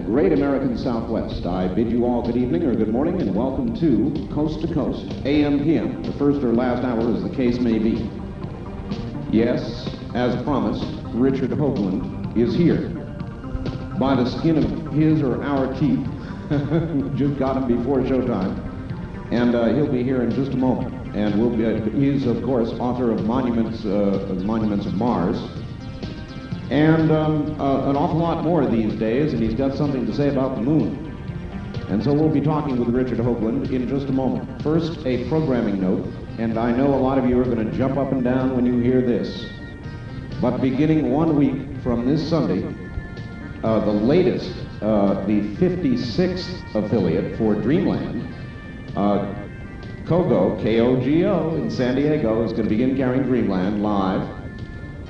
great American Southwest. I bid you all good evening or good morning and welcome to Coast to Coast, AM PM, the first or last hour as the case may be. Yes, as promised, Richard Hoagland is here. By the skin of his or our teeth. Just got him before showtime. And he'll be here in just a moment. And we'll be, he's, of course, author of Monuments of Mars. And an awful lot more these days, and he's got something to say about the moon. And so we'll be talking with Richard Hoagland in just a moment. First, a programming note, and I know a lot of you are going to jump up and down when you hear this. But beginning 1 week from this Sunday, the latest, the 56th affiliate for Dreamland, KOGO, K-O-G-O, in San Diego, is going to begin carrying Dreamland live.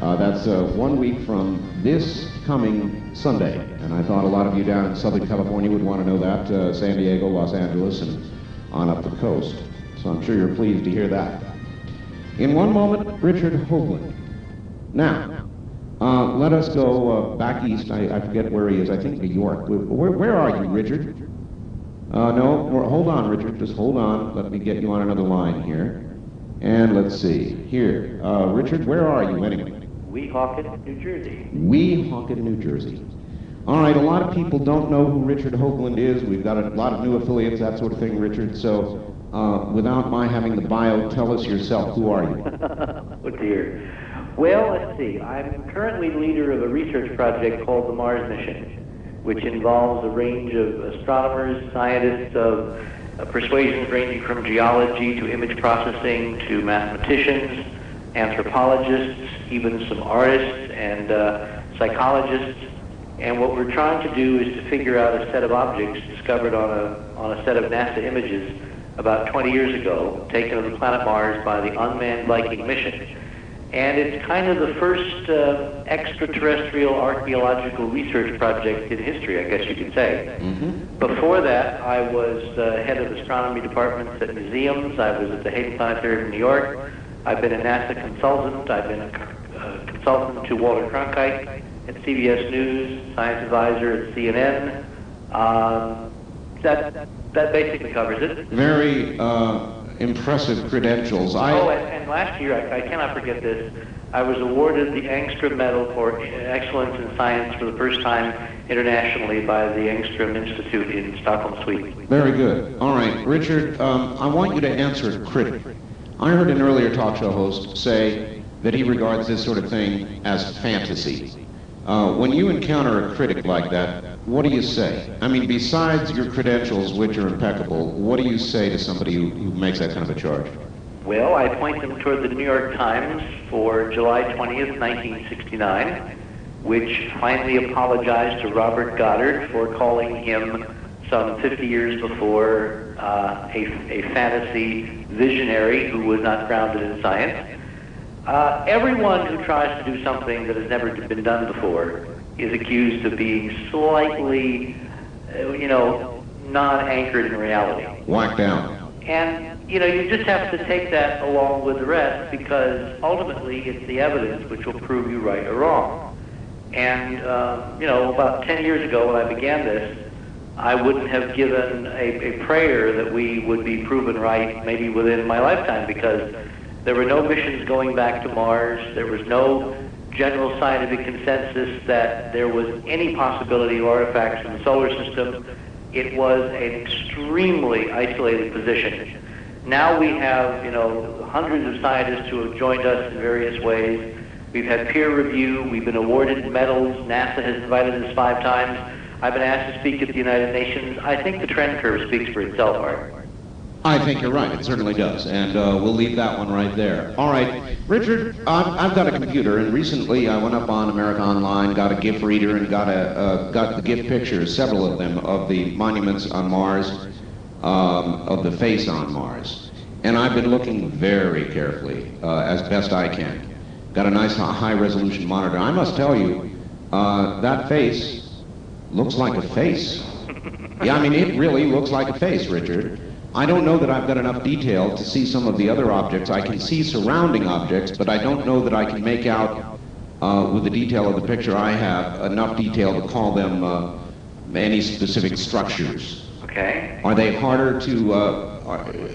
That's 1 week from this coming Sunday. And I thought a lot of you down in Southern California would want to know that, San Diego, Los Angeles, and on up the coast. So I'm sure you're pleased to hear that. In one moment, Richard Hoagland. Now, let us go back east. I forget where he is. I think New York. Where are you, Richard? No, hold on, Richard. Just hold on. Let me get you on another line here. And let's see. Here. Richard, where are you anyway? Weehawken, New Jersey. Weehawken, New Jersey. All right, a lot of people don't know who Richard Hoagland is. We've got a lot of new affiliates, that sort of thing, Richard. So, without my having the bio, tell us yourself. Who are you? Oh, dear. Well, let's see. I'm currently leader of a research project called the Mars Mission, which involves a range of astronomers, scientists of persuasions ranging from geology to image processing to mathematicians, anthropologists, even some artists and psychologists. And what we're trying to do is to figure out a set of objects discovered on a set of NASA images about 20 years ago, taken of the planet Mars by the unmanned Viking mission. And it's kind of the first extraterrestrial archaeological research project in history, I guess you could say. Mm-hmm. Before that, I was head of astronomy departments at museums. I was at the Hayden Planetarium in New York. I've been a NASA consultant. I've been a consultant to Walter Cronkite at CBS News, science advisor at CNN. That basically covers it. Very impressive credentials. And last year, I cannot forget this, I was awarded the Engstrom Medal for Excellence in Science for the first time internationally by the Engstrom Institute in Stockholm, Sweden. Very good. All right, Richard, I want you to answer critically. I heard an earlier talk show host say that he regards this sort of thing as fantasy. When you encounter a critic like that, what do you say? I mean, besides your credentials, which are impeccable, what do you say to somebody who makes that kind of a charge? Well, I point them toward the New York Times for July 20th, 1969, which finally apologized to Robert Goddard for calling him some 50 years before a fantasy visionary who was not grounded in science. Everyone who tries to do something that has never been done before is accused of being slightly, not anchored in reality. Whacked down. And, you just have to take that along with the rest because ultimately it's the evidence which will prove you right or wrong. And, about 10 years ago when I began this, I wouldn't have given a prayer that we would be proven right maybe within my lifetime because there were no missions going back to Mars. There was no general scientific consensus that there was any possibility of artifacts in the solar system. It was an extremely isolated position. Now we have, hundreds of scientists who have joined us in various ways. We've had peer review. We've been awarded medals. NASA has invited us 5 times. I've been asked to speak at the United Nations. I think the trend curve speaks for itself, Art. I think you're right. It certainly does. And we'll leave that one right there. All right. Richard, I've got a computer, and recently I went up on America Online, got a GIF reader, and got the GIF pictures, several of them, of the monuments on Mars, of the face on Mars. And I've been looking very carefully, as best I can. Got a nice high-resolution monitor. I must tell you, that face looks like a face. Yeah, I mean, it really looks like a face, Richard. I don't know that I've got enough detail to see some of the other objects. I can see surrounding objects, but I don't know that I can make out, with the detail of the picture I have, enough detail to call them any specific structures? Okay. Are they harder to,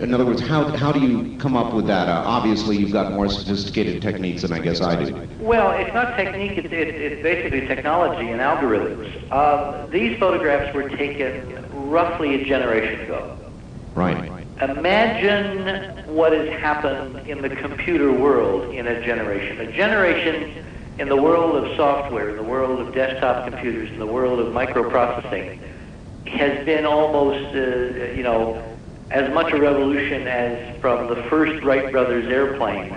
in other words, how do you come up with that? Obviously, you've got more sophisticated techniques than I guess I do. Well, it's not technique, it's basically technology and algorithms. These photographs were taken roughly a generation ago. Right. Imagine what has happened in the computer world in a generation. A generation in the world of software, in the world of desktop computers, in the world of microprocessing, has been almost, as much a revolution as from the first Wright brothers airplane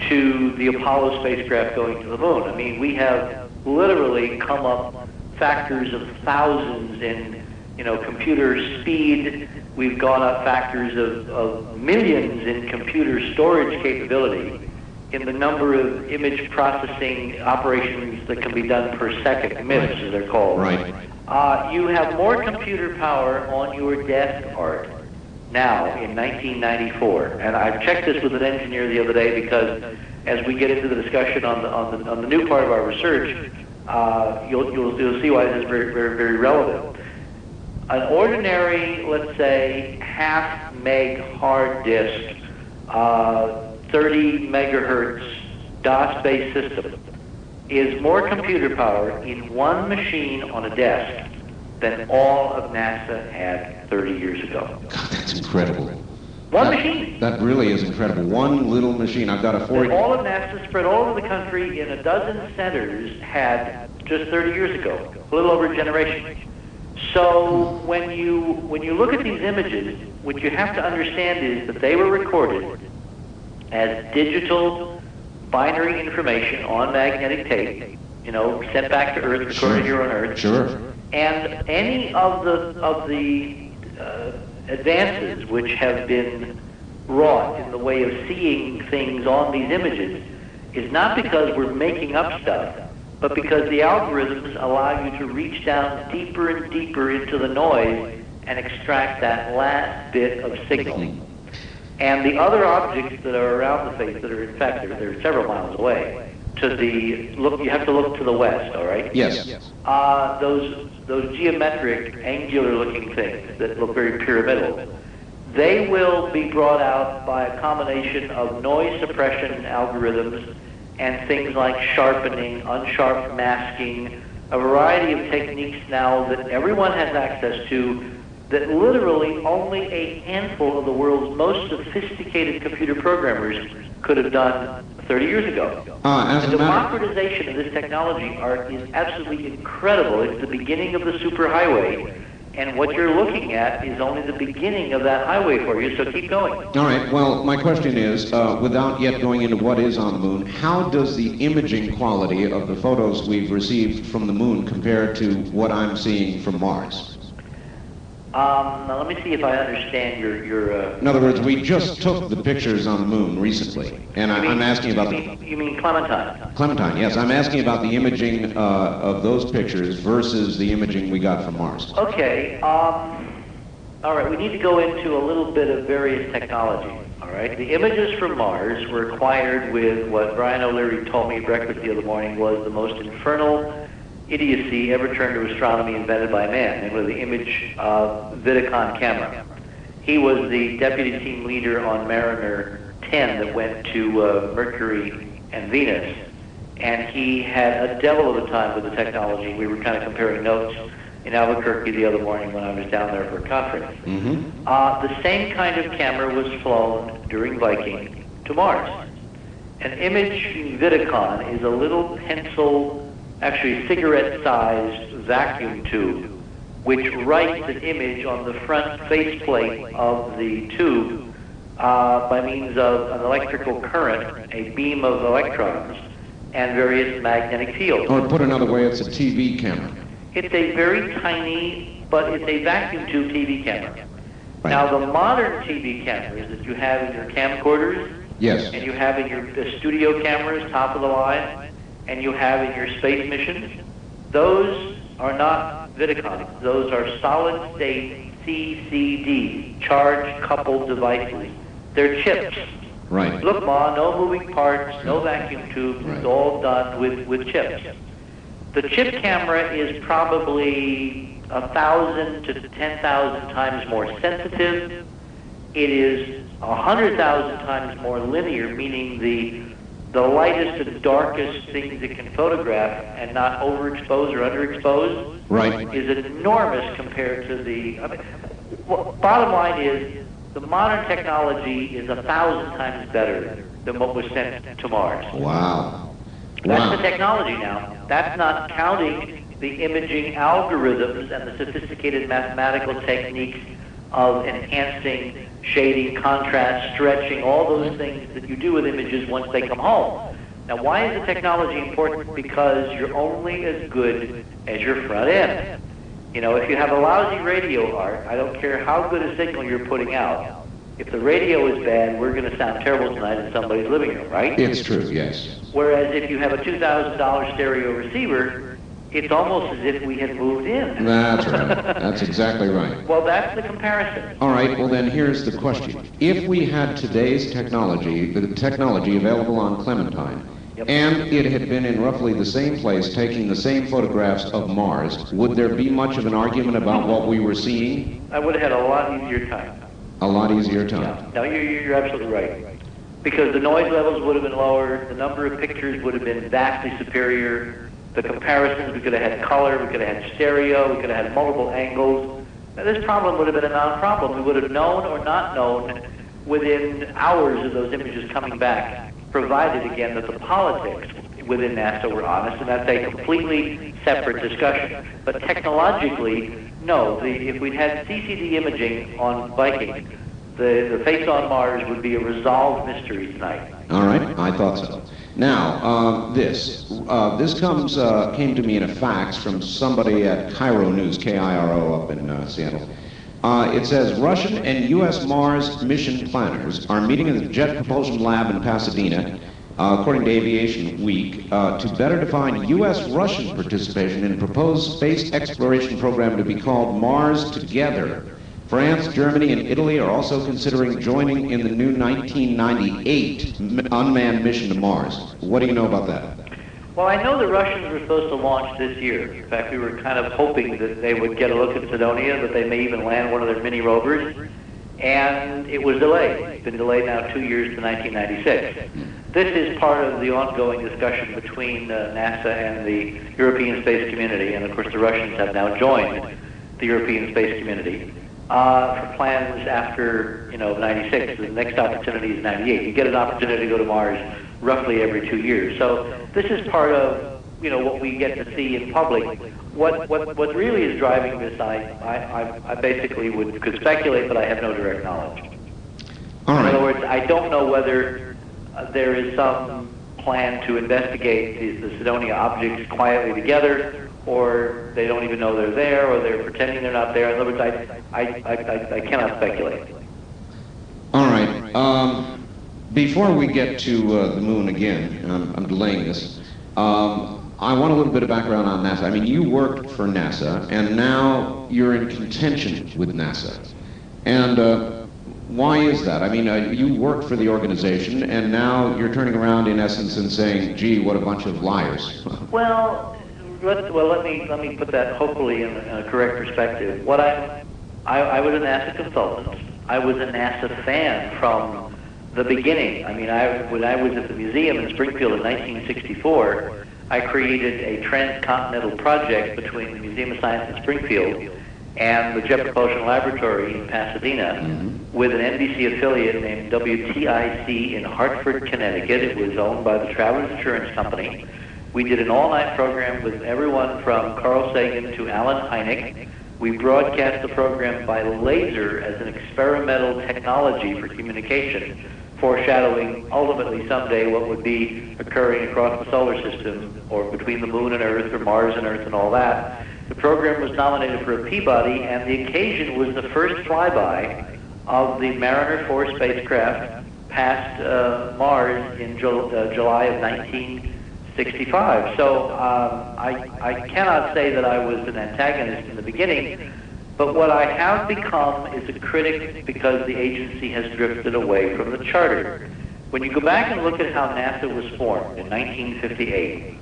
to the Apollo spacecraft going to the moon. I mean, we have literally come up factors of thousands in, computer speed. We've gone up factors of millions in computer storage capability, in the number of image processing operations that can be done per second, MIPS as they're called. Right. You have more computer power on your desk, Art, now in 1994. And I checked this with an engineer the other day because as we get into the discussion on the new part of our research, you'll see why this is very, very, very relevant. An ordinary, let's say, half meg hard disk, 30 megahertz DOS-based system is more computer power in one machine on a desk than all of NASA had 30 years ago. God, that's incredible. One machine. That really is incredible. One little machine. I've got a 40... All of NASA spread all over the country in a dozen centers had just 30 years ago, a little over a generation. So when you look at these images, what you have to understand is that they were recorded as digital binary information on magnetic tape, sent back to Earth, recorded here on Earth. Sure. And any of the advances which have been wrought in the way of seeing things on these images is not because we're making up stuff, but because the algorithms allow you to reach down deeper and deeper into the noise and extract that last bit of signal. And the other objects that are around the face that are, in fact, they're several miles away. You have to look to the west, all right? Yes. Those geometric, angular-looking things that look very pyramidal, they will be brought out by a combination of noise suppression algorithms and things like sharpening, unsharp masking, a variety of techniques now that everyone has access to, that literally only a handful of the world's most sophisticated computer programmers could have done 30 years ago. The democratization of this technology, Art, is absolutely incredible. It's the beginning of the superhighway, and what you're looking at is only the beginning of that highway for you, so keep going. All right, well, my question is, without yet going into what is on the moon, how does the imaging quality of the photos we've received from the moon compare to what I'm seeing from Mars? Now let me see if I understand your In other words, we just took the pictures on the moon recently, and I'm asking about You mean Clementine? Clementine, yes. I'm asking about the imaging of those pictures versus the imaging we got from Mars. Okay, all right, we need to go into a little bit of various technology, all right? The images from Mars were acquired with what Brian O'Leary told me at breakfast the other morning was the most infernal idiocy ever turned to astronomy invented by man, and with the image Vidicon camera. He was the deputy team leader on Mariner 10 that went to Mercury and Venus, and he had a devil of a time with the technology. We were kind of comparing notes in Albuquerque the other morning when I was down there for a conference. Mm-hmm. The same kind of camera was flown during Viking to Mars. An image Vidicon is a little pencil, actually cigarette-sized vacuum tube, which writes an image on the front faceplate of the tube by means of an electrical current, a beam of electrons, and various magnetic fields. Or put another way, it's a TV camera. It's a very tiny, but it's a vacuum tube TV camera. Right. Now, the modern TV cameras that you have in your camcorders, Yes. and you have in your studio cameras, top of the line, and you have in your space missions, those are not Vidicons. Those are solid-state CCD, charge-coupled devices. They're chips. Right. Look, Ma, no moving parts, no vacuum tubes. Right. It's all done with chips. The chip camera is probably 1,000 to 10,000 times more sensitive. It is 100,000 times more linear, meaning the lightest and darkest things it can photograph and not overexpose or underexpose Right. is enormous compared to the... bottom line is, the modern technology is 1,000 times better than what was sent to Mars. Wow. That's the technology now. That's not counting the imaging algorithms and the sophisticated mathematical techniques of enhancing, shading, contrast, stretching, all those things that you do with images once they come home. Now, why is the technology important? Because you're only as good as your front end. You know, if you have a lousy radio, Art, I don't care how good a signal you're putting out. If the radio is bad, we're going to sound terrible tonight in somebody's living room, right? It's true, yes. Whereas if you have a $2,000 stereo receiver, it's almost as if we had moved in. That's right. That's exactly right. Well, that's the comparison. All right, well then here's the question. If we had today's technology, the technology available on Clementine, Yep. and it had been in roughly the same place taking the same photographs of Mars, would there be much of an argument about what we were seeing? I would have had a lot easier time. A lot easier time. No, you're absolutely right. Because the noise levels would have been lower, the number of pictures would have been vastly superior, the comparisons, we could have had color, we could have had stereo, we could have had multiple angles. Now, this problem would have been a non-problem. We would have known or not known within hours of those images coming back, provided, again, that the politics within NASA were honest, and that's a completely separate discussion. But technologically, no. If we'd had CCD imaging on Viking, the face on Mars would be a resolved mystery tonight. All right, I thought so. Now, this came to me in a fax from somebody at Cairo News, K-I-R-O, up in Seattle. It says, Russian and U.S. Mars mission planners are meeting in the Jet Propulsion Lab in Pasadena, according to Aviation Week, to better define U.S.-Russian participation in a proposed space exploration program to be called Mars Together. France, Germany, and Italy are also considering joining in the new 1998 unmanned mission to Mars. What do you know about that? Well, I know the Russians were supposed to launch this year. In fact, we were kind of hoping that they would get a look at Cydonia, that they may even land one of their mini rovers. And it was delayed. It's been delayed now 2 years to 1996. This is part of the ongoing discussion between NASA and the European space community. And of course, the Russians have now joined the European space community for plans after, 96. The next opportunity is 98. You get an opportunity to go to Mars roughly every 2 years. So this is part of, what we get to see in public. What really is driving this, I basically could speculate, but I have no direct knowledge. All right. In other words, I don't know whether there is some plan to investigate the Cydonia objects quietly together, or they don't even know they're there, or they're pretending they're not there. In other words, I cannot speculate. All right. Before we get to the moon again, I'm delaying this, I want a little bit of background on NASA. I mean, you worked for NASA, and now you're in contention with NASA. And why is that? I mean, you worked for the organization, and now you're turning around, in essence, and saying, gee, what a bunch of liars. Well, let me put that hopefully in a correct perspective. I was a NASA consultant. I was a NASA fan from the beginning. I mean, when I was at the museum in Springfield in 1964, I created a transcontinental project between the Museum of Science in Springfield and the Jet Propulsion Laboratory in Pasadena with an NBC affiliate named WTIC in Hartford, Connecticut. It was owned by the Travelers Insurance Company. We did an all-night program with everyone from Carl Sagan to Alan Hynek. We broadcast the program by laser as an experimental technology for communication, foreshadowing ultimately someday what would be occurring across the solar system, or between the moon and Earth, or Mars and Earth and all that. The program was nominated for a Peabody, and the occasion was the first flyby of the Mariner 4 spacecraft past Mars in July of 1965. So I cannot say that I was an antagonist in the beginning, but what I have become is a critic because the agency has drifted away from the charter. When you go back and look at how NASA was formed in 1958,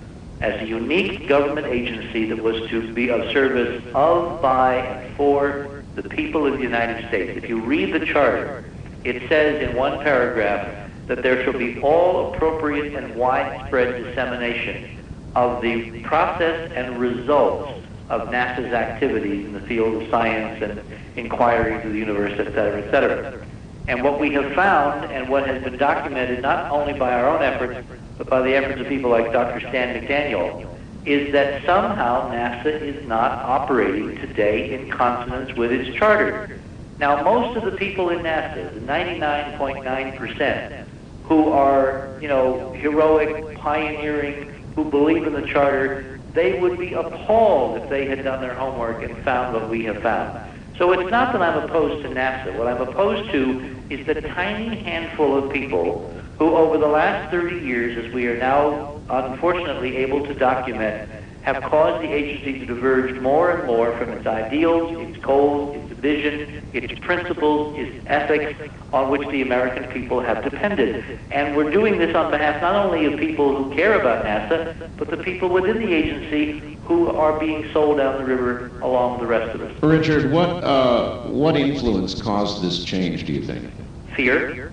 as a unique government agency that was to be of service of, by, and for the people of the United States. If you read the charter, it says in one paragraph that there shall be all appropriate and widespread dissemination of the process and results of NASA's activities in the field of science and inquiry to the universe, et cetera, et cetera. And what we have found, and what has been documented not only by our own efforts, but by the efforts of people like Dr. Stan McDaniel, is that somehow NASA is not operating today in consonance with its charter. Now, most of the people in NASA, the 99.9%, who are, heroic, pioneering, who believe in the charter, they would be appalled if they had done their homework and found what we have found. So it's not that I'm opposed to NASA. What I'm opposed to is the tiny handful of people who over the last 30 years, as we are now unfortunately able to document, have caused the agency to diverge more and more from its ideals, its goals, its vision, its principles, its ethics, on which the American people have depended. And we're doing this on behalf not only of people who care about NASA, but the people within the agency who are being sold down the river along the rest of us. Richard, what influence caused this change, do you think? Fear.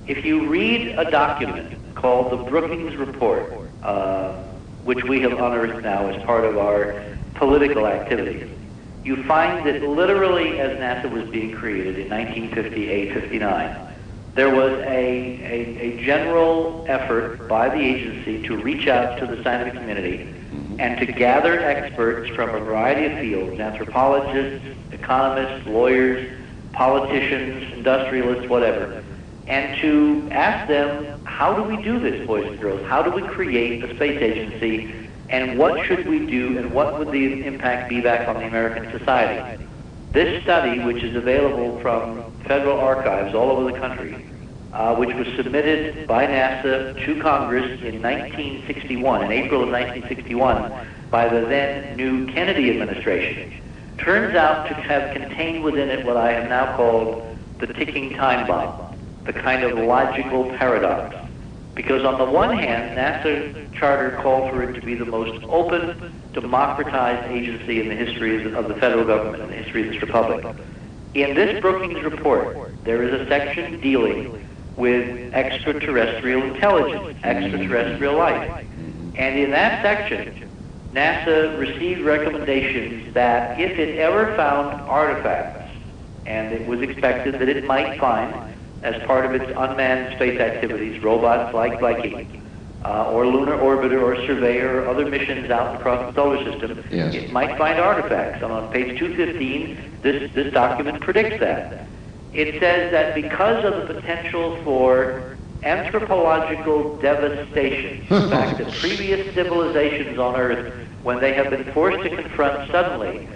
If you read a document called the Brookings Report, which we have unearthed now as part of our political activities, you find that literally as NASA was being created in 1958-59, there was a general effort by the agency to reach out to the scientific community and to gather experts from a variety of fields, anthropologists, economists, lawyers, politicians, industrialists, whatever, and to ask them, how do we do this, boys and girls? How do we create a space agency, and what should we do, and what would the impact be back on the American society? This study, which is available from federal archives all over the country, which was submitted by NASA to Congress in 1961, in April of 1961, by the then new Kennedy administration, turns out to have contained within it what I have now called the ticking time bomb, the kind of logical paradox. Because on the one hand, NASA charter called for it to be the most open, democratized agency in the history of the federal government, in the history of this republic. In this Brookings report, there is a section dealing with extraterrestrial intelligence, extraterrestrial life. And in that section, NASA received recommendations that if it ever found artifacts, and it was expected that it might find, as part of its unmanned space activities, robots like Viking, or lunar orbiter or surveyor or other missions out across the solar system, yes, it might find artifacts. And on page 215, this document predicts that. It says that because of the potential for anthropological devastation, the fact that previous civilizations on Earth, when they have been forced to confront suddenly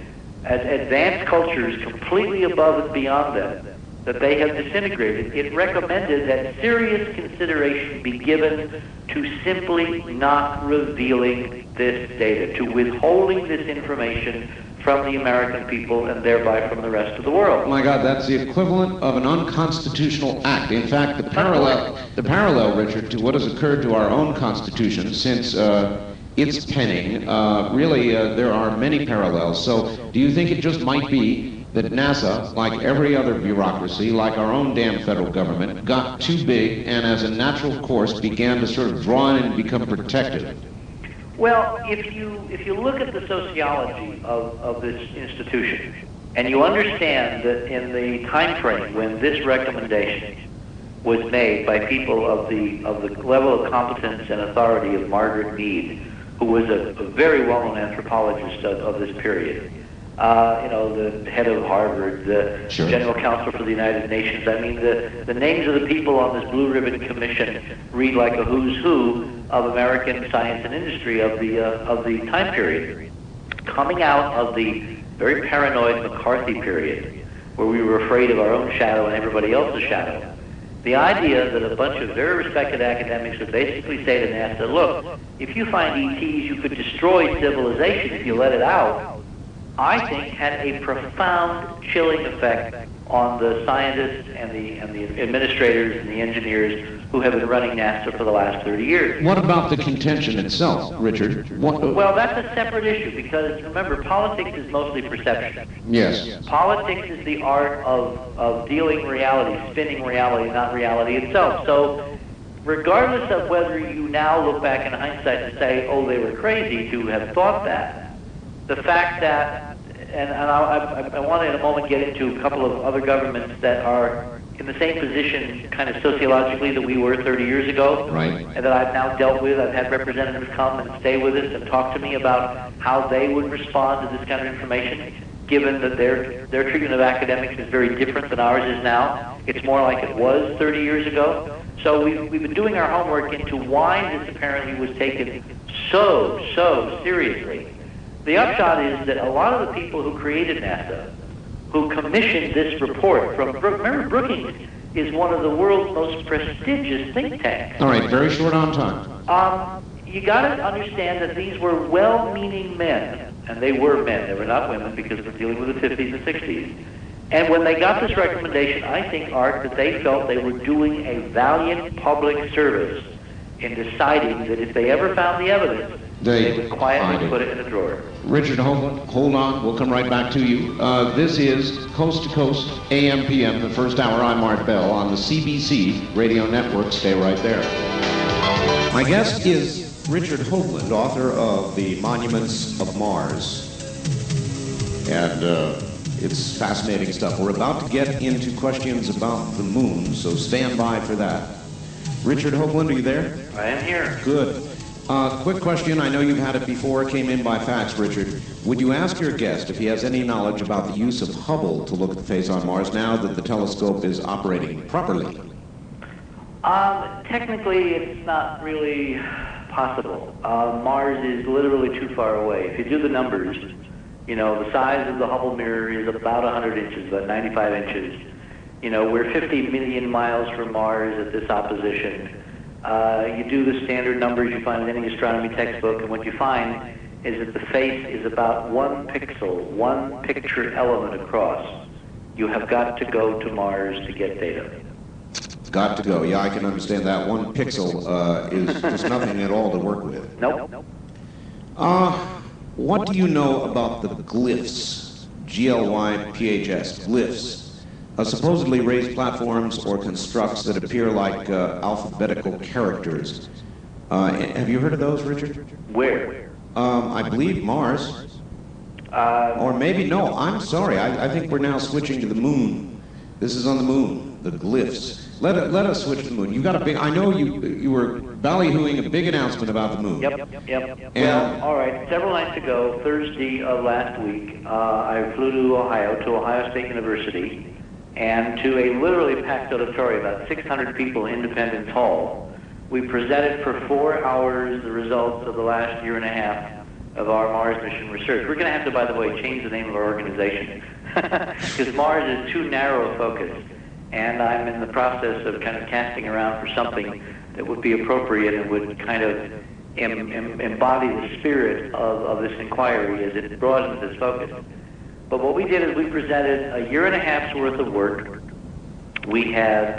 as advanced cultures completely above and beyond them, that they have disintegrated, it recommended that serious consideration be given to simply not revealing this data, to withholding this information from the American people and thereby from the rest of the world. My God, that's the equivalent of an unconstitutional act. In fact, the parallel, Richard, to what has occurred to our own Constitution since its penning, really there are many parallels. So do you think it just might be that NASA, like every other bureaucracy, like our own damn federal government, got too big and as a natural course began to sort of draw in and become protective? Well, if you look at the sociology of this institution, and you understand that in the time frame when this recommendation was made by people of the level of competence and authority of Margaret Mead, who was a very well-known anthropologist of this period, the head of Harvard, the Sure. General Counsel for the United Nations. I mean, the names of the people on this Blue Ribbon Commission read like a who's who of American science and industry of the time period. Coming out of the very paranoid McCarthy period, where we were afraid of our own shadow and everybody else's shadow, the idea that a bunch of very respected academics would basically say to NASA, look, if you find ETs, you could destroy civilization if you let it out, I think had a profound chilling effect on the scientists and the administrators and the engineers who have been running NASA for the last 30 years. What about the contention itself, Richard? Well, that's a separate issue, because remember, politics is mostly perception. Yes. Politics is the art of dealing reality, spinning reality, not reality itself. So regardless of whether you now look back in hindsight and say, oh, they were crazy to have thought that, the fact that, and I want to in a moment get into a couple of other governments that are in the same position kind of sociologically that we were 30 years ago, right, and that I've now dealt with. I've had representatives come and stay with us and talk to me about how they would respond to this kind of information, given that their treatment of academics is very different than ours is now. It's more like it was 30 years ago. So we've been doing our homework into why this apparently was taken so seriously. The upshot is that a lot of the people who created NASA, who commissioned this report from, remember, Brookings is one of the world's most prestigious think tanks. All right, very short on time. You got to understand that these were well-meaning men, and they were men. They were not women, because we're dealing with the 50s and 60s. And when they got this recommendation, I think, Art, that they felt they were doing a valiant public service in deciding that if they ever found the evidence, they would quietly put it in a drawer. Richard Hoagland, hold on. We'll come right back to you. This is Coast to Coast, AM, PM, the first hour. I'm Art Bell on the CBC radio network. Stay right there. My guest is Richard Hoagland, author of The Monuments of Mars. And it's fascinating stuff. We're about to get into questions about the moon, so stand by for that. Richard Hoagland, are you there? I am here. Good. Quick question. I know you've had it before. It came in by fax, Richard. Would you ask your guest if he has any knowledge about the use of Hubble to look at the face on Mars now that the telescope is operating properly? Technically, it's not really possible. Mars is literally too far away. If you do the numbers, you know, the size of the Hubble mirror is about 100 inches, about 95 inches. You know, we're 50 million miles from Mars at this opposition. You do the standard numbers you find in any astronomy textbook, and what you find is that the face is about 1 pixel, 1 picture element across. You have got to go to Mars to get data. Got to go. Yeah, I can understand that. 1 pixel is just nothing at all to work with. Nope. What do you know about the glyphs? G-L-Y-P-H-S, glyphs. Supposedly raised platforms or constructs that appear like alphabetical characters. Have you heard of those, Richard? Where? I believe Mars. Or maybe, no, I'm sorry. I think we're now switching to the moon. This is on the moon, the glyphs. Let us switch to the moon. You got a big, I know you were ballyhooing a big announcement about the moon. Yep. Well, all right, several nights ago, Thursday of last week, I flew to Ohio State University, and to a literally packed auditorium, about 600 people in Independence Hall. We presented for 4 hours the results of the last year and a half of our Mars mission research. We're going to have to, by the way, change the name of our organization, because Mars is too narrow a focus, and I'm in the process of kind of casting around for something that would be appropriate and would kind of embody the spirit of this inquiry as it broadens its focus. But what we did is we presented a year and a half's worth of work. We had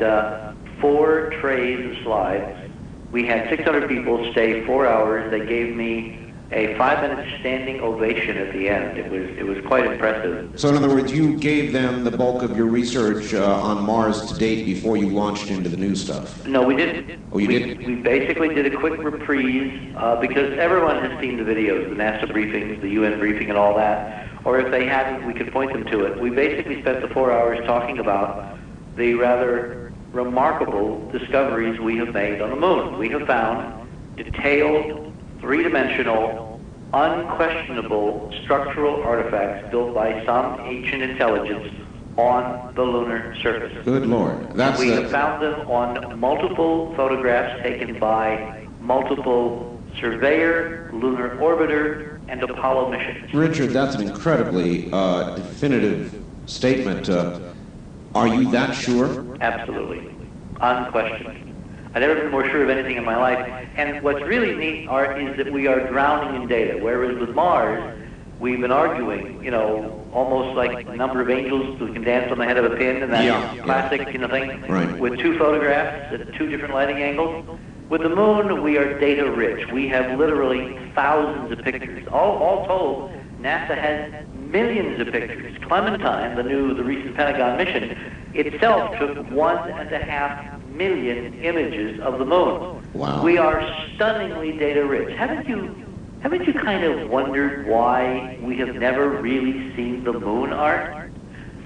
4 trays of slides. We had 600 people stay 4 hours. They gave me a 5-minute standing ovation at the end. It was quite impressive. So in other words, you gave them the bulk of your research on Mars to date before you launched into the new stuff? No, we didn't. Oh, you didn't? We basically did a quick reprise because everyone has seen the videos, the NASA briefings, the UN briefing and all that. Or if they hadn't, we could point them to it. We basically spent the 4 hours talking about the rather remarkable discoveries we have made on the moon. We have found detailed, 3-dimensional, unquestionable structural artifacts built by some ancient intelligence on the lunar surface. Good Lord. We have found them on multiple photographs taken by multiple surveyor, lunar orbiter, and Apollo missions. Richard, that's an incredibly definitive statement. Are you that sure? Absolutely. Unquestioned. I've never been more sure of anything in my life. And what's really neat, Art, is that we are drowning in data. Whereas with Mars, we've been arguing, you know, almost like a number of angels who can dance on the head of a pin, and that classic thing, right, with 2 photographs at 2 different lighting angles. With the moon, we are data rich. We have literally thousands of pictures. All told, NASA has millions of pictures. Clementine, the recent Pentagon mission, itself took 1.5 million images of the moon. Wow. We are stunningly data rich. Haven't you kind of wondered why we have never really seen the moon, Art?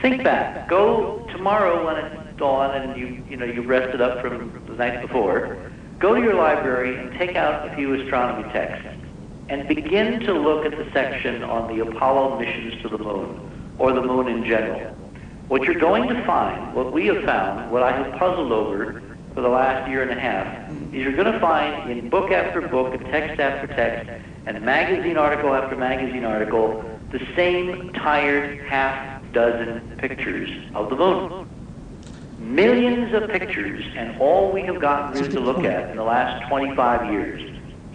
Think back. Go tomorrow when it's dawn and you've rested up from the night before. Go to your library and take out a few astronomy texts and begin to look at the section on the Apollo missions to the moon, or the moon in general. What you're going to find, what we have found, what I have puzzled over for the last year and a half, is you're going to find in book after book and text after text and magazine article after magazine article the same tired half-dozen pictures of the moon. Millions of pictures, and all we have gotten really to look at in the last 25 years,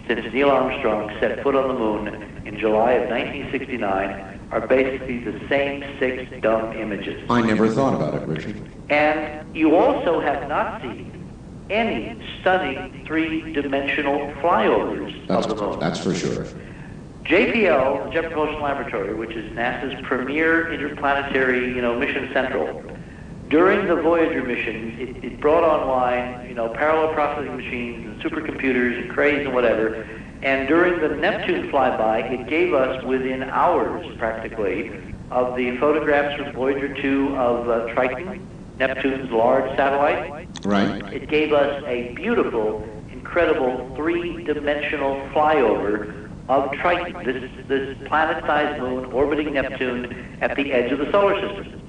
since Neil Armstrong set foot on the moon in July of 1969, are basically the same 6 dumb images. I never thought about it, Richard. And you also have not seen any stunning 3-dimensional flyovers of the moon. That's for sure. JPL, the Jet Propulsion Laboratory, which is NASA's premier interplanetary, mission central, during the Voyager mission, it brought online, parallel processing machines and supercomputers and cranes and whatever. And during the Neptune flyby, it gave us, within hours practically, of the photographs from Voyager 2 of Triton, Neptune's large satellite. Right. It gave us a beautiful, incredible 3-dimensional flyover of Triton, this planet-sized moon orbiting Neptune at the edge of the solar system.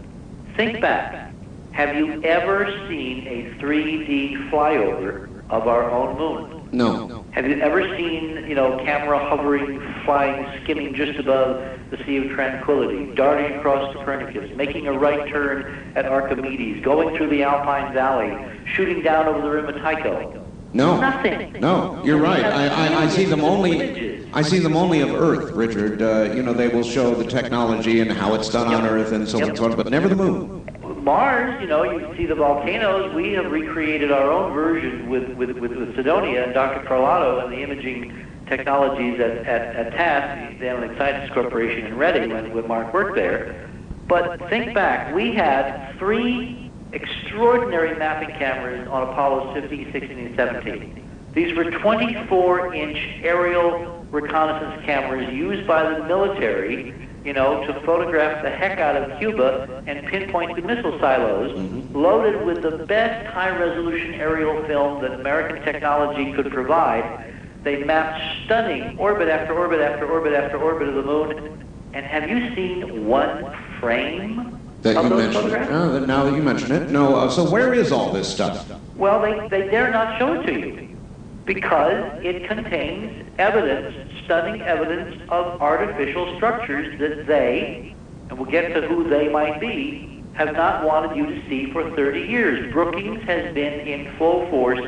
Think back. Have you ever seen a 3D flyover of our own moon? No. Have you ever seen, camera hovering, flying, skimming just above the Sea of Tranquility, darting across Copernicus, making a right turn at Archimedes, going through the Alpine Valley, shooting down over the rim of Tycho? No. Nothing. No, you're right. I see them only. I see them only of Earth, Richard. They will show the technology and how it's done on Earth and so on and so on, but never the moon. Mars, you see the volcanoes. We have recreated our own version with Cydonia and Dr. Carlotto and the imaging technologies at TASS, the Analytic Sciences Corporation in Reading, when Mark worked there. But think back, we had 3 extraordinary mapping cameras on Apollos 15, 16, and 17. These were 24-inch aerial reconnaissance cameras used by the military, to photograph the heck out of Cuba and pinpoint the missile silos, loaded with the best high-resolution aerial film that American technology could provide. They mapped stunning orbit after orbit after orbit after orbit of the moon. And have you seen one frame that of you those mentioned? photographs? Now that you mention it, no. So where is all this stuff? Well, they dare not show it to you because it contains evidence, stunning evidence of artificial structures that they, and we'll get to who they might be, have not wanted you to see for 30 years. Brookings has been in full force,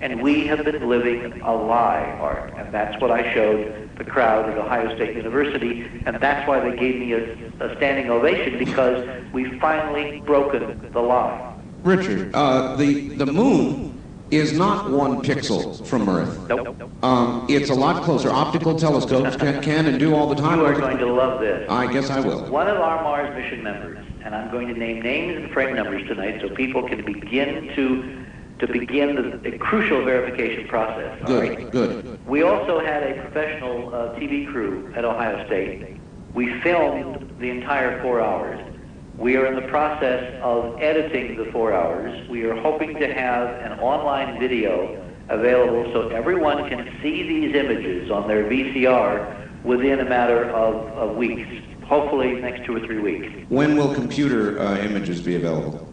and we have been living a lie, Art. And that's what I showed the crowd at Ohio State University, and that's why they gave me a standing ovation, because we've finally broken the lie. Richard, the moon is not 1 pixel from Earth. Nope. It's a lot closer. Optical telescopes can and do all the time. You are going to love this. I guess I will. One of our Mars mission members, and I'm going to name names and frame numbers tonight so people can begin to begin the crucial verification process. Good, right? good. We also had a professional TV crew at Ohio State. We filmed the entire 4 hours. We are in the process of editing the 4 hours. We are hoping to have an online video available so everyone can see these images on their VCR within a matter of weeks, hopefully next 2 or 3 weeks. When will computer images be available?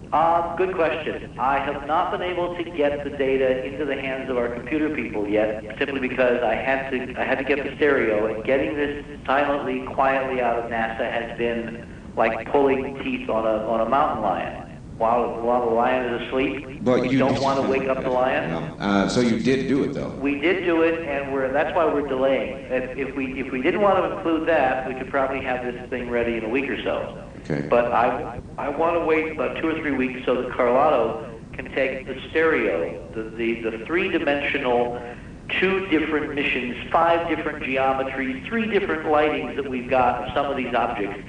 Good question. I have not been able to get the data into the hands of our computer people yet, simply because I had to get the stereo, and getting this silently, quietly out of NASA has been like pulling teeth on a mountain lion. While the lion is asleep, But you don't want to wake up the lion. No. So you did do it, though. We did do it, and that's why we're delaying. If we didn't want to include that, we could probably have this thing ready in a week or so. Okay. But I want to wait about 2 or 3 weeks so that Carlotta can take the stereo, the three-dimensional, 2 different missions, 5 different geometries, 3 different lightings that we've got of some of these objects,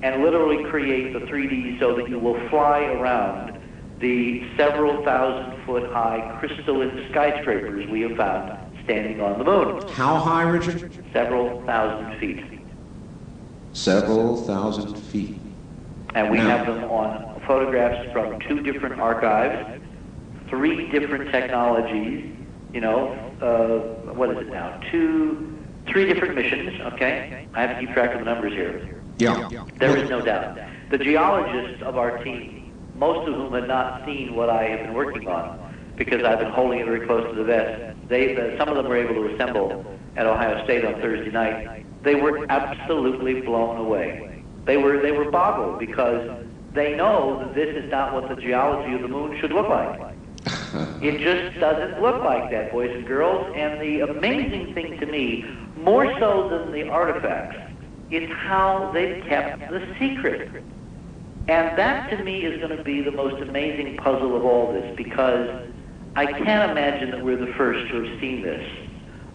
and literally create the 3D so that you will fly around the several thousand-foot high crystalline skyscrapers we have found standing on the moon. How high, Richard? Several thousand feet. Several thousand feet. And we have them on photographs from 2 different archives, 3 different technologies, you know, what is it now? 3 different missions, okay? I have to keep track of the numbers here. Yeah. There is no doubt. The geologists of our team, most of whom had not seen what I have been working on, because I've been holding it very close to the vest, some of them were able to assemble at Ohio State on Thursday night. They were absolutely blown away. They were boggled because they know that this is not what the geology of the moon should look like. It just doesn't look like that, boys and girls. And the amazing thing to me, more so than the artifacts, is how they've kept the secret. And that to me is going to be the most amazing puzzle of all this, because I can't imagine that we're the first to have seen this.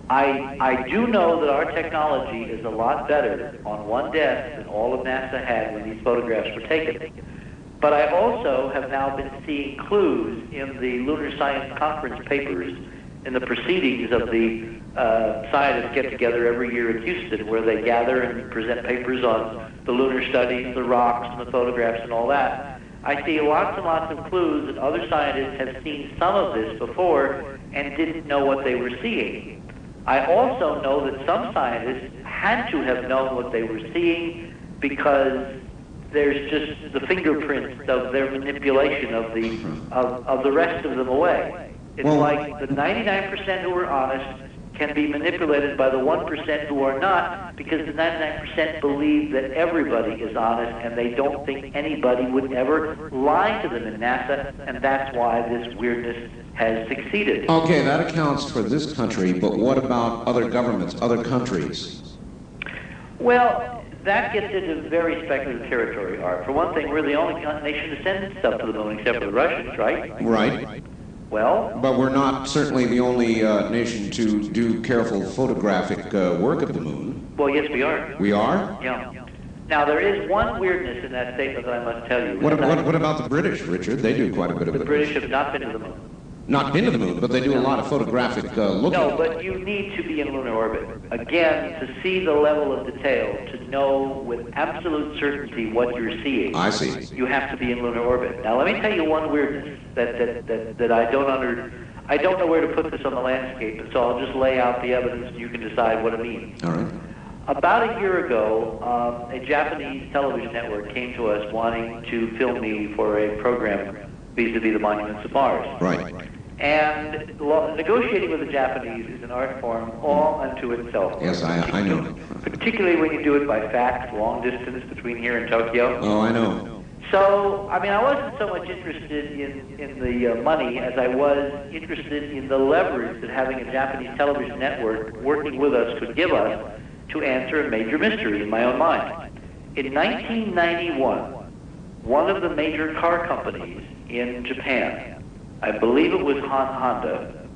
I do know that our technology is a lot better on one desk than all of NASA had when these photographs were taken. But I also have now been seeing clues in the Lunar Science Conference papers, in the proceedings of the scientists get together every year in Houston, where they gather and present papers on the lunar studies, the rocks, and the photographs, and all that. I see lots and lots of clues that other scientists have seen some of this before and didn't know what they were seeing. I also know that some scientists had to have known what they were seeing because there's just the fingerprints of their manipulation of the rest of them away. It's like the 99% who are honest can be manipulated by the 1% who are not, because the 99% believe that everybody is honest and they don't think anybody would ever lie to them in NASA, and that's why this weirdness has succeeded. Okay, that accounts for this country, but what about other governments, other countries? Well, that gets into very speculative territory, Art. For one thing, we're the only nation to send stuff to the moon except for the Russians, right? Right. Well, but we're not certainly the only nation to do careful photographic work of the moon. Well, yes, we are. We are? Yeah. Now, there is one weirdness in that statement that I must tell you. What about the British, Richard? They do quite a bit of it. The British have not been to the moon. Not been to the moon, but they do a lot of photographic looking. No, but you need to be in lunar orbit. Again, to see the level of detail, to know with absolute certainty what you're seeing. I see. You have to be in lunar orbit. Now, let me tell you one weirdness that I don't know where to put this on the landscape, so I'll just lay out the evidence and you can decide what it means. All right. About a year ago, a Japanese television network came to us wanting to film me for a program vis-a-vis the monuments of Mars. Right. And negotiating with the Japanese is an art form all unto itself. Yes, I know. Particularly when you do it by fax, long distance between here and Tokyo. Oh, I know. So, I mean, I wasn't so much interested in the money as I was interested in the leverage that having a Japanese television network working with us could give us to answer a major mystery in my own mind. In 1991, one of the major car companies in Japan, I believe it was Honda,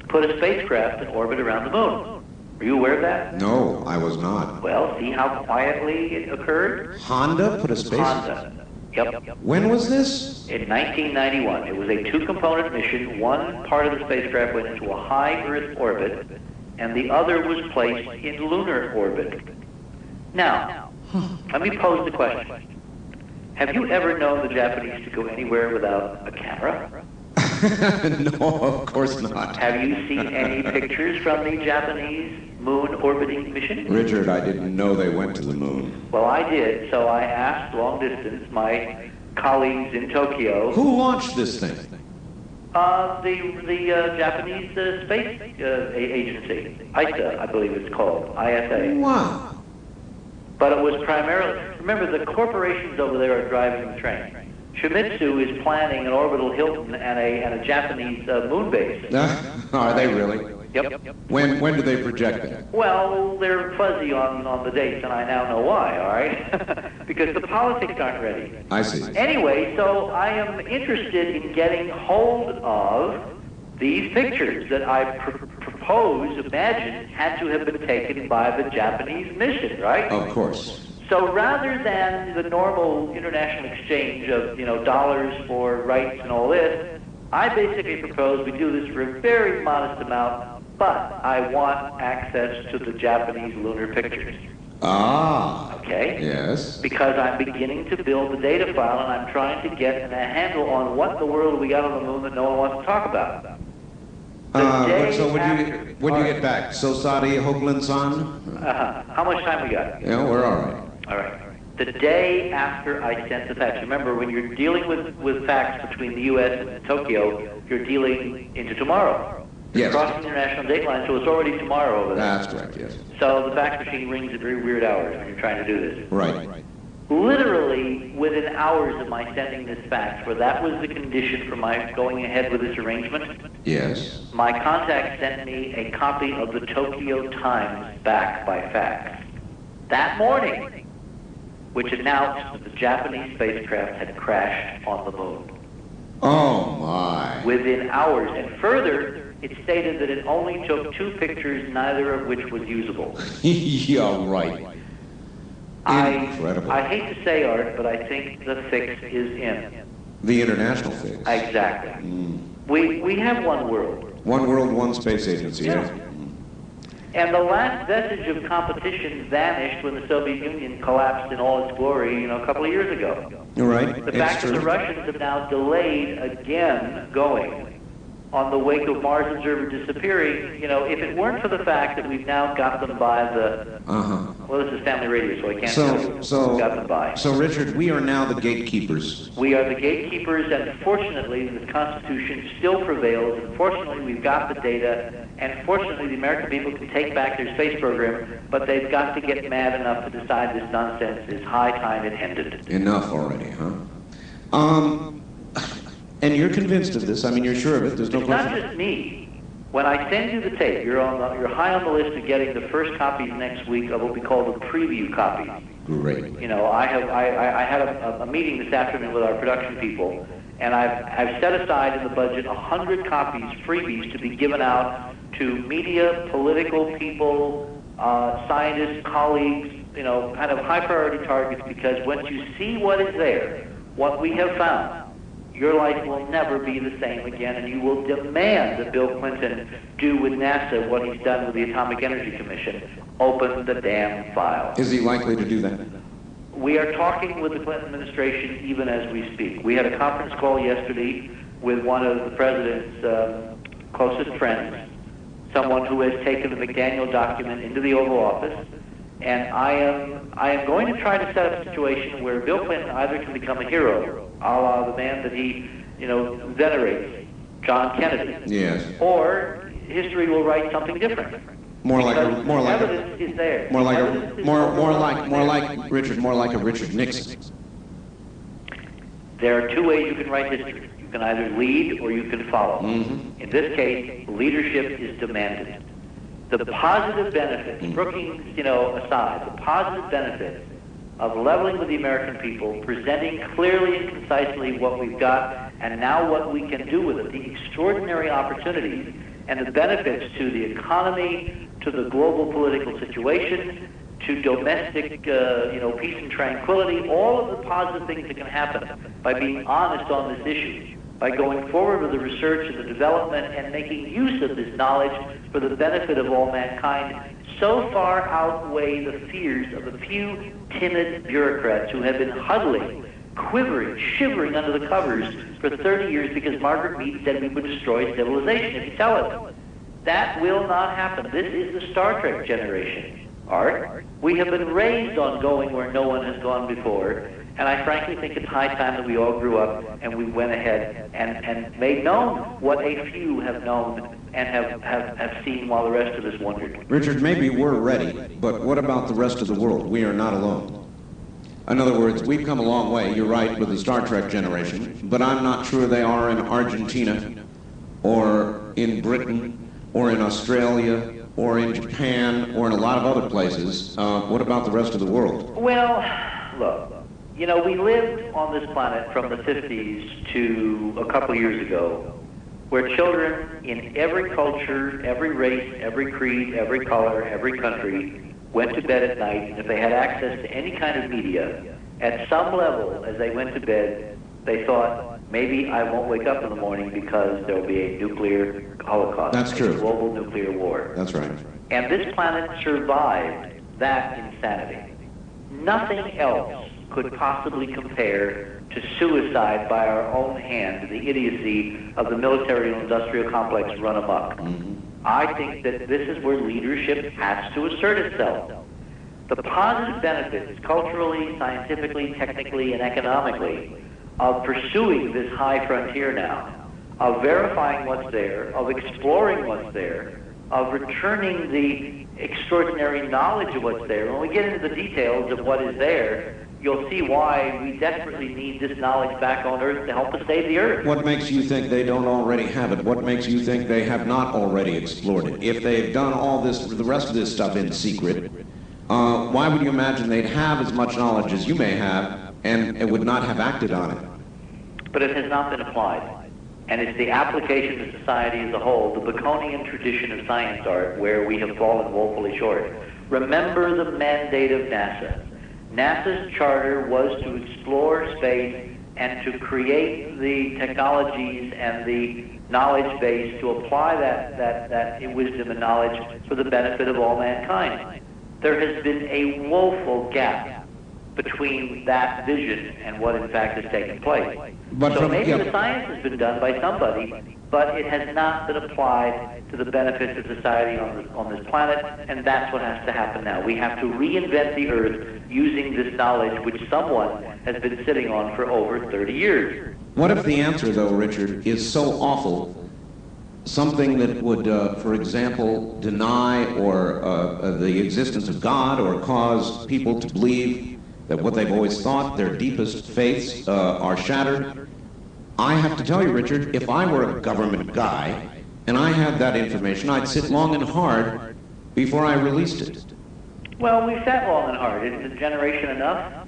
put a spacecraft in orbit around the moon. Were you aware of that? No, I was not. Well, see how quietly it occurred? Honda put a spacecraft? Honda. Yep. When was this? In 1991. It was a 2-component mission. One part of the spacecraft went into a high Earth orbit, and the other was placed in lunar orbit. Now, let me pose the question. Have you ever known the Japanese to go anywhere without a camera? No, of course not. Have you seen any pictures from the Japanese moon orbiting mission? Richard, I didn't know they went to the moon. Well, I did, so I asked long distance my colleagues in Tokyo. Who launched this thing? The Japanese space agency, ISA, I believe it's called, ISA. Wow. But it was primarily, remember, the corporations over there are driving the train. Shimizu is planning an orbital Hilton and a Japanese moon base. Are they really? Yep. When do they project that? Well, they're fuzzy on the dates, and I now know why, all right? Because the politics aren't ready. I see. Anyway, so I am interested in getting hold of these pictures that I imagine, had to have been taken by the Japanese mission, right? Of course. So rather than the normal international exchange of, dollars for rights and all this, I basically propose we do this for a very modest amount, but I want access to the Japanese lunar pictures. Ah. Okay? Yes. Because I'm beginning to build the data file, and I'm trying to get a handle on what in the world we got on the moon that no one wants to talk about. So when you get back? So Sadi Hoagland-san? How much time we got? Yeah, we're all right. All right. The day after I sent the fax. Remember, when you're dealing with fax between the U.S. and Tokyo, you're dealing into tomorrow. Yes. Crossing the international date line, so it's already tomorrow over there. That's correct, yes. So the fax machine rings at very weird hours when you're trying to do this. Right. Literally within hours of my sending this fax, where that was the condition for my going ahead with this arrangement, Yes. my contact sent me a copy of the Tokyo Times back by fax. That morning, which announced that the Japanese spacecraft had crashed on the moon. Oh, my. Within hours. And further, it stated that it only took 2 pictures, neither of which was usable. Yeah, right. Incredible. I hate to say, Art, but I think the fix is in. The international fix. Exactly. We have one world. One world, one space agency. Yeah. And the last vestige of competition vanished when the Soviet Union collapsed in all its glory, a couple of years ago. You're right. The fact that the Russians have now delayed again going on the wake of Mars Observer disappearing, if it weren't for the fact that we've now got them by the... Well, this is family radio, so I can't tell you who got them by. So, Richard, we are now the gatekeepers. We are the gatekeepers, and fortunately, the Constitution still prevails, and fortunately, we've got the data, and fortunately, the American people can take back their space program, but they've got to get mad enough to decide this nonsense is high time it ended. Enough already, huh? And you're convinced of this? I mean, you're sure of it? There's no question? It's not just me. When I send you the tape, you're high on the list of getting the first copies next week of what we call the preview copies. Great. I had a meeting this afternoon with our production people, and I've set aside in the budget 100 copies, freebies, to be given out to media, political people, scientists, colleagues, kind of high priority targets, because once you see what is there, what we have found, your life will never be the same again, and you will demand that Bill Clinton do with NASA what he's done with the Atomic Energy Commission. Open the damn file. Is he likely to do that? We are talking with the Clinton administration even as we speak. We had a conference call yesterday with one of the president's closest friends, someone who has taken the McDaniel document into the Oval Office, and I am going to try to set up a situation where Bill Clinton either can become a hero, a la the man that he, venerates, John Kennedy. Yes. Or history will write something different. More like a Richard Nixon. There are 2 ways you can write history. You can either lead or you can follow. In this case, leadership is demanded. The positive benefits, Brookings, aside, the positive benefits of leveling with the American people, presenting clearly and concisely what we've got and now what we can do with it, the extraordinary opportunities and the benefits to the economy, to the global political situation, to domestic, peace and tranquility, all of the positive things that can happen by being honest on this issue, by going forward with the research and the development and making use of this knowledge for the benefit of all mankind, so far outweigh the fears of a few timid bureaucrats who have been huddling, quivering, shivering under the covers for 30 years because Margaret Mead said we would destroy civilization if you tell us. That will not happen. This is the Star Trek generation. Art, we have been raised on going where no one has gone before, and I frankly think it's high time that we all grew up and we went ahead and made known what a few have known and have seen while the rest of us wondered. Richard, maybe we're ready, but what about the rest of the world? We are not alone. In other words, we've come a long way, you're right, with the Star Trek generation, but I'm not sure they are in Argentina or in Britain or in Australia, or in Japan, or in a lot of other places. What about the rest of the world? Well, look, you know, we lived on this planet from the 50s to a couple years ago, where children in every culture, every race, every creed, every color, every country went to bed at night, and if they had access to any kind of media, at some level, as they went to bed, they thought, maybe I won't wake up in the morning because there will be a nuclear holocaust. That's true. A global nuclear war. That's right. And this planet survived that insanity. Nothing else could possibly compare to suicide by our own hand, the idiocy of the military-industrial complex run amok. I think that this is where leadership has to assert itself. The positive benefits, culturally, scientifically, technically, and economically, of pursuing this high frontier now, of verifying what's there, of exploring what's there, of returning the extraordinary knowledge of what's there. When we get into the details of what is there, you'll see why we desperately need this knowledge back on Earth to help us save the Earth. What makes you think they don't already have it? What makes you think they have not already explored it? If they've done all this, the rest of this stuff in secret, why would you imagine they'd have as much knowledge as you may have and it would not have acted on it? But it has not been applied. And it's the application to society as a whole, the Baconian tradition of science art, where we have fallen woefully short. Remember the mandate of NASA. NASA's charter was to explore space and to create the technologies and the knowledge base to apply that wisdom and knowledge for the benefit of all mankind. There has been a woeful gap between that vision and what in fact has taken place. So maybe the science has been done by somebody, but it has not been applied to the benefits of society on this planet, and that's what has to happen now. We have to reinvent the Earth using this knowledge which someone has been sitting on for over 30 years. What if the answer, though, Richard, is so awful, something that would, for example, deny or the existence of God, or cause people to believe that what they've always thought, their deepest faiths, are shattered? I have to tell you, Richard, if I were a government guy and I had that information, I'd sit long and hard before I released it. Well, we've sat long and hard. Isn't a generation enough?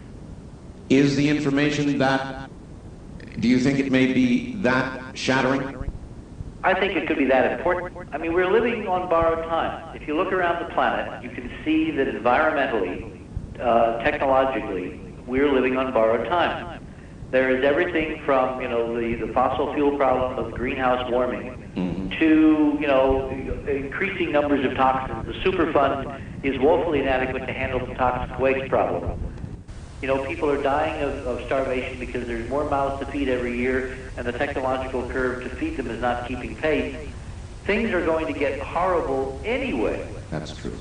Is the information that, do you think it may be that shattering? I think it could be that important. I mean, we're living on borrowed time. If you look around the planet, you can see that environmentally, technologically, we're living on borrowed time. There is everything from, you know, the fossil fuel problem of greenhouse warming to, you know, increasing numbers of toxins. The Superfund is woefully inadequate to handle the toxic waste problem. You know, people are dying of starvation because there's more mouths to feed every year, and the technological curve to feed them is not keeping pace. Things are going to get horrible anyway. That's true.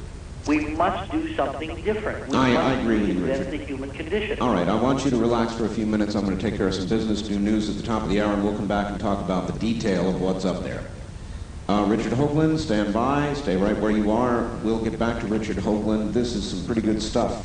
We must do something different. I agree with you, Richard. Richard. The human condition. All right, I want you to relax for a few minutes. I'm going to take care of some business, do news at the top of the hour, and we'll come back and talk about the detail of what's up there. Richard Hoagland, stand by. Stay right where you are. We'll get back to Richard Hoagland. This is some pretty good stuff.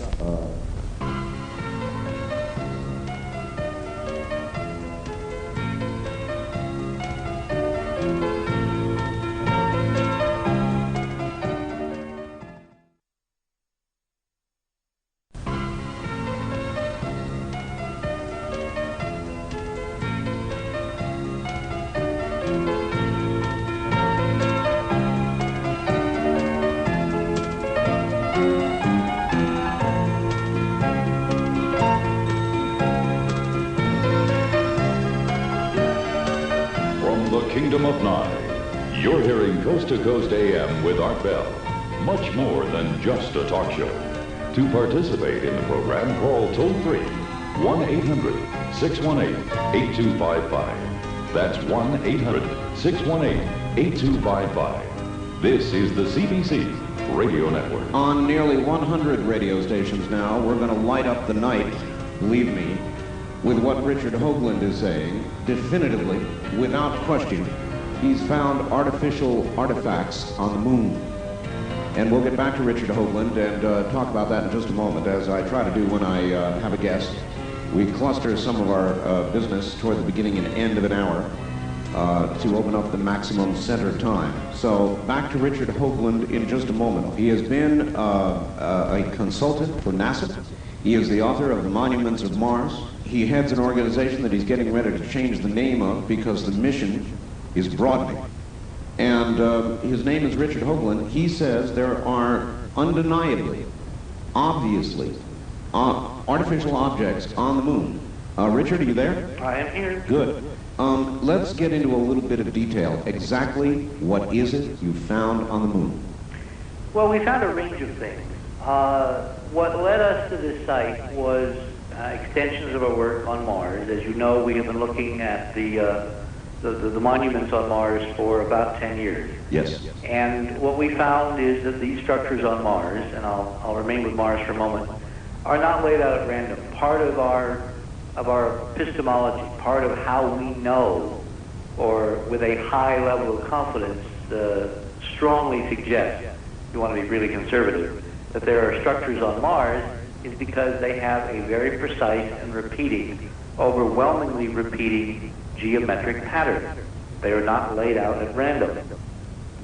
Kingdom of Nye. You're hearing Coast to Coast AM with Art Bell. Much more than just a talk show. To participate in the program, call toll-free 1-800-618-8255. That's 1-800-618-8255. This is the CBC Radio Network. On nearly 100 radio stations now, we're going to light up the night, believe me, with what Richard Hoagland is saying, definitively, without question. He's found artificial artifacts on the moon. And we'll get back to Richard Hoagland and talk about that in just a moment, as I try to do when I have a guest. We cluster some of our business toward the beginning and end of an hour. to open up the maximum center time. So back to Richard Hoagland in just a moment. He has been a consultant for NASA. He is the author of The Monuments of Mars. He heads an organization that he's getting ready to change the name of because the mission is broadening. And his name is Richard Hoagland. He says there are undeniably, obviously, artificial objects on the moon. Richard, are you there? I am here. Good. Let's get into a little bit of detail. Exactly what is it you found on the moon? Well, we found a range of things. What led us to this site was extensions of our work on Mars. As you know, we have been looking at the monuments on Mars for about 10 years. Yes. And what we found is that these structures on Mars, and I'll remain with Mars for a moment, are not laid out at random. Part of our epistemology, part of how we know, or with a high level of confidence, strongly suggests, if you want to be really conservative, that there are structures on Mars is because they have a very precise and overwhelmingly repeating geometric pattern. They are not laid out at random.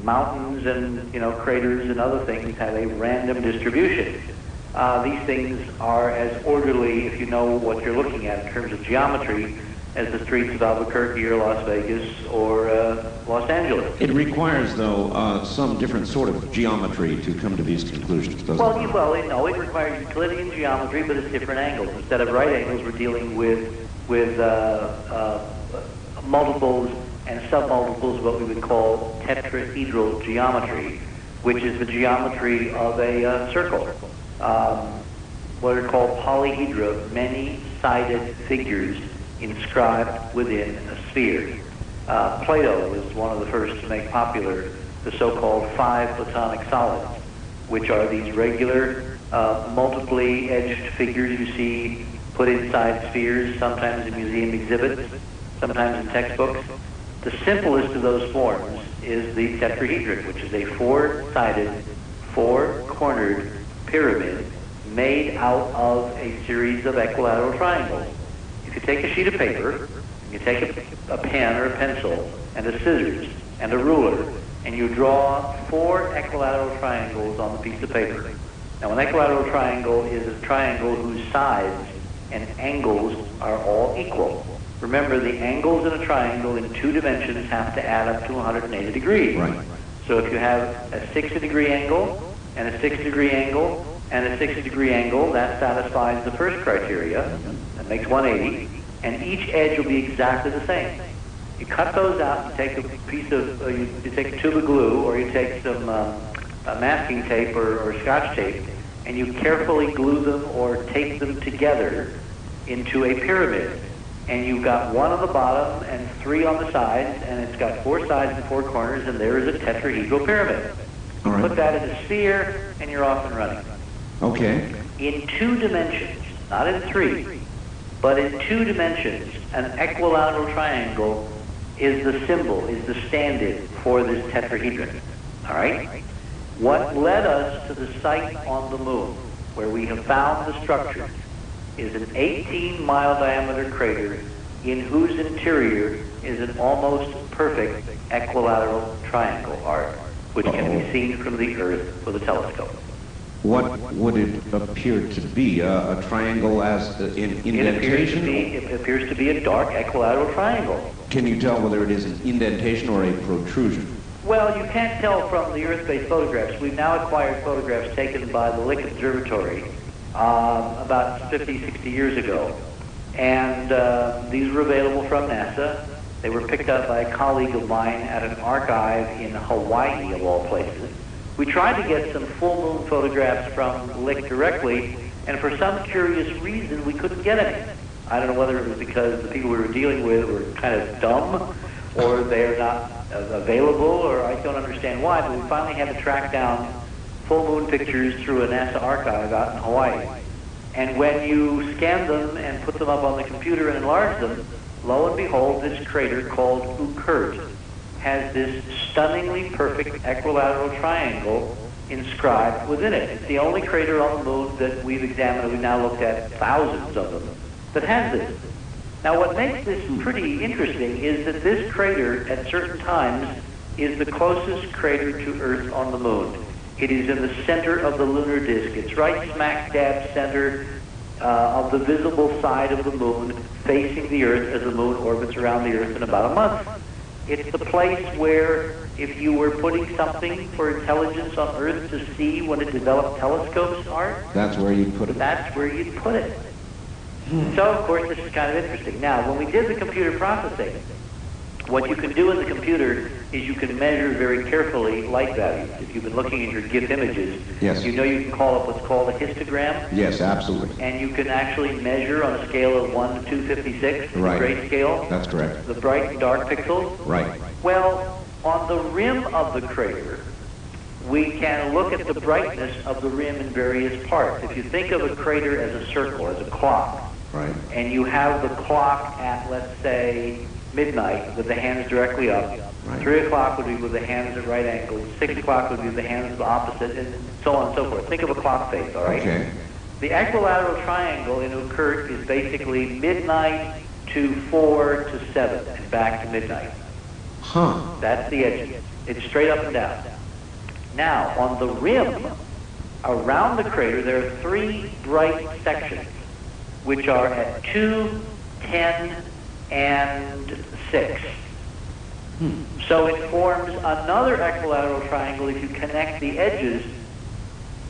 Mountains and craters and other things have a random distribution. These things are as orderly, if you know what you're looking at in terms of geometry, as the streets of Albuquerque or Las Vegas or Los Angeles. It requires, though, some different sort of geometry to come to these conclusions, doesn't it? Well, it requires Euclidean geometry, but it's different angles. Instead of right angles, we're dealing with multiples and submultiples of what we would call tetrahedral geometry, which is the geometry of a circle. What are called polyhedra, many-sided figures inscribed within a sphere. Plato was one of the first to make popular the so-called 5 Platonic solids, which are these regular, multiply edged figures you see put inside spheres, sometimes in museum exhibits, sometimes in textbooks. The simplest of those forms is the tetrahedron, which is a 4-sided, 4-cornered pyramid made out of a series of equilateral triangles. If you take a sheet of paper, you take a pen or a pencil and a scissors and a ruler, and you draw 4 equilateral triangles on the piece of paper. Now, an equilateral triangle is a triangle whose sides and angles are all equal. Remember, the angles in a triangle in 2 dimensions have to add up to 180 degrees. Right. So if you have a 60-degree angle and a 60-degree angle and a 60-degree angle, that satisfies the first criteria. That makes 180. And each edge will be exactly the same. You cut those out, you take a piece of, you take a tube of glue, or you take some masking tape or scotch tape, and you carefully glue them or tape them together into a pyramid. And you've got 1 on the bottom and 3 on the sides, and it's got 4 sides and 4 corners, and there is a tetrahedral pyramid. You put that in a sphere, and you're off and running. Okay. In 2 dimensions, not in 3, but in 2 dimensions, an equilateral triangle is the symbol, is the stand-in for this tetrahedron. All right? What led us to the site on the moon, where we have found the structure, is an 18-mile diameter crater in whose interior is an almost perfect equilateral triangle arc, which can be seen from the Earth with a telescope. What would it appear to be? A triangle as in indentation? It appears to be a dark equilateral triangle. Can you tell whether it is an indentation or a protrusion? Well, you can't tell from the Earth-based photographs. We've now acquired photographs taken by the Lick Observatory about 50, 60 years ago. And these were available from NASA. They were picked up by a colleague of mine at an archive in Hawaii, of all places. We tried to get some full moon photographs from Lick directly, and for some curious reason, we couldn't get any. I don't know whether it was because the people we were dealing with were kind of dumb, or they're not available, or I don't understand why, but we finally had to track down full moon pictures through a NASA archive out in Hawaii. And when you scan them and put them up on the computer and enlarge them, lo and behold, this crater called Oort has this stunningly perfect equilateral triangle inscribed within it. It's the only crater on the moon that we've examined, we've now looked at thousands of them, that has this. Now, what makes this pretty interesting is that this crater, at certain times, is the closest crater to Earth on the moon. It is in the center of the lunar disk. It's right smack dab center of the visible side of the moon, facing the Earth as the moon orbits around the Earth in about a month. It's the place where, if you were putting something for intelligence on Earth to see when it developed telescopes, Art, That's where you'd put it? that's where you'd put it. So, of course, this is kind of interesting. Now, when we did the computer processing, what you can do in the computer is you can measure very carefully light values. If you've been looking at your GIF images, Yes. you know you can call up what's called a histogram. Yes, absolutely. And you can actually measure on a scale of 1 to 256, the Right. grayscale, That's correct. the bright and dark pixels. Right. Well, on the rim of the crater, we can look at the brightness of the rim in various parts. If you think of a crater as a circle, as a clock, Right. and you have the clock at, let's say, midnight with the hands directly up, Right. 3 o'clock would be with the hands at right angles, 6 o'clock would be with the hands opposite, and so on and so forth. Think of a clock face, all right? Okay. The equilateral triangle in Occult is basically midnight to 4 to 7, and back to midnight. Huh. That's the edge. It's straight up and down. Now, on the rim, around the crater, there are 3 bright sections, which are at 2, 10, and 6. So it forms another equilateral triangle if you connect the edges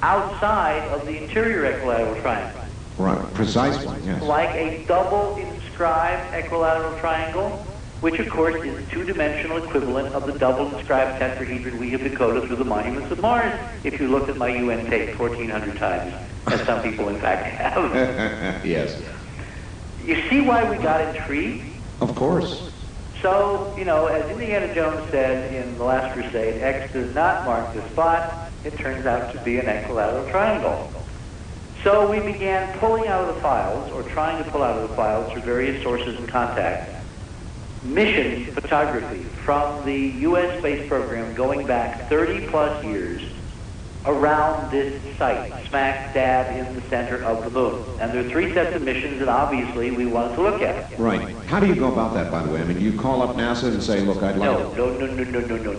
outside of the interior equilateral triangle. Right. Precisely, yes. Like a double inscribed equilateral triangle, which of course is the two-dimensional equivalent of the double inscribed tetrahedron we have decoded through the monuments of Mars, if you looked at my UN tape 1,400 times, as some people in fact have. Yes. You see why we got intrigued? Of course. So, you know, as Indiana Jones said in The Last Crusade, X does not mark the spot. It turns out to be an equilateral triangle. So we began pulling out of the files, or trying to pull out of the files through various sources and contacts, mission photography from the U.S. space program going back 30-plus years around this site, smack dab in the center of the moon. And there are 3 sets of missions that obviously we wanted to look at. Right. How do you go about that, by the way? I mean, you call up NASA and say, look, I'd like... No.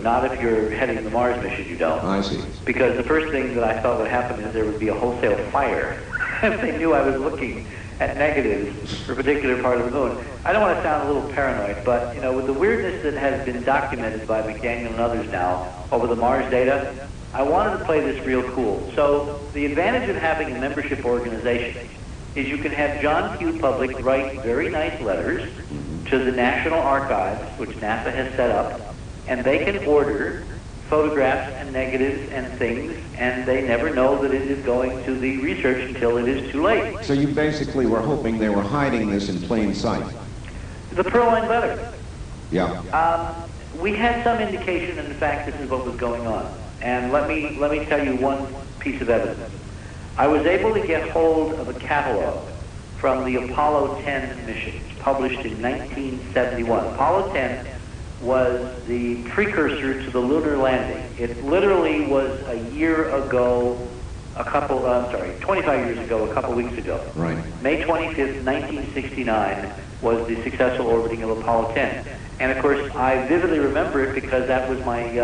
Not if you're heading the Mars mission, you don't. I see. Because the first thing that I thought would happen is there would be a wholesale fire if they knew I was looking at negatives for a particular part of the moon. I don't want to sound a little paranoid, but, you know, with the weirdness that has been documented by McDaniel and others now over the Mars data, I wanted to play this real cool. So the advantage of having a membership organization is you can have John Q. Public write very nice letters to the National Archives, which NASA has set up, and they can order photographs and negatives and things, and they never know that it is going to the research until it is too late. So you basically were hoping they were hiding this in plain sight. The purloined letter. Yeah. We had some indication, and in fact, this is what was going on. And let me tell you one piece of evidence. I was able to get hold of a catalog from the Apollo 10 missions, published in 1971. Apollo 10 was the precursor to the lunar landing. It literally was a year ago, 25 years ago, a couple weeks ago. Right. May 25th, 1969 was the successful orbiting of Apollo 10. And of course, I vividly remember it because that was my,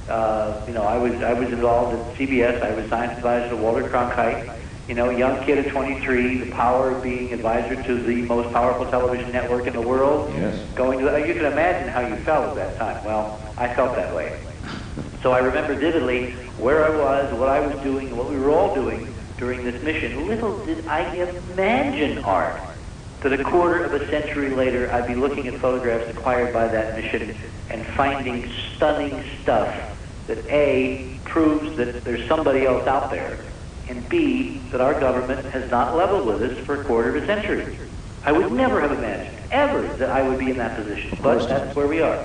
I was involved at CBS. I was science advisor to Walter Cronkite. You know, young kid at 23, the power of being advisor to the most powerful television network in the world. Yes. You can imagine how you felt at that time. Well, I felt that way. So I remember vividly where I was, what I was doing, what we were all doing during this mission. Little did I imagine, Art, that a quarter of a century later I'd be looking at photographs acquired by that mission and finding stunning stuff that A, proves that there's somebody else out there, and B, that our government has not leveled with us for a quarter of a century. I would never have imagined, ever, that I would be in that position, but that's where we are.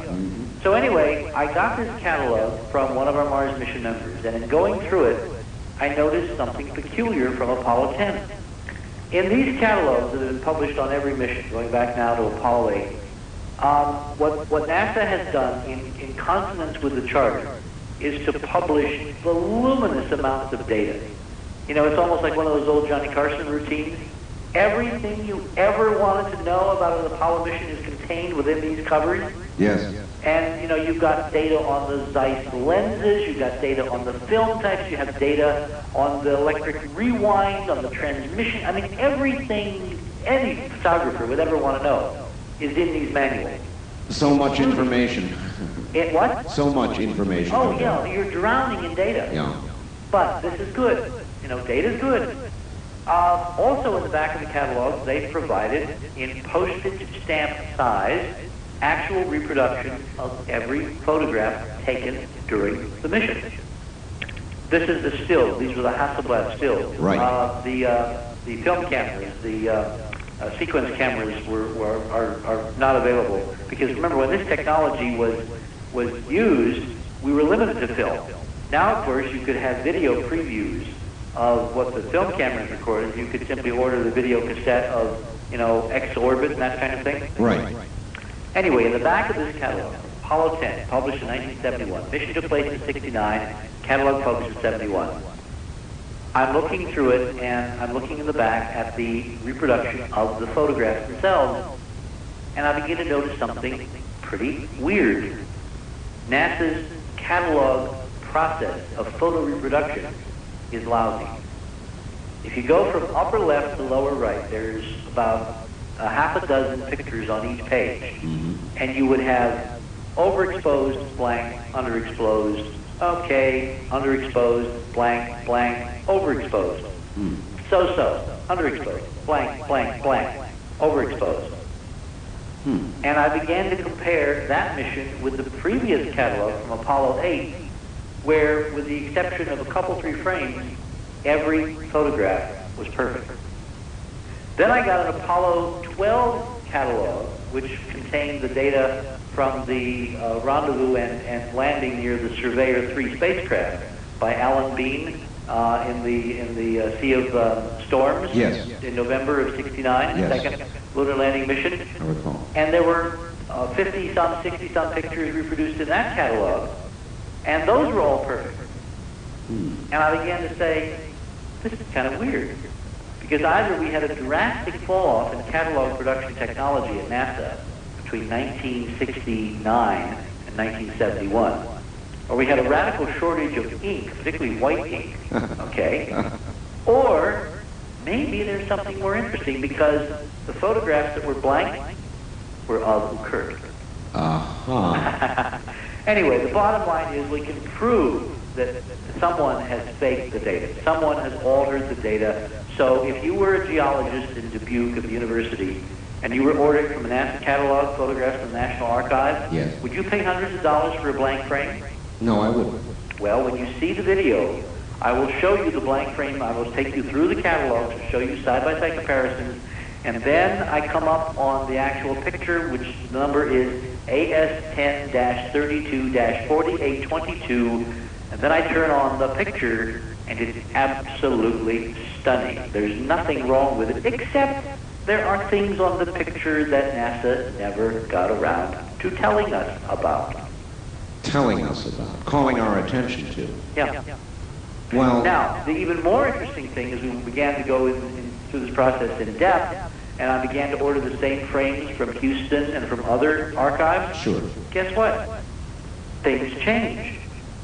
So anyway, I got this catalog from one of our Mars mission members, and in going through it, I noticed something peculiar from Apollo 10. In these catalogs that have been published on every mission, going back now to Apollo 8, what NASA has done in consonance with the charter is to publish voluminous amounts of data. You know, it's almost like one of those old Johnny Carson routines. Everything you ever wanted to know about an Apollo mission is contained within these covers. Yes. And, you know, you've got data on the Zeiss lenses, you've got data on the film types, you have data on the electric rewind, on the transmission. I mean, everything any photographer would ever want to know is in these manuals. So much information. What? So much information. Oh, yeah, you're drowning in data. Yeah. But this is good. You know, data's good. Also in the back of the catalog, they provided, in postage stamp size, actual reproduction of every photograph taken during the mission. This is the still. These were the Hasselblad stills. Right. The film cameras, the sequence cameras are not available because remember when this technology was used, we were limited to film. Now, of course, you could have video previews of what the film cameras recorded. You could simply order the video cassette of, you know, X orbit and that kind of thing. Right. Anyway, in the back of this catalog, Apollo 10, published in 1971. Mission took place in 69, catalog published in 71. I'm looking through it, and I'm looking in the back at the reproduction of the photographs themselves, and I begin to notice something pretty weird. NASA's catalog process of photo reproduction is lousy. If you go from upper left to lower right, there's about a half a dozen pictures on each page. Mm-hmm. And you would have overexposed, blank, underexposed, okay, underexposed, blank, blank, overexposed. Mm. So-so, underexposed, blank, blank, blank, overexposed. Hmm. And I began to compare that mission with the previous catalog from Apollo 8, where, with the exception of a couple, 3 frames, every photograph was perfect. Then I got an Apollo 12 catalog, which contained the data from the rendezvous and landing near the Surveyor 3 spacecraft by Alan Bean in the Sea of Storms. Yes. In November of 69, Yes. the second lunar landing mission. I recall. And there were 50-some, 60-some pictures reproduced in that catalog, and those were all perfect. Hmm. And I began to say, this is kind of weird. Because either we had a drastic fall-off in catalog production technology at NASA between 1969 and 1971, or we had a radical shortage of ink, particularly white ink, okay? Or maybe there's something more interesting because the photographs that were blank were of Kurt. Uh-huh. Anyway, the bottom line is we can prove that someone has faked the data. Someone has altered the data. So if you were a geologist in Dubuque at the university and you were ordering from a NASA catalog photographs from the National Archives, yes, would you pay hundreds of dollars for a blank frame? No, I wouldn't. Well, when you see the video, I will show you the blank frame. I will take you through the catalogs and show you side-by-side comparisons. And then I come up on the actual picture, which number is AS10-32-4822. And then I turn on the picture, and it's absolutely stunning. There's nothing wrong with it, except there are things on the picture that NASA never got around to telling us about. Telling us about, calling our attention to. Yeah. Well, Now, the even more interesting thing is we began to go through this process in depth, and I began to order the same frames from Houston and from other archives. sure. Guess what? Things change.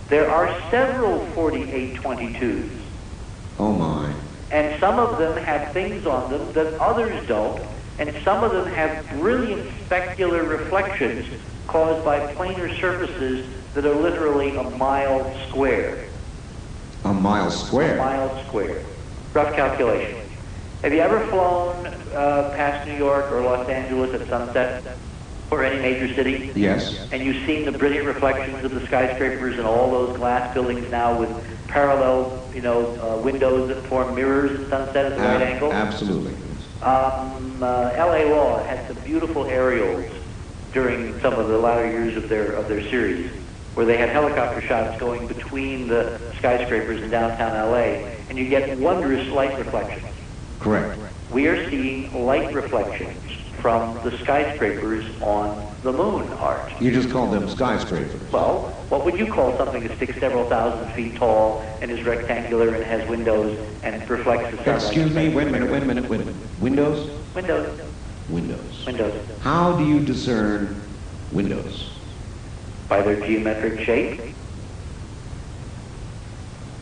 There are several 4822s, Oh my. and some of them have things on them that others don't, and some of them have brilliant specular reflections caused by planar surfaces that are literally a mile square. A mile A square. mile square. Rough calculation. Have you ever flown past New York or Los Angeles at sunset, or any major city? Yes. And you've seen the brilliant reflections of the skyscrapers and all those glass buildings now with parallel, windows that form mirrors at sunset at the right angle? Absolutely. L.A. Law had some beautiful aerials during some of the latter years of their series, where they had helicopter shots going between the skyscrapers in downtown L.A., and you get wondrous light reflections. Correct. We are seeing light reflections from the skyscrapers on the moon, Art. You just call them skyscrapers. Well, what would you call something that sticks several thousand feet tall and is rectangular and has windows and reflects the sunlight? Excuse me, wait a minute. Windows? Windows. Windows. Windows. How do you discern windows? By their geometric shape?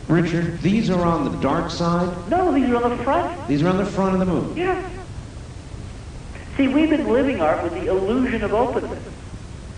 Richard, these are on the dark side? No, these are on the front. These are on the front of the moon? Yeah. See, we've been living, Art, with the illusion of openness.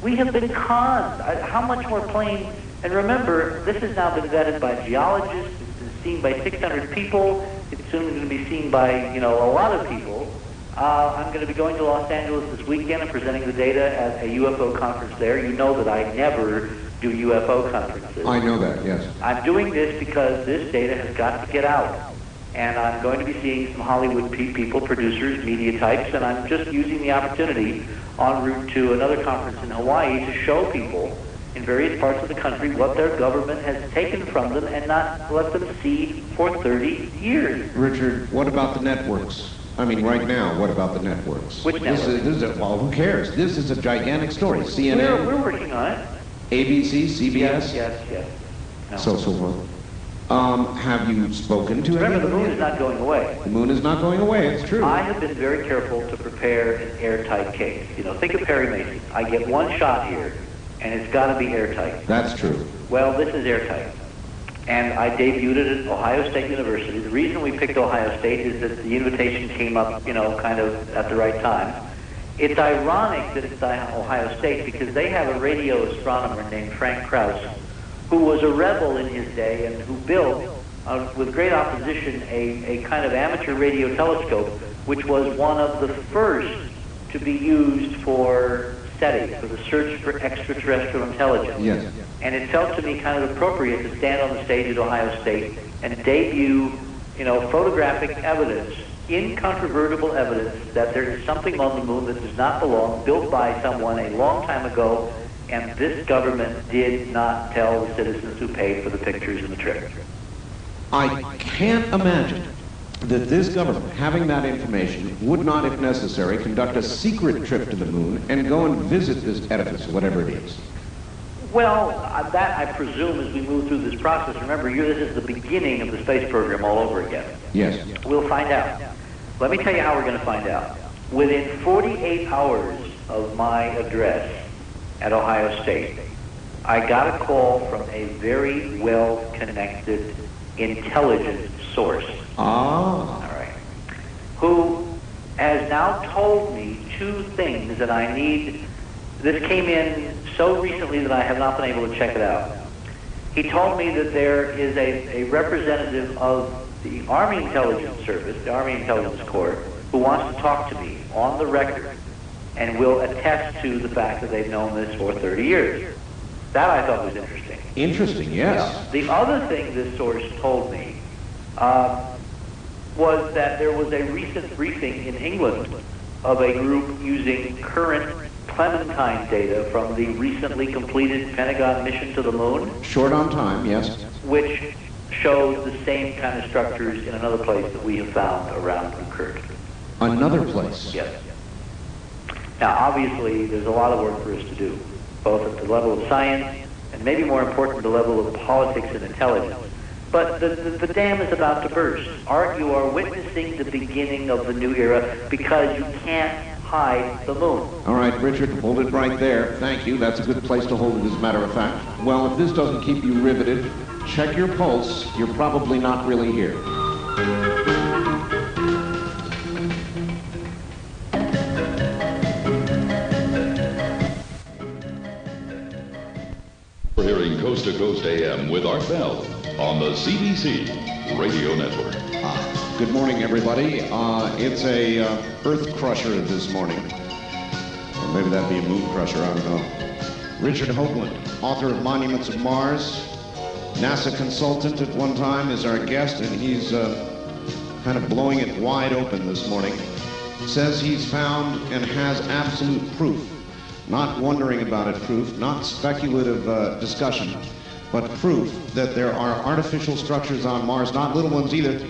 We have been conned. How much more plain? And remember, this has now been vetted by geologists. It's been seen by 600 people. It's soon going to be seen by, a lot of people. I'm going to be going to Los Angeles this weekend and presenting the data at a UFO conference there. You know that I never do UFO conferences. I know that, yes. I'm doing this because this data has got to get out. And I'm going to be seeing some Hollywood people, producers, media types, and I'm just using the opportunity en route to another conference in Hawaii to show people in various parts of the country what their government has taken from them and not let them see for 30 years. Richard, what about the networks? I mean, right now, what about the networks? Which networks? Well, who cares? This is a gigantic story. CNN? We're working on it. ABC, CBS? Yes. No. So forth. Have you spoken to Remember, anybody? the moon is not going away. The moon is not going away, it's true. I have been very careful to prepare an airtight case. Think of Perry Mason. I get one shot here, and it's got to be airtight. That's true. Well, this is airtight. And I debuted it at Ohio State University. The reason we picked Ohio State is that the invitation came up, kind of at the right time. It's ironic that it's Ohio State because they have a radio astronomer named Frank Krause, who was a rebel in his day and who built, with great opposition, a kind of amateur radio telescope, which was one of the first to be used for SETI, for the search for extraterrestrial intelligence. Yes. And it felt to me kind of appropriate to stand on the stage at Ohio State and debut, photographic evidence, incontrovertible evidence that there is something on the moon that does not belong, built by someone a long time ago, and this government did not tell the citizens who paid for the pictures and the trip. I can't imagine that this government, having that information, would not, if necessary, conduct a secret trip to the moon and go and visit this edifice, whatever it is. Well, that I presume as we move through this process. Remember, this is the beginning of the space program all over again. Yes. We'll find out. Let me tell you how we're going to find out. Within 48 hours of my address at Ohio State, I got a call from a very well-connected intelligence source. Ah. All right. Who has now told me two things that I need. This came in so recently that I have not been able to check it out. He told me that there is a representative of the Army Intelligence Service, the Army Intelligence Corps, who wants to talk to me on the record and will attest to the fact that they've known this for 30 years. That I thought was interesting. Interesting, yes. The other thing this source told me was that there was a recent briefing in England of a group using current Clementine data from the recently completed Pentagon mission to the moon. Short on time, yes. Which shows the same kind of structures in another place that we have found around Kirk. Another place? Yes. Now, obviously, there's a lot of work for us to do, both at the level of science and maybe more important, the level of politics and intelligence. But the dam is about to burst. Art, you are witnessing the beginning of the new era because you can't hide the moon. All right, Richard, hold it right there. Thank you. That's a good place to hold it, as a matter of fact. Well, if this doesn't keep you riveted, check your pulse. You're probably not really here. We're hearing Coast to Coast AM with Art Bell on the CBC Radio Network. Good morning, everybody. It's a Earth crusher this morning. Or maybe that'd be a moon crusher, I don't know. Richard Hoagland, author of Monuments of Mars, NASA consultant at one time, is our guest, and he's kind of blowing it wide open this morning. Says he's found and has absolute proof. Not wondering about it proof, not speculative discussion, but proof that there are artificial structures on Mars, not little ones either,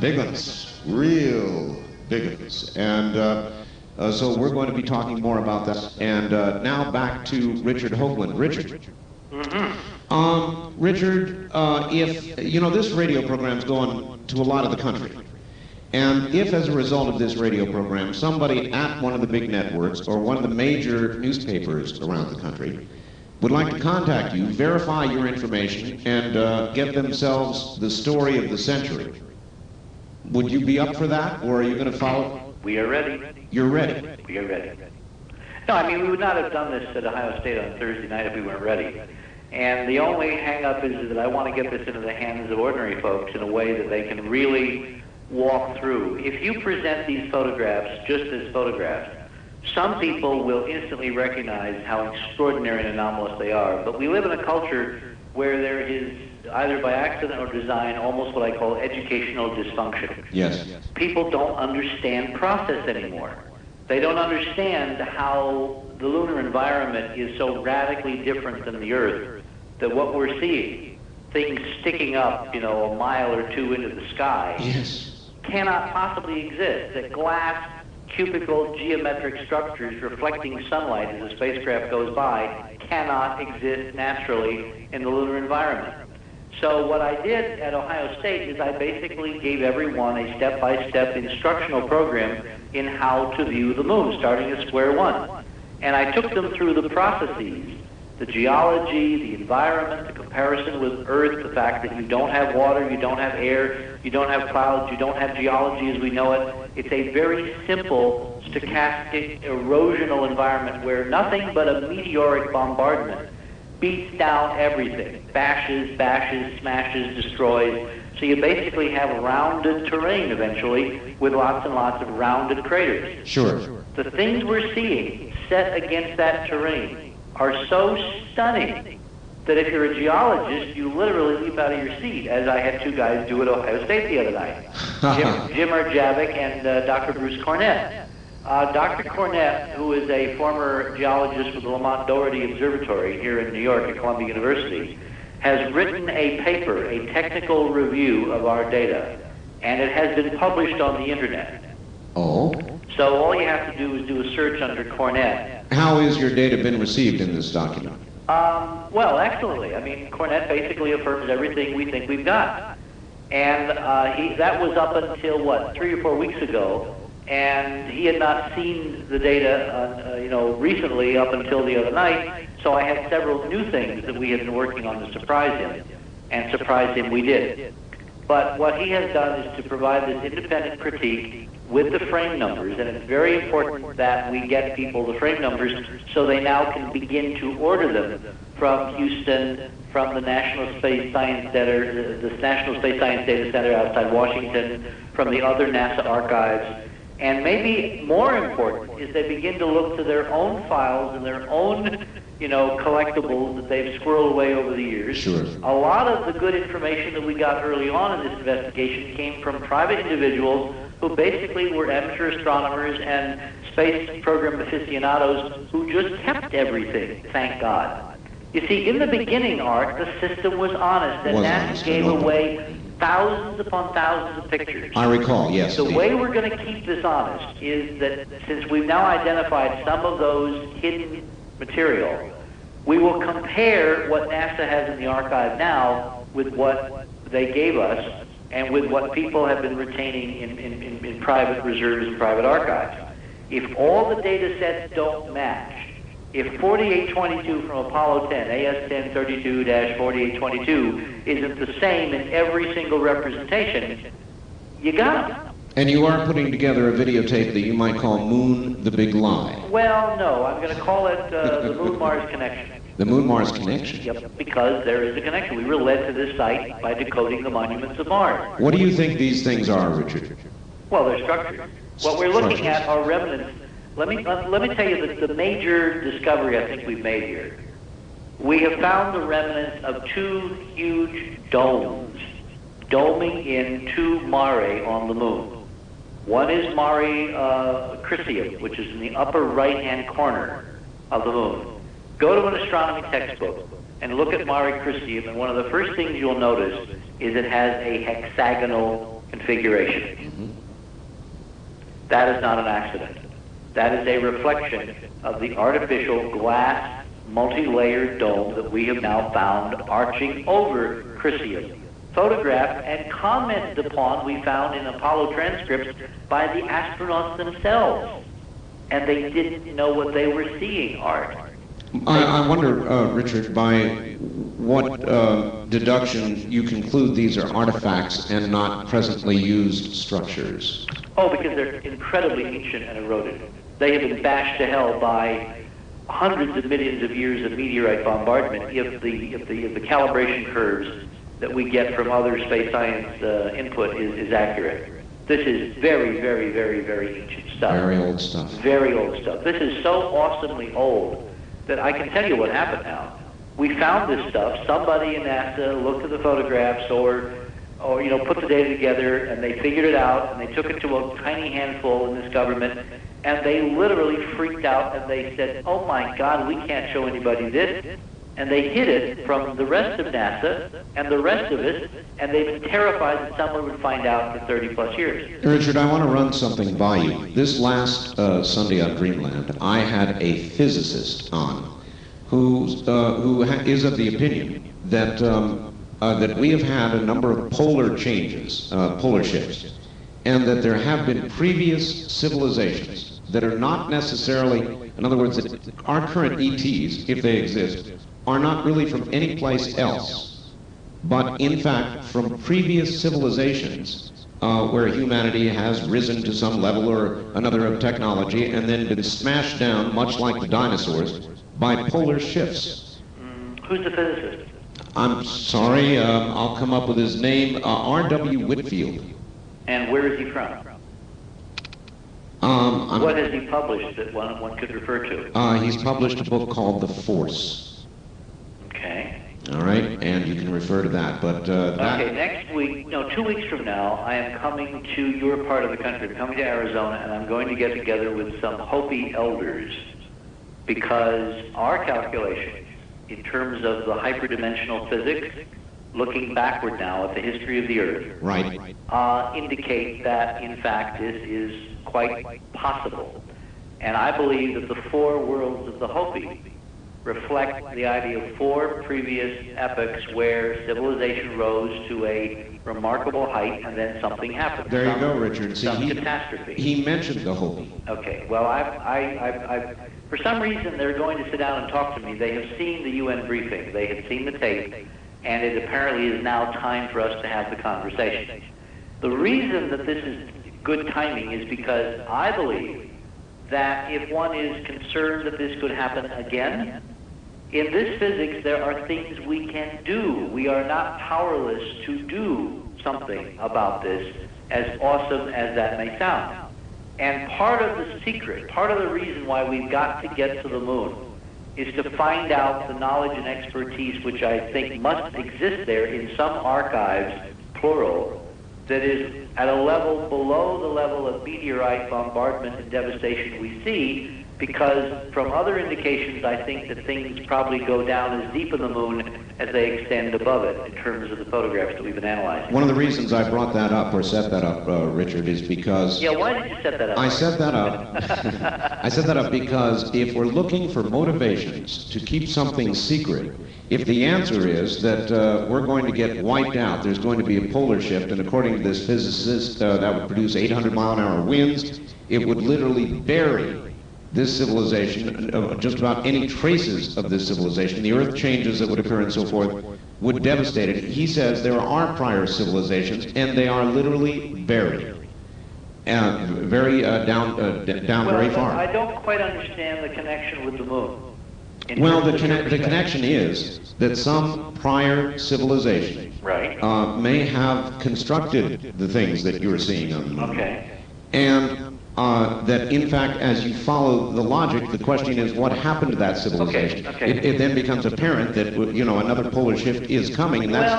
big ones, real big ones. And So we're going to be talking more about that. And now back to Richard Hoagland. Richard. Richard, if, you know, this radio program's going to a lot of the country. And if, as a result of this radio program, somebody at one of the big networks or one of the major newspapers around the country would like to contact you, verify your information, and get themselves the story of the century, would you be up for that, or are you going to follow? We are ready. You're ready. We are ready. No, I mean, we would not have done this at Ohio State on Thursday night if we weren't ready. And the only hang-up is that I want to get this into the hands of ordinary folks in a way that they can really walk through. If you present these photographs just as photographs, some people will instantly recognize how extraordinary and anomalous they are. But we live in a culture where there is, either by accident or design, almost what I call educational dysfunction. Yes. People don't understand process anymore. They don't understand how the lunar environment is so radically different than the Earth that what we're seeing, things sticking up, you know, a mile or two into the sky, Yes. cannot possibly exist. That glass, cubical, geometric structures reflecting sunlight as the spacecraft goes by cannot exist naturally in the lunar environment. So what I did at Ohio State is I basically gave everyone a step-by-step instructional program in how to view the moon, starting at square one. And I took them through the processes, the geology, the environment, the comparison with Earth, the fact that you don't have water, you don't have air, you don't have clouds, you don't have geology as we know it. It's a very simple, stochastic, erosional environment where nothing but a meteoric bombardment beats down everything, bashes, smashes, destroys. So you basically have rounded terrain eventually with lots and lots of rounded craters. Sure. The things we're seeing set against that terrain are so stunning that if you're a geologist, you literally leap out of your seat, as I had two guys do at Ohio State the other night, Jim Arjavik and Dr. Bruce Cornett. Dr. Cornett, who is a former geologist with the Lamont Doherty Observatory here in New York at Columbia University, has written a paper, a technical review of our data, and it has been published on the internet. Oh? So all you have to do is do a search under Cornett. How has your data been received in this document? Well, excellently. I mean, Cornett basically affirms everything we think we've got. And that was up until, what, 3 or 4 weeks ago. And he had not seen the data, recently up until the other night. So I had several new things that we had been working on to surprise him. And surprise him we did. But what he has done is to provide this independent critique with the frame numbers, and it's very important that we get people the frame numbers so they now can begin to order them from Houston, from the National Space Science Center, the National Space Science Data Center outside Washington, from the other NASA archives. And maybe more important is they begin to look to their own files and their own, collectibles that they've squirreled away over the years. Sure. A lot of the good information that we got early on in this investigation came from private individuals who basically were amateur astronomers and space program aficionados who just kept everything, thank God. You see, in the beginning, Art, the system was honest, and NASA gave away thousands upon thousands of pictures. I recall, yes. The way we're going to keep this honest is that since we've now identified some of those hidden material, we will compare what NASA has in the archive now with what they gave us and with what people have been retaining in private reserves and private archives. If all the data sets don't match, if 4822 from Apollo 10, AS1032-4822, isn't the same in every single representation, you got them. And you are putting together a videotape that you might call Moon the Big Lie. Well, no, I'm going to call it the Moon-Mars Connection. The Moon-Mars Connection? Yep, because there is a connection. We were led to this site by decoding the monuments of Mars. What do you think these things are, Richard? Well, they're structures. What we're looking at are remnants. Let me tell you the major discovery I think we've made here. We have found the remnants of two huge domes, doming in two mare on the moon. One is Mare Crisium, which is in the upper right-hand corner of the moon. Go to an astronomy textbook and look at Mare Crisium, and one of the first things you'll notice is it has a hexagonal configuration. That is not an accident. That is a reflection of the artificial glass multi-layered dome that we have now found arching over Chrysium. Photographed and commented upon, we found in Apollo transcripts by the astronauts themselves. And they didn't know what they were seeing, Art. I wonder, Richard, by what deduction you conclude these are artifacts and not presently used structures? Oh, because they're incredibly ancient and eroded. They have been bashed to hell by hundreds of millions of years of meteorite bombardment if the calibration curves that we get from other space science input is accurate. This is very, very, very, very ancient stuff. Very old stuff. Very old stuff. This is so awesomely old that I can tell you what happened now. We found this stuff. Somebody in NASA looked at the photographs or put the data together, and they figured it out, and they took it to a tiny handful in this government, and they literally freaked out, and they said, oh my God, we can't show anybody this. And they hid it from the rest of NASA and the rest of us, and they've been terrified that someone would find out for 30 plus years. Richard, I want to run something by you. This last Sunday on Dreamland, I had a physicist on who is of the opinion that that we have had a number of polar changes, polar shifts, and that there have been previous civilizations that are not necessarily, in other words, that our current ETs, if they exist, are not really from any place else, but in fact from previous civilizations where humanity has risen to some level or another of technology and then been smashed down, much like the dinosaurs, by polar shifts. Who's the physicist? I'm sorry, I'll come up with his name, R.W. Whitfield. And where is he from? What has he published that one could refer to? He's published a book called The Force. Okay. All right, and you can refer to that. But okay, next week, 2 weeks from now, I am coming to your part of the country. I'm coming to Arizona, and I'm going to get together with some Hopi elders because our calculations, in terms of the hyperdimensional physics, looking backward now at the history of the Earth, right, indicate that, in fact, this is quite possible. And I believe that the four worlds of the Hopi reflect the idea of four previous epochs where civilization rose to a remarkable height and then something happened. There you go, Richard. See, catastrophe. He mentioned the Hopi. Okay, well, I for some reason they're going to sit down and talk to me. They have seen the UN briefing. They have seen the tape, and it apparently is now time for us to have the conversation. The reason that this is good timing is because I believe that if one is concerned that this could happen again, in this physics there are things we can do. We are not powerless to do something about this, as awesome as that may sound. And part of the secret, part of the reason why we've got to get to the moon is to find out the knowledge and expertise which I think must exist there in some archives, plural, that is at a level below the level of meteorite bombardment and devastation we see, because from other indications I think that things probably go down as deep in the moon as they extend above it in terms of the photographs that we've been analyzing. One of the reasons I brought that up, or set that up, Richard, is because... Yeah, why did you set that up? I set that up. I set that up because if we're looking for motivations to keep something secret, if the answer is that we're going to get wiped out, there's going to be a polar shift, and according to this physicist, that would produce 800-mile-an-hour winds, it would literally bury this civilization, just about any traces of this civilization, the earth changes that would occur and so forth, would devastate it. He says there are prior civilizations, and they are literally buried, down very far. I don't quite understand the connection with the moon. Well, the connection is that some prior civilization may have constructed the things that you're seeing on the moon. Okay. And that, in fact, as you follow the logic, the question is, what happened to that civilization? Okay. It then becomes apparent that, another polar shift is coming, and that's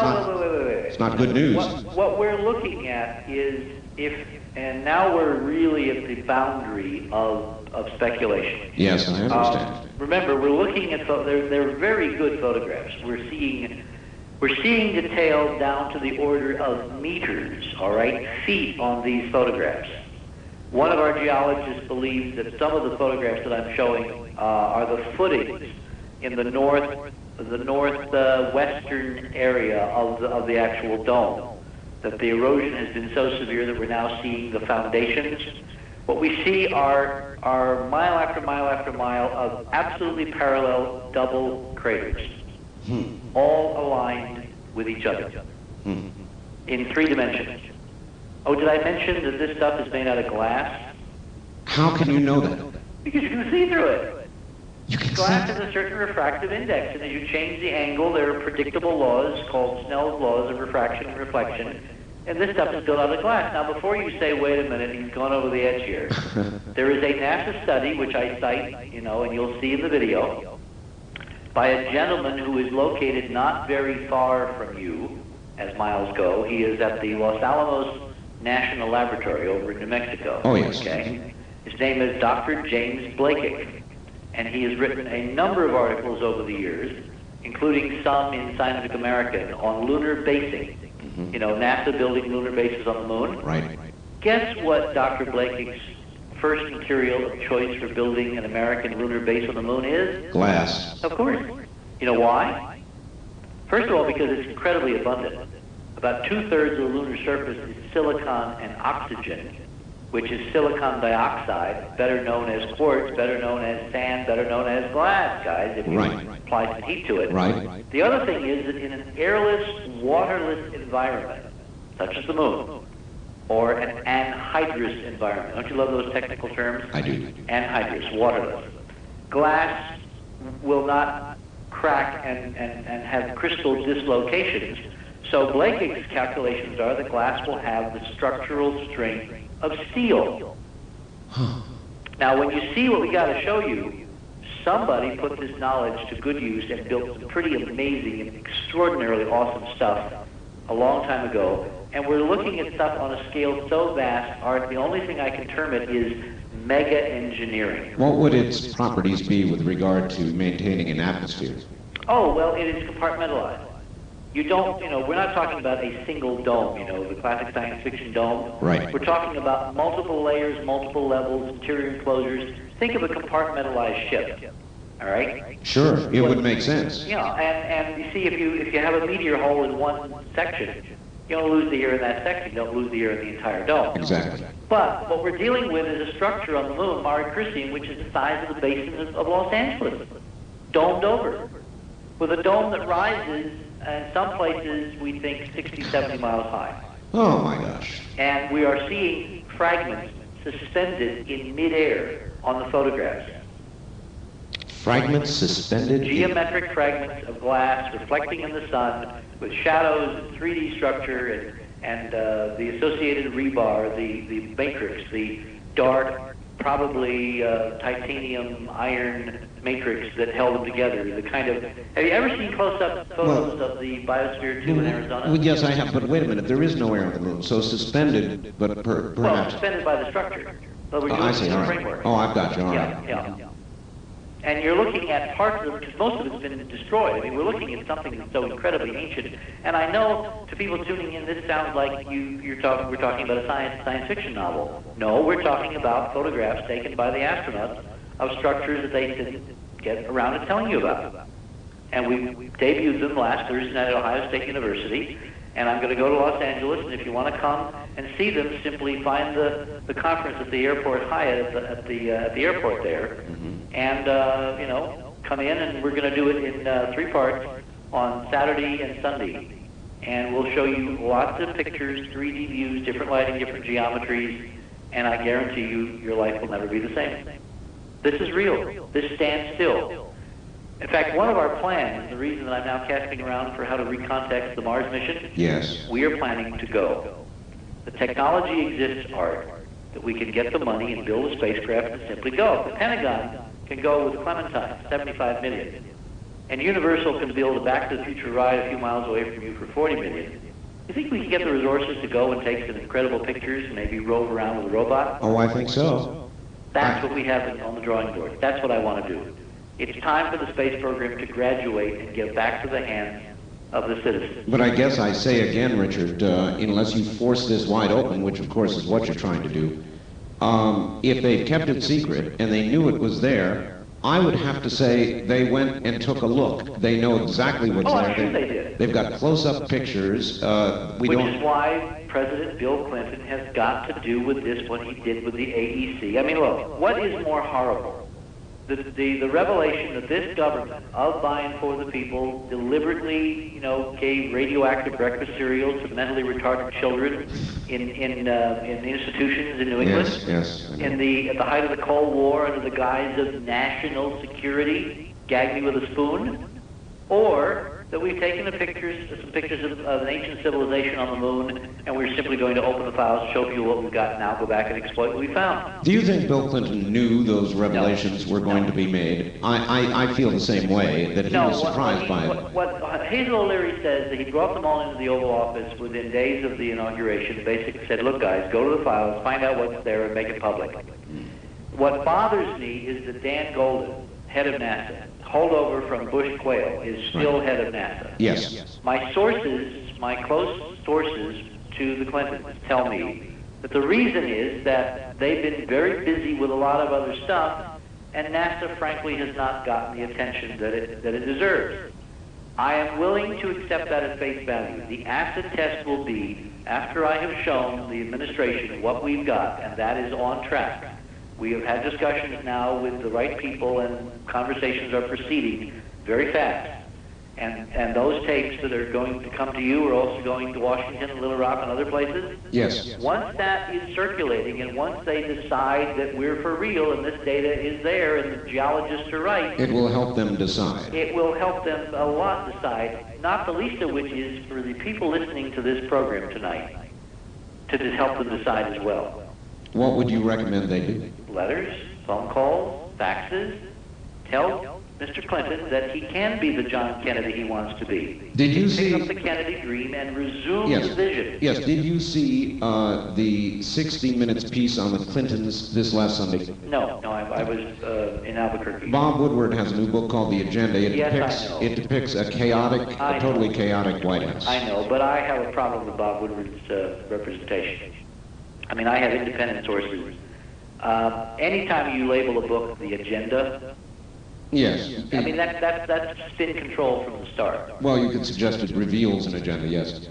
it's not good news. What we're looking at is and now we're really at the boundary of speculation. Yes, I understand. Remember, we're looking at, they're very good photographs. We're seeing detail down to the order of meters, all right, feet on these photographs. One of our geologists believes that some of the photographs that I'm showing are the footings in the northwestern area of the actual dome. That the erosion has been so severe that we're now seeing the foundations. What we see are mile after mile after mile of absolutely parallel double craters, all aligned with each other in 3 dimensions. Oh, did I mention that this stuff is made out of glass? How can you know that? Because you can see through it. You can Glass see. has a certain refractive index, and as you change the angle, there are predictable laws called Snell's laws of refraction and reflection, and this stuff is built out of glass. Now, before you say, wait a minute, he's gone over the edge here, there is a NASA study, which I cite, you know, and you'll see in the video, by a gentleman who is located not very far from you, as miles go. He is at the Los Alamos National Laboratory over in New Mexico. Oh, yes. Okay. His name is Dr. James Blakey, and he has written a number of articles over the years, including some in Scientific American on lunar basing. You know, NASA building lunar bases on the moon. Right. Guess what Dr. Blakey's first material of choice for building an American lunar base on the moon is? Glass. Of course. You know why? First of all, because it's incredibly abundant. About 2/3 of the lunar surface is silicon and oxygen, which is silicon dioxide, better known as quartz, better known as sand, better known as glass, guys, if you apply some heat to it. Right. The other thing is that in an airless, waterless environment, such as the moon, or an anhydrous environment, don't you love those technical terms? I do. Anhydrous, waterless. Glass will not crack and have crystal dislocations. So Blakey's calculations are that glass will have the structural strength of steel. Now, when you see what we got to show you, somebody put this knowledge to good use and built some pretty amazing and extraordinarily awesome stuff a long time ago. And we're looking at stuff on a scale so vast, Art, the only thing I can term it is mega engineering. What would its properties be with regard to maintaining an atmosphere? Oh, well, it is compartmentalized. You don't, you know, we're not talking about a single dome, you know, the classic science fiction dome. Right. We're talking about multiple layers, multiple levels, interior enclosures. Think of a compartmentalized ship, all right? Sure, it would make sense. You know, and you see, if you have a meteor hole in one section, you don't lose the air in that section, you don't lose the air in the entire dome. Exactly. But what we're dealing with is a structure on the moon, Mare Crisium, which is the size of the basin of Los Angeles, domed over, with a dome that rises, in some places, we think 60, 70 miles high. Oh, my gosh. And we are seeing fragments suspended in midair on the photographs. Fragments suspended? Geometric fragments of glass reflecting in the sun with shadows and 3D structure and the associated rebar, the matrix, the dark, probably titanium iron matrix that held them together. The kind of, have you ever seen close-up photos of the Biosphere 2 in Arizona? Well, yes, I have, but wait a minute. There is no air on the moon, so suspended, but perhaps... Well, suspended by the structure. So we're doing I see, all right. framework. Oh, I've got you, all right. Yeah. And you're looking at parts of it, because most of it's been destroyed. I mean, we're looking at something that's so incredibly ancient. And I know to people tuning in, this sounds like we're talking about a science fiction novel. No, we're talking about photographs taken by the astronauts of structures that they didn't get around to telling you about. And we debuted them last Thursday night at Ohio State University. And I'm going to go to Los Angeles, and if you want to come and see them, simply find the conference at the airport Hyatt at the airport there, and you know, come in, and we're going to do it in 3 parts on Saturday and Sunday, and we'll show you lots of pictures, 3D views, different lighting, different geometries, and I guarantee you, your life will never be the same. This is real. This stands still. In fact, one of our plans, the reason that I'm now casting around for how to recontext the Mars mission, Yes. we are planning to go. The technology exists, Art, that we can get the money and build a spacecraft and simply go. The Pentagon can go with Clementine, $75 million. And Universal can build a Back to the Future ride a few miles away from you for $40 million. You think we can get the resources to go and take some incredible pictures and maybe rove around with a robot? Oh, I think so. That's what we have on the drawing board. That's what I want to do. It's time for the space program to graduate and get back to the hands of the citizens. But I guess I say again, Richard, unless you force this wide open, which of course is what you're trying to do, If they've kept it secret and they knew it was there, I would have to say they went and took a look. They know exactly what's there. I'm sure they did. They've got close-up pictures. Which is why President Bill Clinton has got to do with this what he did with the AEC. I mean, look, what is more horrible? The revelation that this government of by and for the people deliberately, gave radioactive breakfast cereal to mentally retarded children in institutions in New England. Yes. At the height of the Cold War, under the guise of national security, gag me with a spoon, or that we've taken some pictures of an ancient civilization on the moon, and we're simply going to open the files, show you what we've got now, go back and exploit what we found. Do you think Bill Clinton knew those revelations were going to be made? I feel the same way, that he was surprised by it. What Hazel O'Leary says, that he brought them all into the Oval Office within days of the inauguration, basically said, look guys, go to the files, find out what's there, and make it public. What bothers me is that Dan Golden, head of NASA, holdover from Bush Quayle, is still head of NASA. Yes. My close sources to the Clintons tell me that the reason is that they've been very busy with a lot of other stuff, and NASA, frankly, has not gotten the attention that it deserves. I am willing to accept that at face value. The acid test will be after I have shown the administration what we've got, and that is on track. We have had discussions now with the right people, and conversations are proceeding very fast. And those tapes that are going to come to you are also going to Washington and Little Rock and other places? Yes. Once that is circulating, and once they decide that we're for real and this data is there and the geologists are right... It will help them decide. It will help them a lot decide, not the least of which is for the people listening to this program tonight, to just help them decide as well. What would you recommend they do? Letters, phone calls, faxes. Tell Mr. Clinton that he can be the John Kennedy he wants to be. Did you see... Pick up the Kennedy dream and resume the vision. Yes, did you see the 60 Minutes piece on the Clintons this last Sunday? No, I was in Albuquerque. Bob Woodward has a new book called The Agenda. It depicts a totally chaotic White House. I know, but I have a problem with Bob Woodward's representation. I mean, I have independent sources. Anytime you label a book The Agenda... Yes. I mean, that's spin control from the start. Well, you could suggest it reveals an agenda, yes.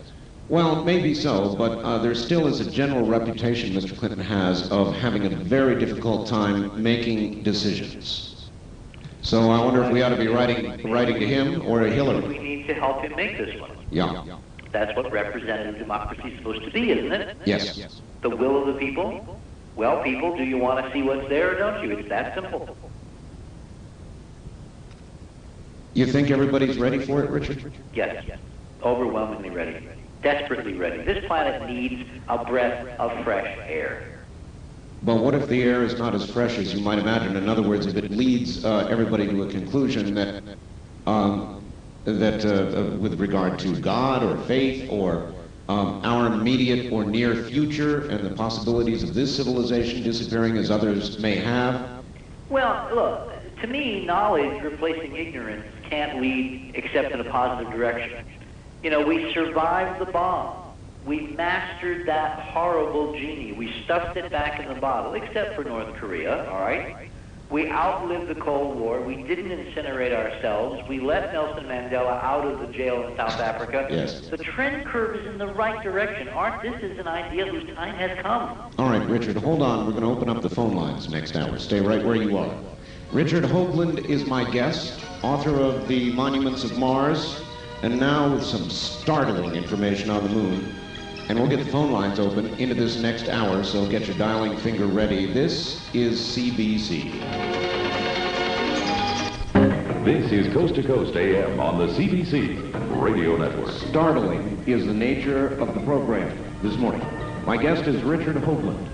Well, maybe so, but there still is a general reputation Mr. Clinton has of having a very difficult time making decisions. So I wonder if we ought to be writing to him or to Hillary. We need to help him make this one. Yeah. That's what representative democracy is supposed to be, isn't it? Yes. The will of the people? Well, people, do you want to see what's there or don't you? It's that simple. You think everybody's ready for it, Richard? Yes. Overwhelmingly ready. Desperately ready. This planet needs a breath of fresh air. But what if the air is not as fresh as you might imagine? In other words, if it leads everybody to a conclusion that with regard to God or faith or our immediate or near future and the possibilities of this civilization disappearing as others may have? Well, look, to me, knowledge replacing ignorance can't lead except in a positive direction. You know, we survived the bomb. We mastered that horrible genie. We stuffed it back in the bottle, except for North Korea, all right? We outlived the Cold War. We didn't incinerate ourselves. We let Nelson Mandela out of the jail in South Africa. Yes. The trend curve is in the right direction. This is an idea whose time has come. All right, Richard, hold on. We're going to open up the phone lines next hour. Stay right where you are. Richard Hoagland is my guest, author of The Monuments of Mars, and now with some startling information on the moon. And we'll get the phone lines open into this next hour, so get your dialing finger ready. This is CBC. This is Coast to Coast AM on the CBC Radio Network. Startling is the nature of the program this morning. My guest is Richard Hoagland.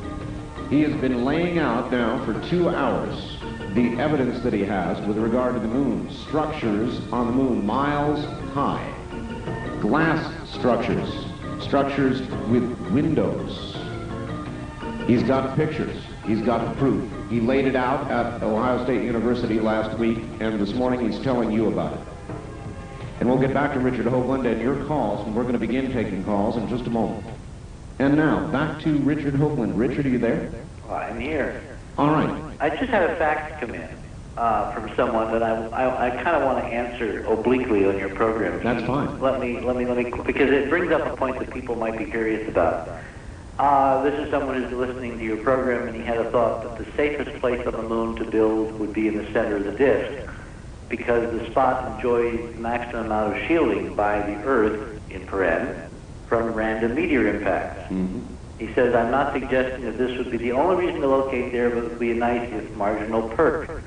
He has been laying out now for 2 hours the evidence that he has with regard to the moon. Structures on the moon miles high. Glass structures. Structures with windows. He's got pictures. He's got proof. He laid it out at Ohio State University last week, and this morning he's telling you about it. And we'll get back to Richard Hoagland and your calls, and we're going to begin taking calls in just a moment. And now, back to Richard Hoagland. Richard, are you there? I'm here. All right. I just had a fax come in from someone that I kind of want to answer obliquely on your program. That's fine. Let me, because it brings up a point that people might be curious about. This is someone who's listening to your program, and he had a thought that the safest place on the moon to build would be in the center of the disk, because the spot enjoys the maximum amount of shielding by the Earth, in paren, from random meteor impacts. Mm-hmm. He says, I'm not suggesting that this would be the only reason to locate there, but it would be a nice, if marginal, perk.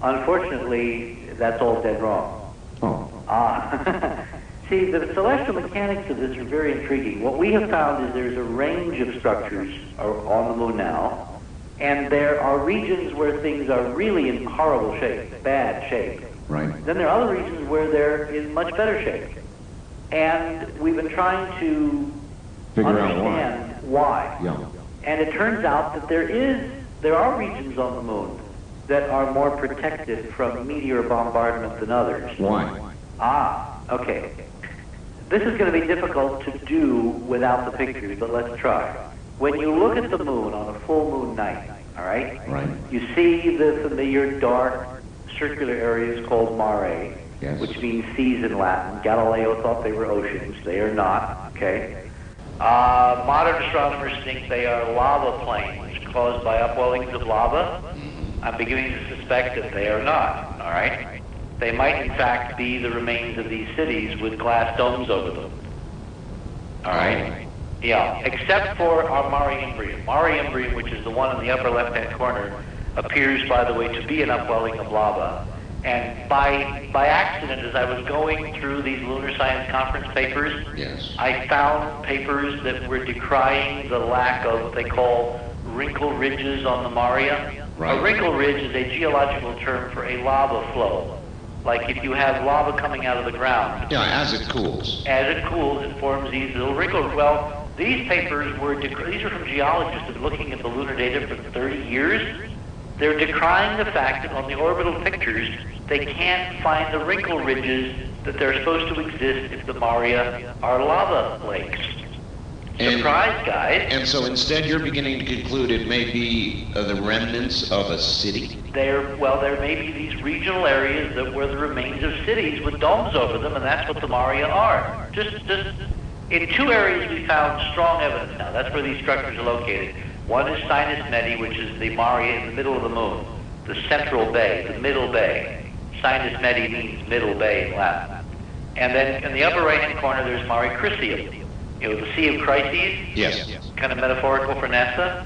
Unfortunately, that's all dead wrong. Oh. See, the celestial mechanics of this are very intriguing. What we have found is there's a range of structures on the moon now, and there are regions where things are really in horrible shape, bad shape. Right. Then there are other regions where they're in much better shape. And we've been trying to Figure out understand why. Yeah. And it turns out that there are regions on the moon that are more protected from meteor bombardment than others. Why? Okay. This is going to be difficult to do without the pictures, but let's try. When you look at the moon on a full moon night, all right? Right. You see the familiar dark circular areas called mare, Yes. which means seas in Latin. Galileo thought they were oceans. They are not, okay? Modern astronomers think they are lava plains caused by upwellings of lava. I'm beginning to suspect that they are not, all right? They might, in fact, be the remains of these cities with glass domes over them. All right? Yeah, except for our Mare Imbrium. Mare Imbrium, which is the one in the upper left-hand corner, appears, by the way, to be an upwelling of lava. And by accident, as I was going through these lunar science conference papers, Yes. I found papers that were decrying the lack of what they call wrinkle ridges on the Maria. Right. A wrinkle ridge is a geological term for a lava flow. Like if you have lava coming out of the ground. Yeah, as it cools. As it cools, it forms these little wrinkles. Well, these papers were, these are from geologists who have been looking at the lunar data for 30 years. They're decrying the fact that on the orbital pictures, they can't find the wrinkle ridges that they're supposed to exist if the Maria are lava lakes. Surprise, guys. And so instead you're beginning to conclude it may be the remnants of a city? There may be these regional areas that were the remains of cities with domes over them, and that's what the Maria are. Just in two areas we found strong evidence now. That's where these structures are located. One is Sinus Medi, which is the Maria in the middle of the moon, the central bay, the middle bay. Sinus Medi means middle bay in Latin. And then in the upper right-hand corner there's Mare Crisium. You know, the Sea of Crises? Yes. Kind of metaphorical for NASA?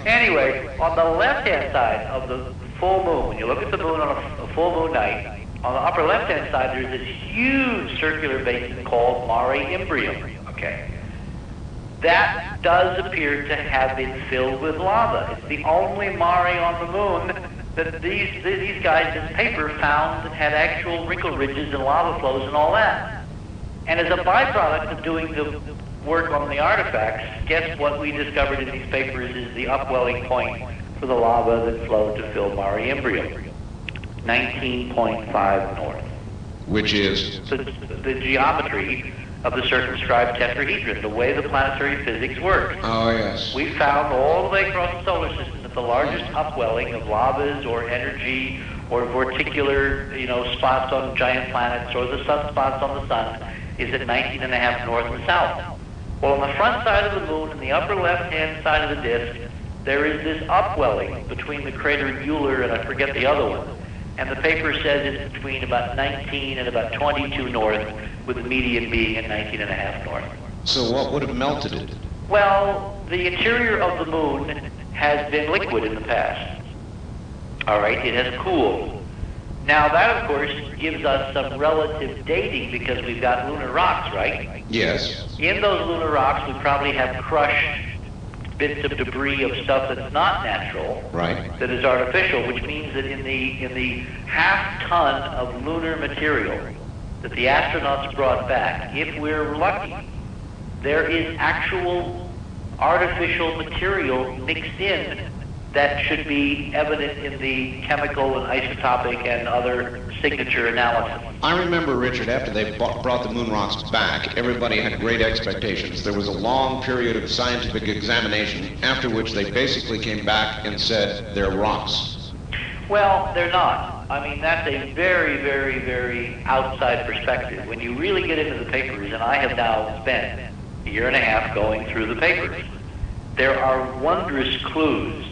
Anyway, on the left-hand side of the full moon, when you look at the moon on a full moon night, on the upper left-hand side there's this huge circular basin called Mare Imbrium. Okay. That does appear to have been filled with lava. It's the only mare on the moon that these guys in paper found that had actual wrinkle ridges and lava flows and all that. And as a byproduct of doing the work on the artifacts, guess what we discovered in these papers is the upwelling point for the lava that flowed to fill Mare Imbrium, 19.5 north. Which is? The geometry of the circumscribed tetrahedron, the way the planetary physics works. Oh, yes. We found all the way across the solar system that the largest upwelling of lavas or energy or vorticular, spots on giant planets or the sunspots on the sun is at 19.5 north and south. Well, on the front side of the moon, in the upper left-hand side of the disk, there is this upwelling between the crater Euler and I forget the other one. And the paper says it's between about 19 and about 22 north, with the median being at 19.5 north. So what would have melted it? Well, the interior of the moon has been liquid in the past. All right, it has cooled. Now that, of course, gives us some relative dating because we've got lunar rocks, right? Yes. In those lunar rocks, we probably have crushed bits of debris of stuff that's not natural, Right. that is artificial, which means that in the half ton of lunar material that the astronauts brought back, if we're lucky, there is actual artificial material mixed in that should be evident in the chemical and isotopic and other signature analysis. I remember, Richard, after they brought the moon rocks back, everybody had great expectations. There was a long period of scientific examination, after which they basically came back and said they're rocks. Well, they're not. I mean, that's a very, very, very outside perspective. When you really get into the papers, and I have now spent a year and a half going through the papers, there are wondrous clues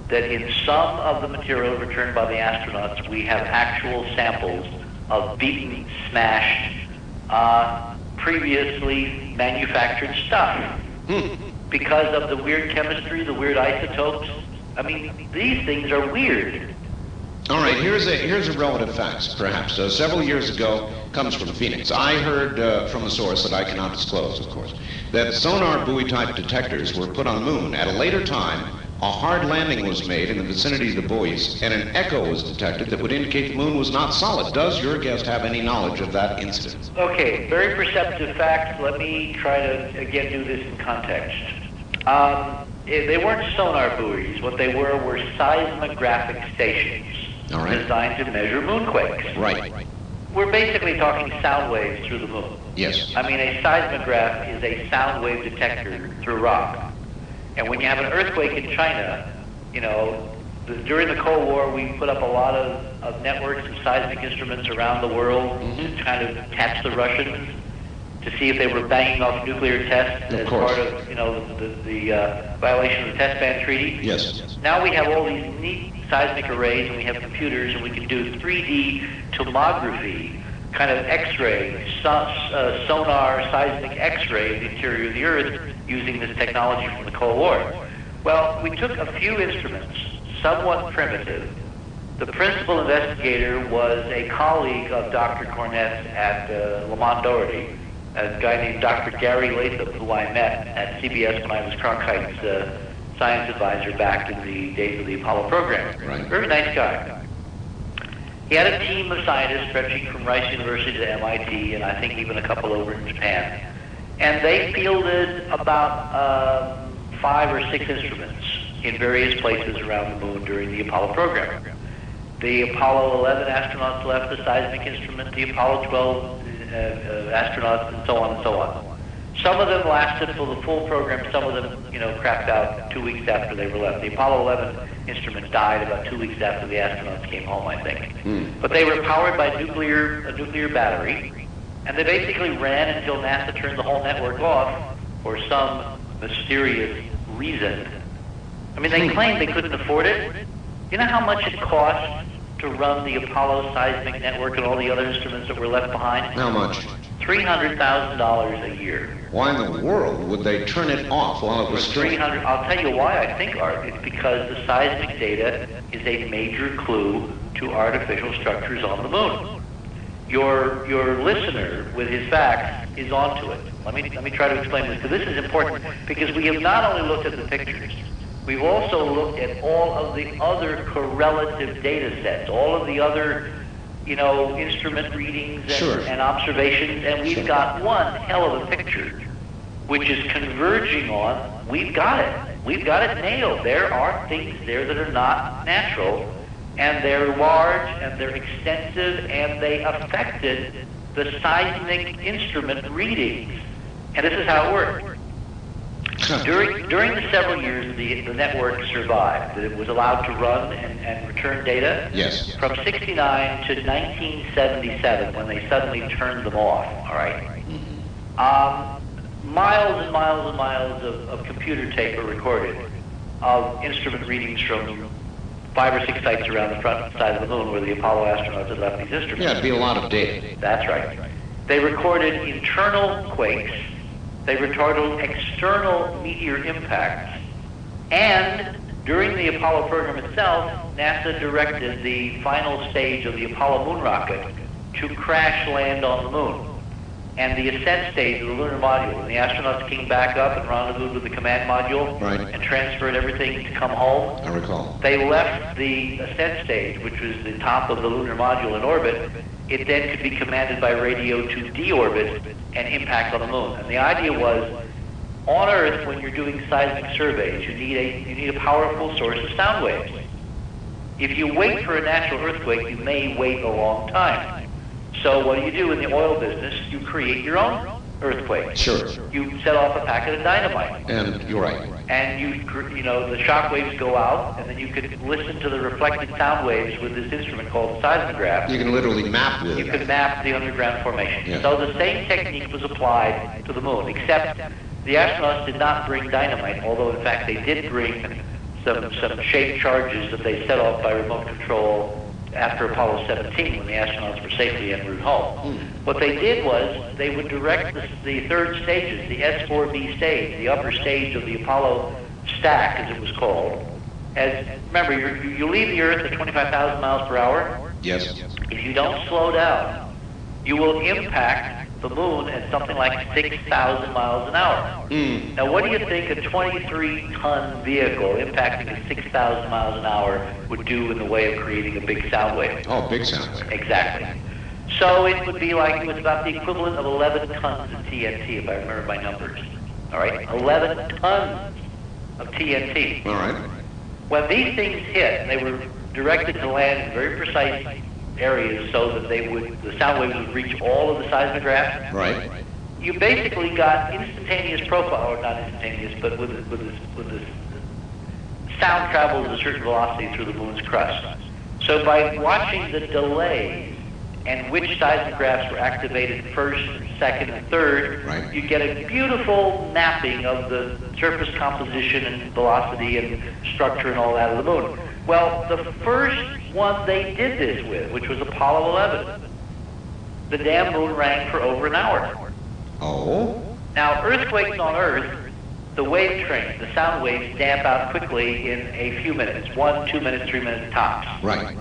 that in some of the material returned by the astronauts, we have actual samples of beaten, smashed, previously manufactured stuff. Because of the weird chemistry, the weird isotopes. I mean, these things are weird. All right, here's a relative fact, perhaps. Several years ago, comes from Phoenix. I heard from a source that I cannot disclose, of course, that sonar buoy-type detectors were put on the moon. At a later time, a hard landing was made in the vicinity of the buoys, and an echo was detected that would indicate the moon was not solid. Does your guest have any knowledge of that incident? Okay, very perceptive facts. Let me try to, again, do this in context. They weren't sonar buoys. What they were seismographic stations. All right. Designed to measure moonquakes. Right. We're basically talking sound waves through the moon. Yes. I mean, a seismograph is a sound wave detector through rock. And when you have an earthquake in China, you know, during the Cold War, we put up a lot of networks of seismic instruments around the world to kind of catch the Russians, to see if they were banging off nuclear tests as part of, you know, the violation of the Test Ban Treaty. Yes. Now we have all these neat seismic arrays, and we have computers, and we can do 3D tomography, kind of X-ray, sonar, seismic X-ray of the interior of the Earth using this technology from the Cold War. Well, we took a few instruments, somewhat primitive. The principal investigator was a colleague of Dr. Cornett's at Lamont Doherty, a guy named Dr. Gary Latham, who I met at CBS when I was Cronkite's science advisor back in the days of the Apollo program. Right. Very nice guy. He had a team of scientists stretching from Rice University to MIT, and I think even a couple over in Japan. And they fielded about 5 or 6 instruments in various places around the moon during the Apollo program. The Apollo 11 astronauts left the seismic instrument, the Apollo 12 astronauts, and so on and so on. Some of them lasted for the full program. Some of them, you know, crapped out 2 weeks after they were left. The Apollo 11 instrument died about 2 weeks after the astronauts came home, I think. But they were powered by a nuclear battery, and they basically ran until NASA turned the whole network off for some mysterious reason. I mean, they claimed they couldn't afford it. You know how much it cost to run the Apollo seismic network and all the other instruments that were left behind? How much? $300,000 a year. Why in the world would they turn it off while it was streaming? I'll tell you why I think, Art. It's because the seismic data is a major clue to artificial structures on the moon. Your listener, with his facts, is onto it. Let me try to explain this, because this is important, because we have not only looked at the pictures, we've also looked at all of the other correlative data sets, all of the other, you know, instrument readings and observations, and we've got one hell of a picture, which is converging on, we've got it nailed. There are things there that are not natural, and they're large, and they're extensive, and they affected the seismic instrument readings. And this is how it worked. During the several years the network survived, that it was allowed to run and return data. Yes. From 69 to 1977, when they suddenly turned them off, all right? Miles and miles and miles of computer tape are recorded of instrument readings from 5 or 6 sites around the front side of the moon where the Apollo astronauts had left these instruments. Yeah, it'd be a lot of data. That's right. They recorded internal quakes. They recorded external meteor impacts. And during the Apollo program itself, NASA directed the final stage of the Apollo moon rocket to crash land on the moon. And the ascent stage of the lunar module, when the astronauts came back up and rendezvoused with the command module and transferred everything to come home, I recall. They left the ascent stage, which was the top of the lunar module in orbit. It then could be commanded by radio to deorbit and impact on the moon. And the idea was On Earth, when you're doing seismic surveys, you need a powerful source of sound waves. If you wait for a natural earthquake, you may wait a long time. So what do you do in the oil business? You create your own earthquake. Sure. You set off a packet of dynamite. And you're right. And the shock waves go out, and then you could listen to the reflected sound waves with this instrument called a seismograph. You can literally map with it. You can map the underground formation. Yeah. So the same technique was applied to the moon, except the astronauts did not bring dynamite, although in fact they did bring some shaped charges that they set off by remote control after Apollo 17 when the astronauts were safely en route home. What they did was they would direct the third stages, the S4B stage, the upper stage of the Apollo stack, as it was called. Remember, you leave the Earth at 25,000 miles per hour. Yes. If you don't slow down, you will impact the moon at something like 6,000 miles an hour. Now, what do you think a 23-ton vehicle impacting at 6,000 miles an hour would do in the way of creating a big sound wave? Oh, big sound wave. Exactly. So it would be like, it was about the equivalent of 11 tons of TNT, if I remember my numbers. All right? 11 tons of TNT. All right. When these things hit, and they were directed to land in very precise areas so that the sound waves would reach all of the seismographs. Right. You basically got instantaneous profile, or not instantaneous, but with this sound travels at a certain velocity through the moon's crust. So by watching the delay and which seismographs were activated first, second, and third, right, you get a beautiful mapping of the surface composition and velocity and structure and all that of the moon. Well, the first one they did this with, which was Apollo 11, the damn moon rang for over an hour. Oh? Now, earthquakes on Earth, the wave train, the sound waves damp out quickly in a few minutes, 1, 2 minutes, 3 minutes tops. Right.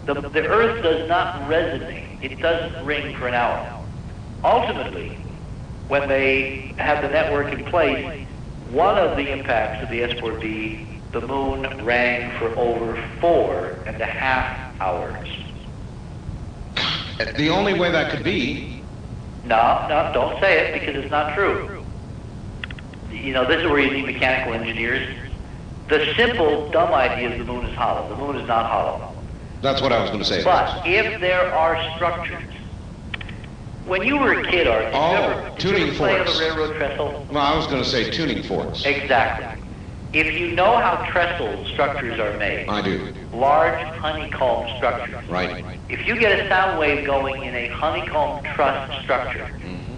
The Earth does not resonate. It doesn't ring for an hour. Ultimately, when they have the network in place, one of the impacts of the S4B, the moon rang for over 4.5 hours. The only way that could be... No, don't say it, because it's not true. You know, this is where you need mechanical engineers. The simple, dumb idea is the moon is hollow. The moon is not hollow. That's what I was going to say. But if there are structures... When you were a kid, Art, did you ever play on the railroad trestle? Well, I was going to say tuning forks. Exactly. If you know how trestle structures are made, I do. Large honeycomb structures. Right. If you get a sound wave going in a honeycomb truss structure,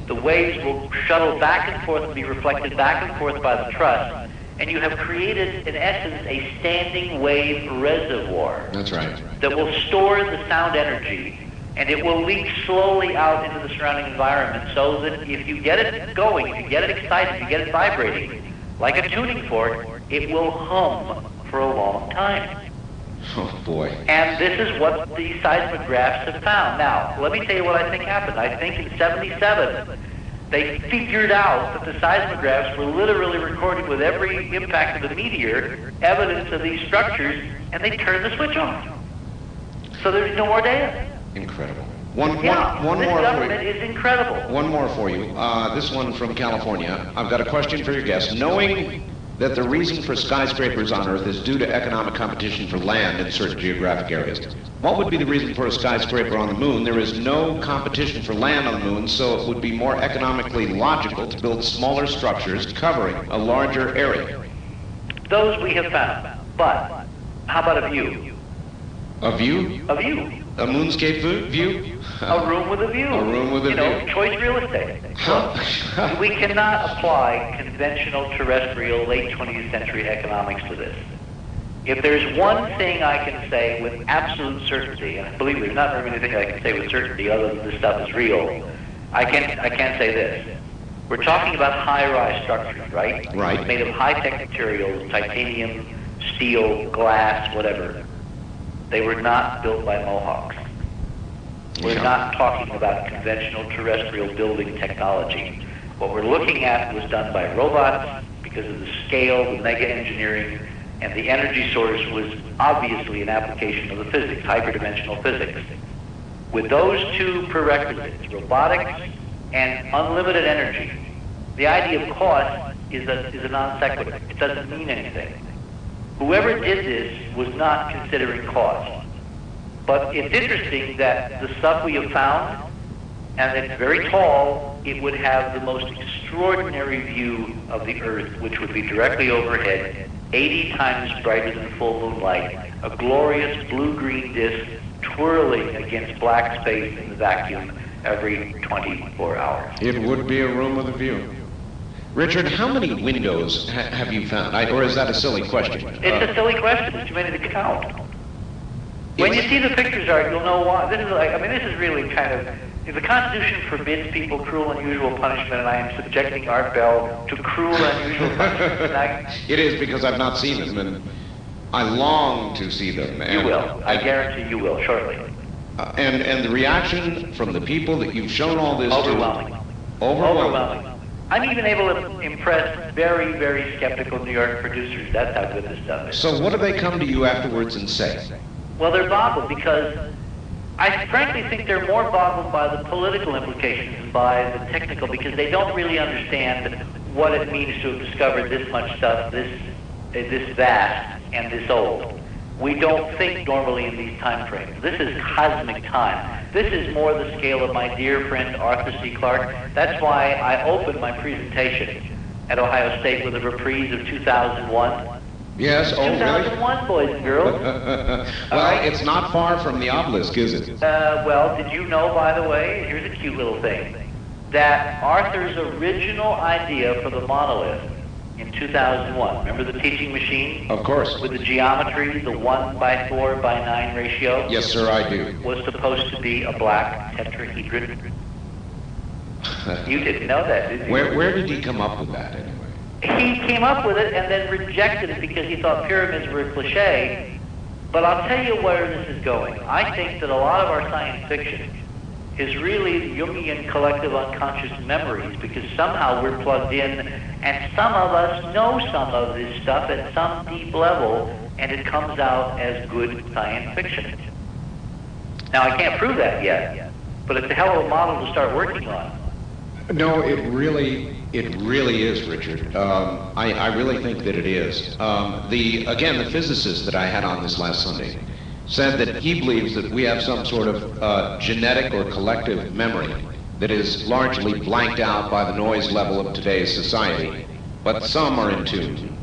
the waves will shuttle back and forth and be reflected back and forth by the truss, and you have created, in essence, a standing wave reservoir. That's right. That will store the sound energy, and it will leak slowly out into the surrounding environment, so that if you get it going, if you get it excited, if you get it vibrating, like a tuning fork, it will hum for a long time. Oh, boy. And this is what the seismographs have found. Now, let me tell you what I think happened. I think in '77, they figured out that the seismographs were literally recording with every impact of the meteor evidence of these structures, and they turned the switch off. So there's no more data. Incredible. This government is incredible. One more for you. This one from California. I've got a question for your guest. Knowing that the reason for skyscrapers on Earth is due to economic competition for land in certain geographic areas, what would be the reason for a skyscraper on the moon? There is no competition for land on the moon, so it would be more economically logical to build smaller structures covering a larger area. Those we have found. But how about a view? A view? A view. A moonscape view? A room with a view. A room with a view. Choice real estate. Look, we cannot apply conventional terrestrial late 20th century economics to this. If there's one thing I can say with absolute certainty, and believe me, there's not very many things I can say with certainty other than this stuff is real, I can say this. We're talking about high-rise structures, right? Right. Made of high-tech materials, titanium, steel, glass, whatever. They were not built by Mohawks. We're not talking about conventional terrestrial building technology. What we're looking at was done by robots because of the scale, the mega engineering, and the energy source was obviously an application of the physics, hyperdimensional physics. With those two prerequisites, robotics and unlimited energy, the idea of cost is a non sequitur. It doesn't mean anything. Whoever did this was not considering cost. But it's interesting that the stuff we have found, and it's very tall, it would have the most extraordinary view of the Earth, which would be directly overhead, 80 times brighter than full moonlight, a glorious blue-green disk twirling against black space in the vacuum every 24 hours. It would be a room with a view. Richard, how many windows have you found? Or is that a silly question? It's a silly question. It's too many to count. When you see the pictures, Art, you'll know why. This is really kind of... If the Constitution forbids people cruel, unusual punishment, and I am subjecting Art Bell to cruel, unusual punishment tonight... It is because I've not seen them, and I long to see them. You will. I guarantee you will, shortly. And the reaction from the people that you've shown all this Overwhelming. to... Overwhelming. I'm even able to impress very, very skeptical New York producers. That's how good this stuff is. So what do they come to you afterwards and say? Well, they're boggled because I frankly think they're more boggled by the political implications than by the technical, because they don't really understand what it means to have discovered this much stuff, this vast and this old. We don't think normally in these time frames. This is cosmic time. This is more the scale of my dear friend Arthur C. Clarke. That's why I opened my presentation at Ohio State with a reprise of 2001. Yes, oh, 2001, really? boys and girls. Well, it's not far from the obelisk, is it? Well, did you know, by the way, here's a cute little thing, that Arthur's original idea for the monolith in 2001, remember the teaching machine? Of course. With the geometry, the 1:4:9 ratio? Yes, sir, I do. Was supposed to be a black tetrahedron. You didn't know that, did you? Where did he come up with that, anyway? He came up with it and then rejected it because he thought pyramids were a cliche. But I'll tell you where this is going. I think that a lot of our science fiction is really Jungian collective unconscious memories, because somehow we're plugged in and some of us know some of this stuff at some deep level, and it comes out as good science fiction. Now, I can't prove that yet, but it's a hell of a model to start working on. No, it really is, Richard. I really think that it is. The physicist that I had on this last Sunday said that he believes that we have some sort of genetic or collective memory that is largely blanked out by the noise level of today's society, but some are in tune.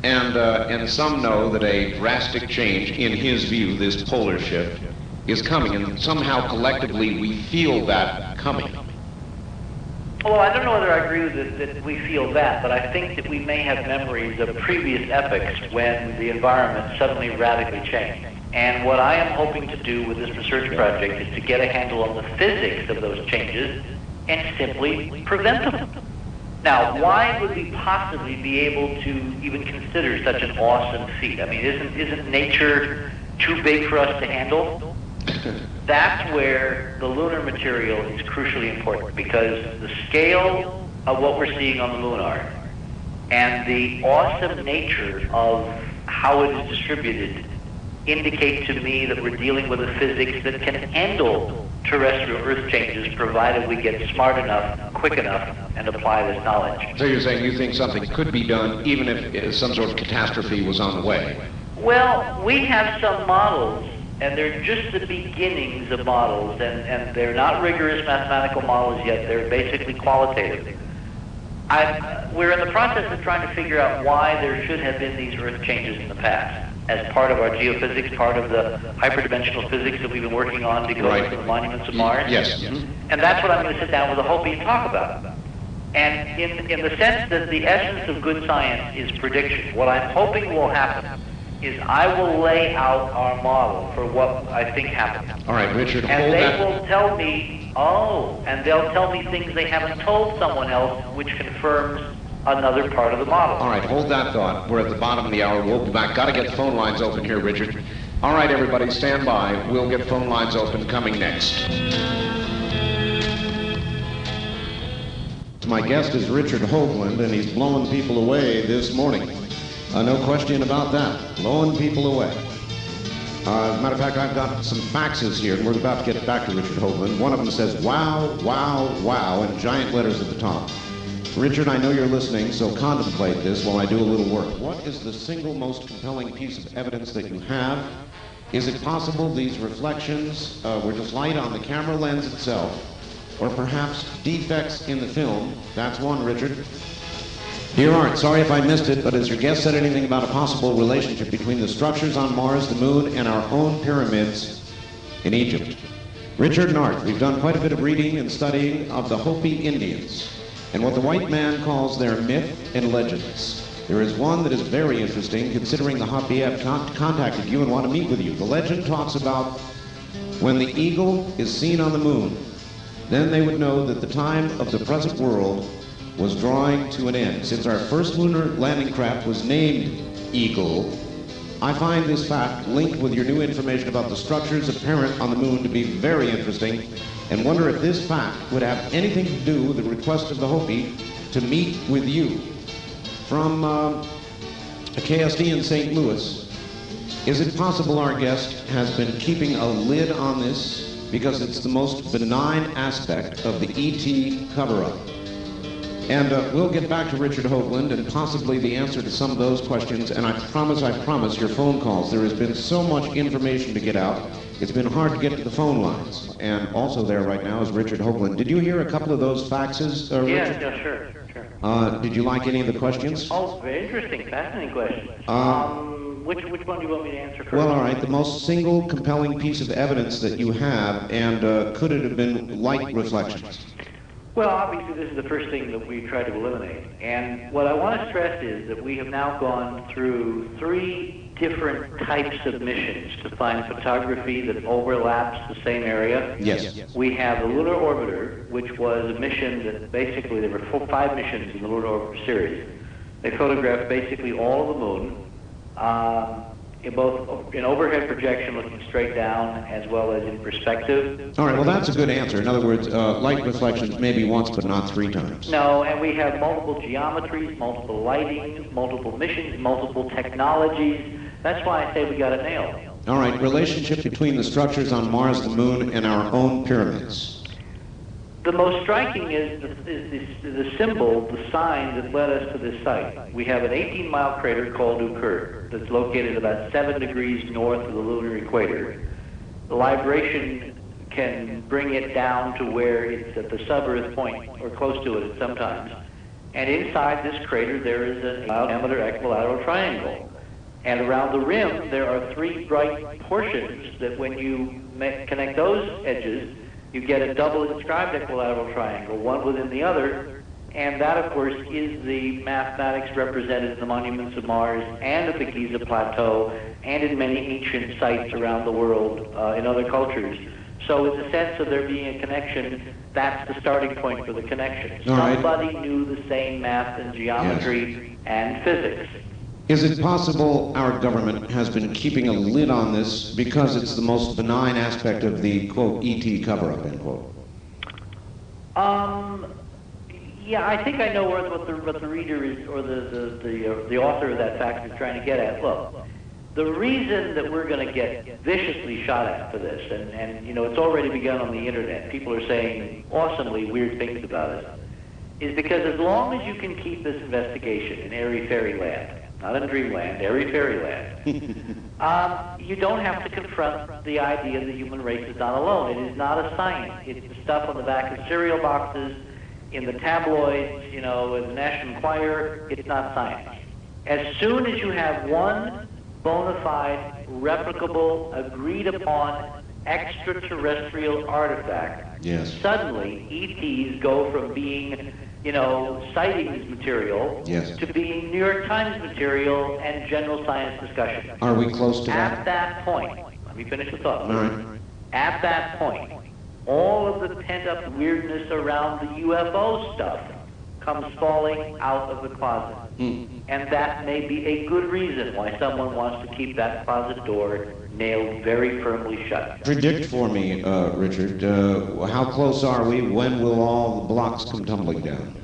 And some know that a drastic change, in his view, this polar shift, is coming, and somehow collectively we feel that coming. Well, I don't know whether I agree with it, that we feel that, but I think that we may have memories of previous epochs when the environment suddenly radically changed. And what I am hoping to do with this research project is to get a handle on the physics of those changes and simply prevent them. Now, why would we possibly be able to even consider such an awesome feat? I mean, isn't nature too big for us to handle? That's where the lunar material is crucially important, because the scale of what we're seeing on the moon Art and the awesome nature of how it is distributed indicate to me that we're dealing with a physics that can handle terrestrial Earth changes, provided we get smart enough, quick enough, and apply this knowledge. So you're saying you think something could be done even if some sort of catastrophe was on the way? Well, we have some models, and they're just the beginnings of models, and they're not rigorous mathematical models yet. They're basically qualitative. We're in the process of trying to figure out why there should have been these Earth changes in the past, as part of our geophysics, part of the hyperdimensional physics that we've been working on to go to the monuments of Mars. Yes. And that's what I'm going to sit down with a Hopi and talk about. And in the sense that the essence of good science is prediction, what I'm hoping will happen is I will lay out our model for what I think happened. All right, Richard, and they will tell me, and they'll tell me things they haven't told someone else, which confirms another part of the model. All right, hold that thought. We're at the bottom of the hour. We'll be back. Got to get the phone lines open here, Richard. All right, everybody, stand by. We'll get phone lines open coming next. My guest is Richard Hoagland, and he's blowing people away this morning. No question about that. Blowing people away. As a matter of fact, I've got some faxes here, and we're about to get back to Richard Hoagland. One of them says, wow, wow, wow, in giant letters at the top. Richard, I know you're listening, so contemplate this while I do a little work. What is the single most compelling piece of evidence that you have? Is it possible these reflections were just light on the camera lens itself, or perhaps defects in the film? That's one, Richard. Dear Art, sorry if I missed it, but has your guest said anything about a possible relationship between the structures on Mars, the moon, and our own pyramids in Egypt? Richard and Art, we've done quite a bit of reading and studying of the Hopi Indians and what the white man calls their myth and legends. There is one that is very interesting, considering the Hopi have contacted you and want to meet with you. The legend talks about when the eagle is seen on the moon, then they would know that the time of the present world was drawing to an end. Since our first lunar landing craft was named Eagle, I find this fact linked with your new information about the structures apparent on the moon to be very interesting, and wonder if this fact would have anything to do with the request of the Hopi to meet with you. From a KSD in St. Louis, is it possible our guest has been keeping a lid on this because it's the most benign aspect of the ET cover-up? And we'll get back to Richard Hoagland and possibly the answer to some of those questions, and I promise your phone calls. There has been so much information to get out. It's been hard to get to the phone lines. And also there right now is Richard Hoagland. Did you hear a couple of those faxes, Richard? Yeah, sure. Did you like any of the questions? Oh, very interesting, fascinating questions. Which one do you want me to answer first? Well, all right, the most single compelling piece of evidence that you have, and could it have been light reflections? Well, obviously this is the first thing that we try to eliminate. And what I want to stress is that we have now gone through 3 different types of missions to find photography that overlaps the same area. Yes. We have the Lunar Orbiter, which was a mission that basically, there were 5 missions in the Lunar Orbiter series. They photographed basically all of the moon, in overhead projection looking straight down as well as in perspective. All right, well that's a good answer. In other words, light reflections maybe once but not 3 times. No, and we have multiple geometries, multiple lighting, multiple missions, multiple technologies. That's why I say we got it nailed. All right, relationship between the structures on Mars, the moon, and our own pyramids. The most striking is the symbol, the sign that led us to this site. We have an 18-mile crater called Ukur that's located about 7 degrees north of the lunar equator. The libration can bring it down to where it's at the sub-Earth point, or close to it sometimes. And inside this crater there is a diameter equilateral triangle. And around the rim there are 3 bright portions that when you connect those edges, you get a double inscribed equilateral triangle, one within the other, and that, of course, is the mathematics represented in the monuments of Mars and at the Giza Plateau and in many ancient sites around the world in other cultures. So it's a sense of there being a connection. That's the starting point for the connection. Somebody knew the same math and geometry and physics. Is it possible our government has been keeping a lid on this because it's the most benign aspect of the, quote, ET cover-up, end quote? Yeah, I think I know what the reader is, or the author of that fact is trying to get at. Look, the reason that we're going to get viciously shot at for this, and you know, it's already begun on the internet, people are saying awesomely weird things about it, is because as long as you can keep this investigation in airy fairyland, not in dreamland, airy fairyland, you don't have to confront the idea that the human race is not alone. It is not a science. It's the stuff on the back of cereal boxes, in the tabloids, you know, in the National Enquirer. It's not science. As soon as you have one bona fide, replicable, agreed upon extraterrestrial artifact, suddenly ETs go from being, you know, sightings material to being New York Times material and general science discussion. Are we close to that? At that point, let me finish the thought. All right. At that point, all of the pent-up weirdness around the UFO stuff comes falling out of the closet. And that may be a good reason why someone wants to keep that closet door nailed very firmly shut. Predict for me, Richard, how close are we? When will all the blocks come tumbling down?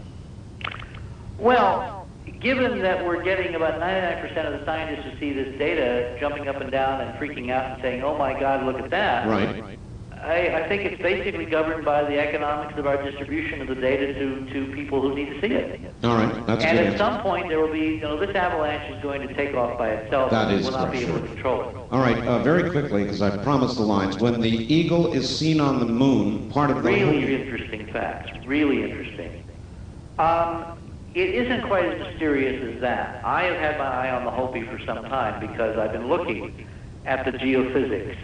Well, given that we're getting about 99% of the scientists who see this data jumping up and down and freaking out and saying, oh my God, look at that. Right. I think it's basically governed by the economics of our distribution of the data to people who need to see it. All right, that's and good. at some point there will be, this avalanche is going to take off by itself. That and is we'll not be correct, able to control it. All right, very quickly, because I promised the lines. When the eagle is seen on the moon, part of the Really interesting facts. Really interesting. It isn't quite as mysterious as that. I have had my eye on the Hopi for some time because I've been looking at the geophysics.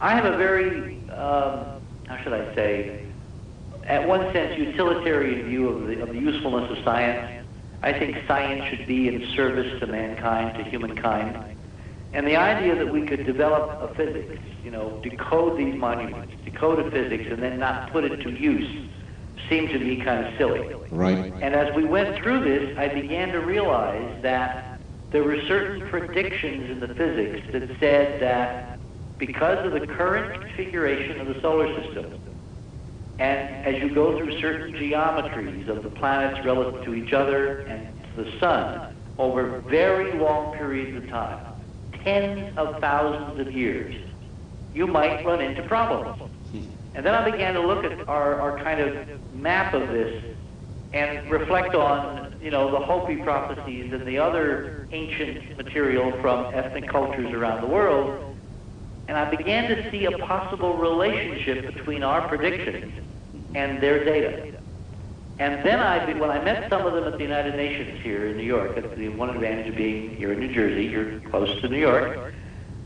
I have a very, how should I say, at one sense, utilitarian view of the usefulness of science. I think science should be in service to mankind, to humankind. And the idea that we could develop a physics, decode these monuments, decode a physics, and then not put it to use seemed to me kind of silly. Right. And as we went through this, I began to realize that there were certain predictions in the physics that said that because of the current configuration of the solar system, and as you go through certain geometries of the planets relative to each other and to the sun over very long periods of time, tens of thousands of years, you might run into problems. And then I began to look at our kind of map of this and reflect on, the Hopi prophecies and the other ancient material from ethnic cultures around the world. And I began to see a possible relationship between our predictions and their data. And then when I met some of them at the United Nations here in New York, that's the one advantage of being here in New Jersey, you're close to New York,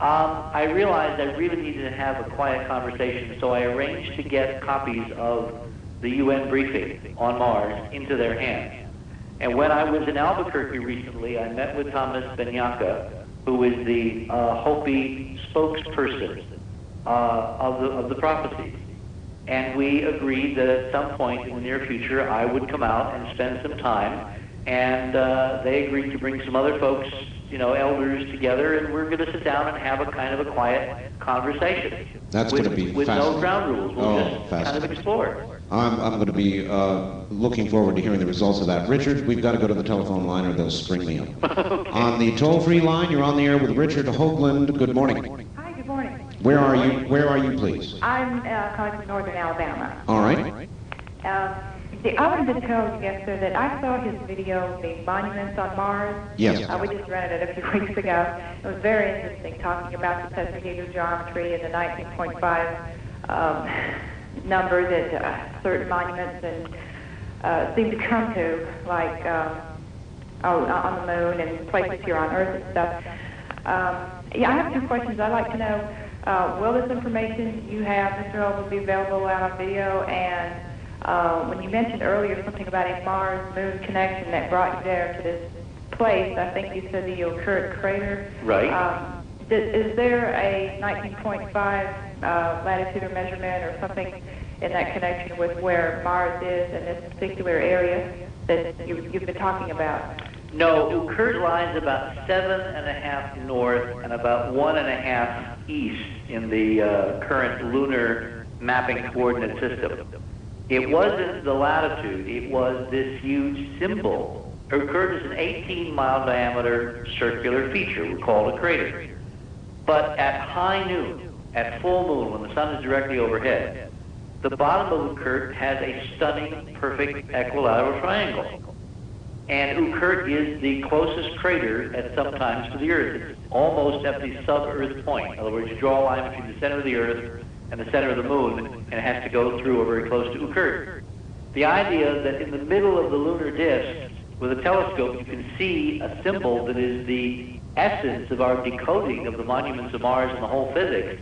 I realized I really needed to have a quiet conversation, so I arranged to get copies of the UN briefing on Mars into their hands. And when I was in Albuquerque recently, I met with Thomas Benyaka, who is the Hopi spokesperson of the prophecies. And we agreed that at some point in the near future, I would come out and spend some time. And they agreed to bring some other folks, elders together, and we're going to sit down and have a kind of a quiet conversation. That's going to be with no ground rules. We'll just kind of explore. I'm going to be looking forward to hearing the results of that. Richard, we've got to go to the telephone line or they'll string me up. Okay. On the toll-free line, you're on the air with Richard Hoagland. Good morning. Hi, good morning. Where are you, please? I'm calling from northern Alabama. All right. I wanted to tell you, yes, sir, that I saw his video, The Monuments on Mars. Yes. We just rented it a few weeks ago. It was very interesting, talking about the tetrahedral geometry and the 19.5 number that certain monuments seem to come to, like on the moon and places here on Earth and stuff. I have two questions. I'd like to know, will this information you have, Mr. Earl, be available out on video? And when you mentioned earlier something about a Mars-Moon connection that brought you there to this place, I think you said the Yokurit crater. Right. Is there a 19.5 latitude or measurement or something in that connection with where Mars is in this particular area that you've been talking about? No, Yokurit lies about 7.5 north and about 1.5 east in the current lunar mapping coordinate system. It wasn't the latitude, it was this huge symbol. Yokurit is an 18-mile diameter circular feature called a crater. But at high noon, at full moon, when the sun is directly overhead, the bottom of Yokurit has a stunning, perfect equilateral triangle. And Yokurit is the closest crater at some times to the Earth. It's almost at the sub-Earth point. In other words, you draw a line between the center of the Earth and the center of the moon, and it has to go through or very close to Yokurit. The idea that in the middle of the lunar disk, with a telescope, you can see a symbol that is the essence of our decoding of the monuments of Mars and the whole physics,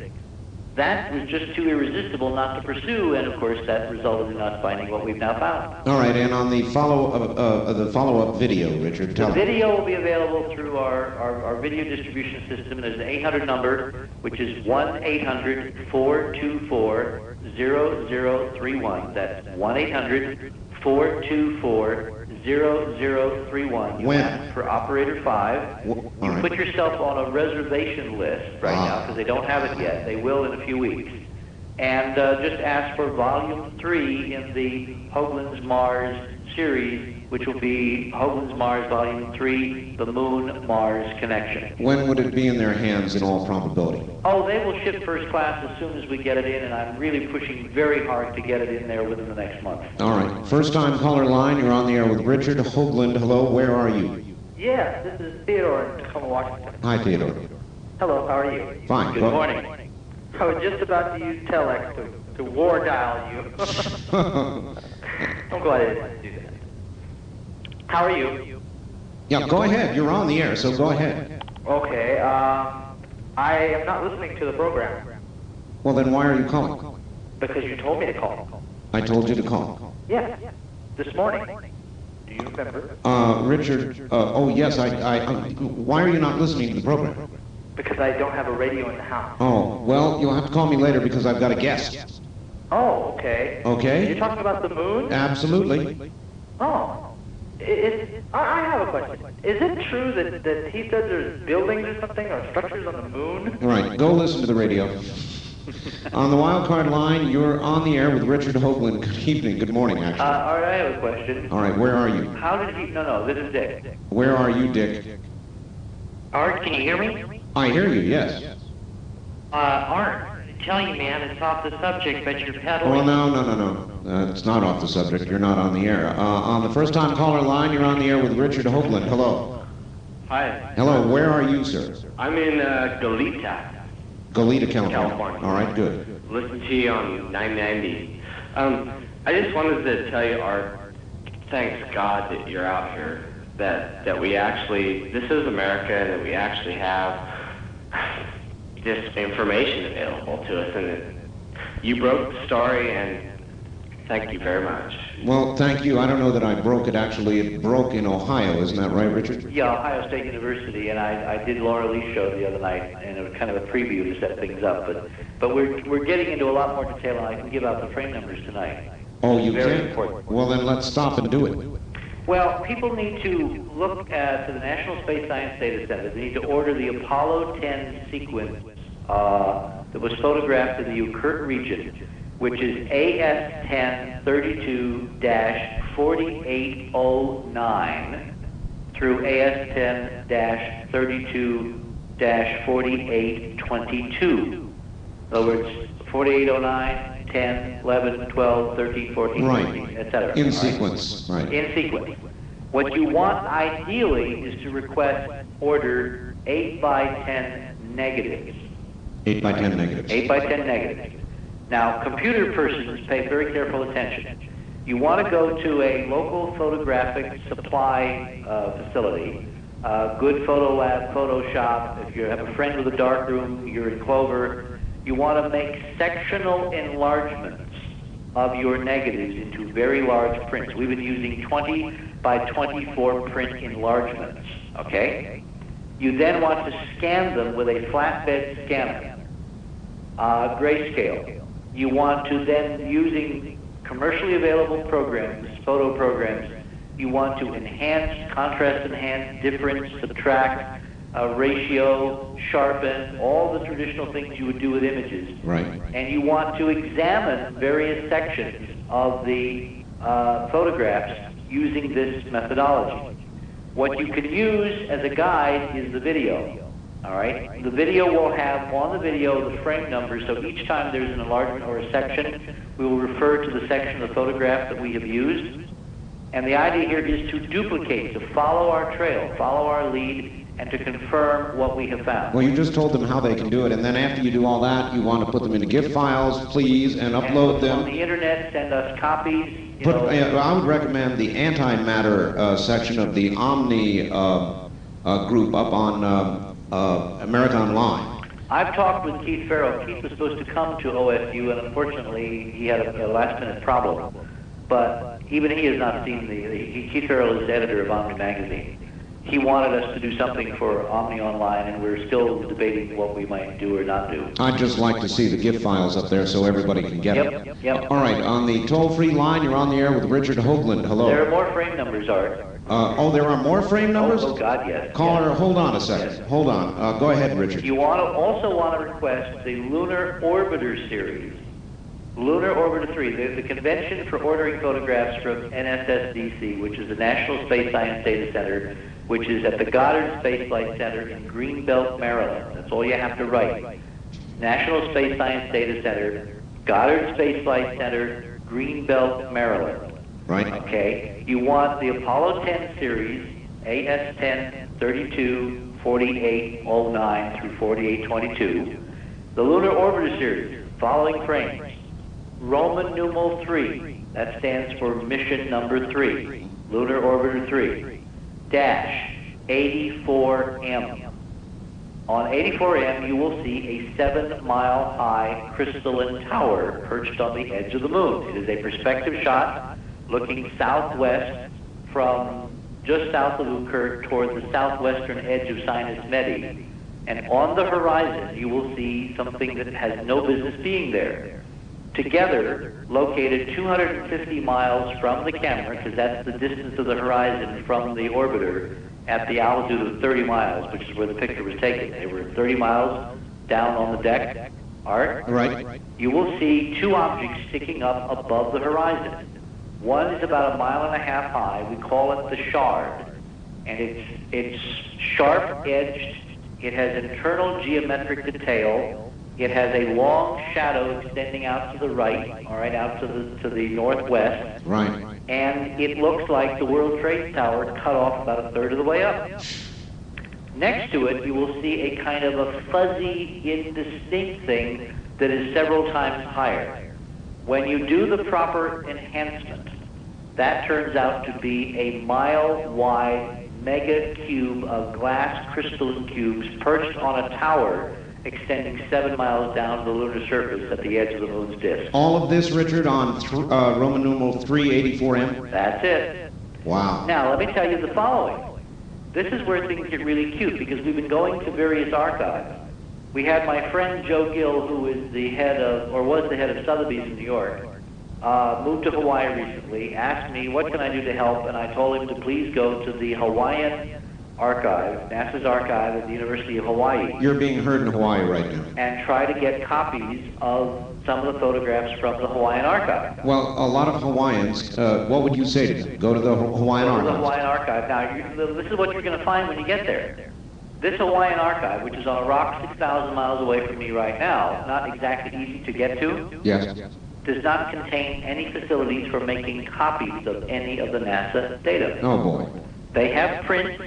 that was just too irresistible not to pursue, and of course that resulted in us finding what we've now found. All right, and on the follow-up video, Richard, tell The video will be available through our video distribution system. There's an 800 number, which is 1-800-424-0031. That's 1-800-424-0031. You ask for operator 5. You put yourself on a reservation list right now because they don't have it yet. They will in a few weeks. And just ask for Volume 3 in the Hoagland's Mars series, which will be Hoagland's Mars Volume 3, the Moon-Mars Connection. When would it be in their hands in all probability? Oh, they will ship first class as soon as we get it in, and I'm really pushing very hard to get it in there within the next month. All right. First time caller line, you're on the air with Richard Hoagland. Hello, where are you? Yes, this is Theodore in Tacoma, Washington. Hi, Theodore. Hello, how are you? Fine. Good morning. I was just about to use telex to war dial you. I'm glad I didn't do that. How are you? Yeah, go ahead. You're on the air, so go ahead. Okay, I am not listening to the program. Well, then why are you calling? Because you told me to call. I told you to call. Yes, this morning. Do you remember? Richard, oh yes, why are you not listening to the program? Because I don't have a radio in the house. Oh, well, you'll have to call me later because I've got a guest. Oh, okay. Okay? You're talking about the moon? Absolutely. Oh. I have a question. Is it true that he said there's buildings or something or structures on the moon? All right, go listen to the radio. On the wild card line, you're on the air with Richard Hoagland. Good evening, good morning, actually. All right, I have a question. All right, where are you? How did he... No, this is Dick. Where are you, Dick? Art, can you hear me? I hear you, yes. Art, tell you, man, it's off the subject, but you're peddling. Well, no. It's not off the subject. You're not on the air. On the first-time caller line, you're on the air with Richard Hoagland. Hello. Hi. Hello, where are you, sir? I'm in Goleta. Goleta, California. All right, good. Listen to you on 990. I just wanted to tell you, Art, thanks God that you're out here, that we actually, this is America, and that we actually have this information available to us, and you broke the story, and thank you very much. Well, thank you. I don't know that I broke it. Actually, it broke in Ohio. Isn't that right, Richard? Yeah, Ohio State University, and I did Laura Lee's show the other night, and it was kind of a preview to set things up. But we're getting into a lot more detail, and I can give out the frame numbers tonight. Oh, you Very can? important. Well, then let's stop and do it. Well, people need to look to the National Space Science Data Center. They need to order the Apollo 10 sequence that was photographed in the Ukurt region, which is AS10 32-4809 through AS10 32-4822. In other words, 4809, 10, 11, 12, 13, 14, Right. 15, etc. In sequence, right. In sequence. What you want ideally is to request order 8 by 10 negatives. 8 by 10 negatives. 8 by 10 negatives. Now, computer persons pay very careful attention. You want to go to a local photographic supply facility, good photo lab, Photoshop. If you have a friend with a dark room, you're in Clover. You want to make sectional enlargements of your negatives into very large prints. We've been using 20 by 24 print enlargements, okay? You then want to scan them with a flatbed scanner, grayscale. You want to then, using commercially available programs, photo programs, you want to enhance, contrast enhance, difference, subtract, ratio, sharpen, all the traditional things you would do with images. Right. And you want to examine various sections of the photographs using this methodology. What you can use as a guide is the video. All right? The video will have on the video the frame number, so each time there's an enlargement or a section, we will refer to the section of the photograph that we have used. And the idea here is to duplicate, to follow our trail, follow our lead, and to confirm what we have found. Well, you just told them how they can do it, and then after you do all that, you want to put them into GIF files, please, and upload them. On the internet, send us copies. I would recommend the antimatter section of the Omni group up on America Online. I've talked with Keith Farrell. Keith was supposed to come to OSU, and unfortunately, he had a last-minute problem. But even he has not seen Keith Farrell is the editor of Omni Magazine. He wanted us to do something for Omni Online, and we're still debating what we might do or not do. I'd just like to see the GIF files up there so everybody can get them. Yep. All right, on the toll-free line, you're on the air with Richard Hoagland. Hello. There are more frame numbers, Art. There are more frame numbers? Oh, God, yes. Caller, yes. hold on a second. Yes. Hold on. Go ahead, Richard. You also want to request the Lunar Orbiter series, Lunar Orbiter 3, the convention for ordering photographs from NSSDC, which is the National Space Science Data Center, which is at the Goddard Space Flight Center in Greenbelt, Maryland. That's all you have to write. National Space Science Data Center, Goddard Space Flight Center, Greenbelt, Maryland. Right. Okay. You want the Apollo 10 series, AS-10, 32, 4809 through 4822. The Lunar Orbiter series, following frames. Roman numeral 3, that stands for mission number 3, Lunar Orbiter 3, dash 84M. On 84M, you will see a 7-mile-high crystalline tower perched on the edge of the moon. It is a perspective shot looking southwest from just south of Ukurt toward the southwestern edge of Sinus Medi. And on the horizon, you will see something that has no business being there. Together, located 250 miles from the camera, because that's the distance of the horizon from the orbiter, at the altitude of 30 miles, which is where the picture was taken. They were 30 miles down on the deck. Art? Right. You will see two objects sticking up above the horizon. One is about 1.5 miles high. We call it the shard. And it's sharp-edged. It has internal geometric detail. It has a long shadow extending out to the right, all right, out to the northwest. Right. And it looks like the World Trade Tower cut off about a third of the way up. Next to it, you will see a kind of a fuzzy, indistinct thing that is several times higher. When you do the proper enhancement, that turns out to be a mile-wide mega cube of glass crystalline cubes perched on a tower extending 7 miles down to the lunar surface at the edge of the moon's disk. All of this, Richard, on Roman numeral 384M? That's it. Wow. Now, let me tell you the following. This is where things get really cute, because we've been going to various archives. We had my friend Joe Gill, who is the head of, or was the head of Sotheby's in New York, moved to Hawaii recently, asked me what can I do to help, and I told him to please go to the Hawaiian archive, NASA's archive at the University of Hawaii. You're being heard in Hawaii right now. And try to get copies of some of the photographs from the Hawaiian archive. Well, a lot of Hawaiians, what would you say to them? Go to the Hawaiian archive. Go to the archive. Hawaiian archive. Now, this is what you're going to find when you get there. This Hawaiian archive, which is on a rock 6,000 miles away from me right now, not exactly easy to get to. Yes. Does not contain any facilities for making copies of any of the NASA data. Oh, boy. They have prints.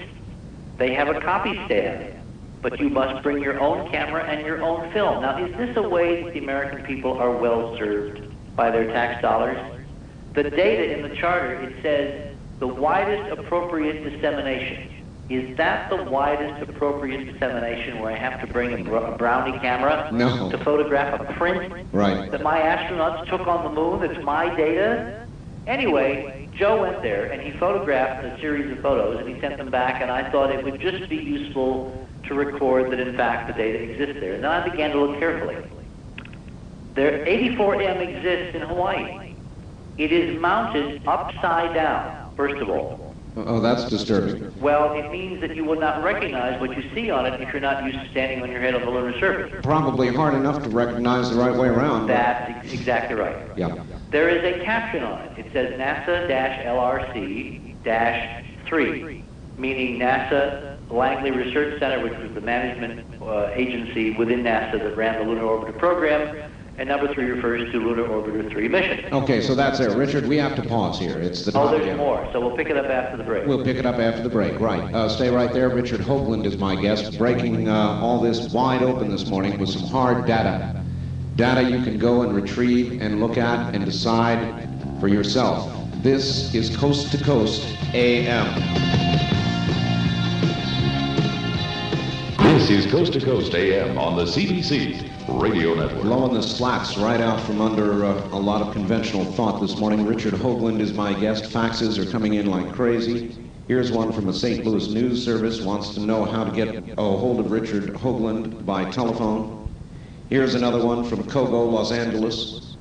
They have a copy stand, but you must bring your own camera and your own film. Now, is this a way that the American people are well served by their tax dollars? The data in the charter, it says the widest appropriate dissemination. Is that the widest appropriate dissemination where I have to bring a brownie camera No. to photograph a print Right. that my astronauts took on the moon that's my data? Anyway, Joe went there and he photographed a series of photos and he sent them back, and I thought it would just be useful to record that in fact the data exists there. And then I began to look carefully. There 84M exists in Hawaii. It is mounted upside down, first of all. Oh, that's disturbing. Well, it means that you will not recognize what you see on it if you're not used to standing on your head on the lunar surface. Probably hard enough to recognize the right way around. That's exactly right. Yeah. There is a caption on it. It says NASA-LRC-3, meaning NASA Langley Research Center, which was the management agency within NASA that ran the Lunar Orbiter program, and number 3 refers to Lunar Orbiter 3 mission. Okay, so that's it. Richard, we have to pause here. It's the Oh, time there's again. more, so we'll pick it up after the break. We'll pick it up after the break, right. Stay right there. Richard Hoagland is my guest, breaking all this wide open this morning with some hard data. Data you can go and retrieve and look at and decide for yourself. This is Coast to Coast AM. This is Coast to Coast AM on the CBC Radio Network. Blowing the slats right out from under a lot of conventional thought this morning. Richard Hoagland is my guest. Faxes are coming in like crazy. Here's one from a St. Louis news service, wants to know how to get a hold of Richard Hoagland by telephone. Here's another one from Cogo, Los Angeles.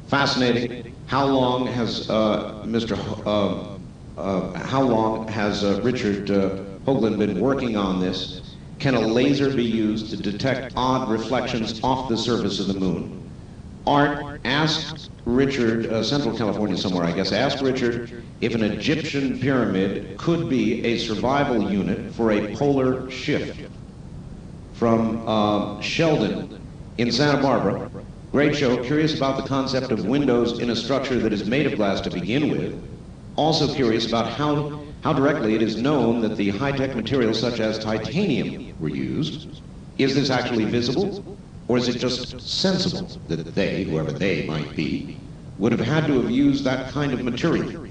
Fascinating. How long has Richard Hoagland been working on this? Can a laser be used to detect odd reflections off the surface of the moon? Art asked Richard, Central California somewhere, I guess, asked Richard if an Egyptian pyramid could be a survival unit for a polar shift. From Sheldon in Santa Barbara. Great show, curious about the concept of windows in a structure that is made of glass to begin with. Also curious about how directly it is known that the high-tech materials such as titanium were used. Is this actually visible? Or is it just sensible that they, whoever they might be, would have had to have used that kind of material?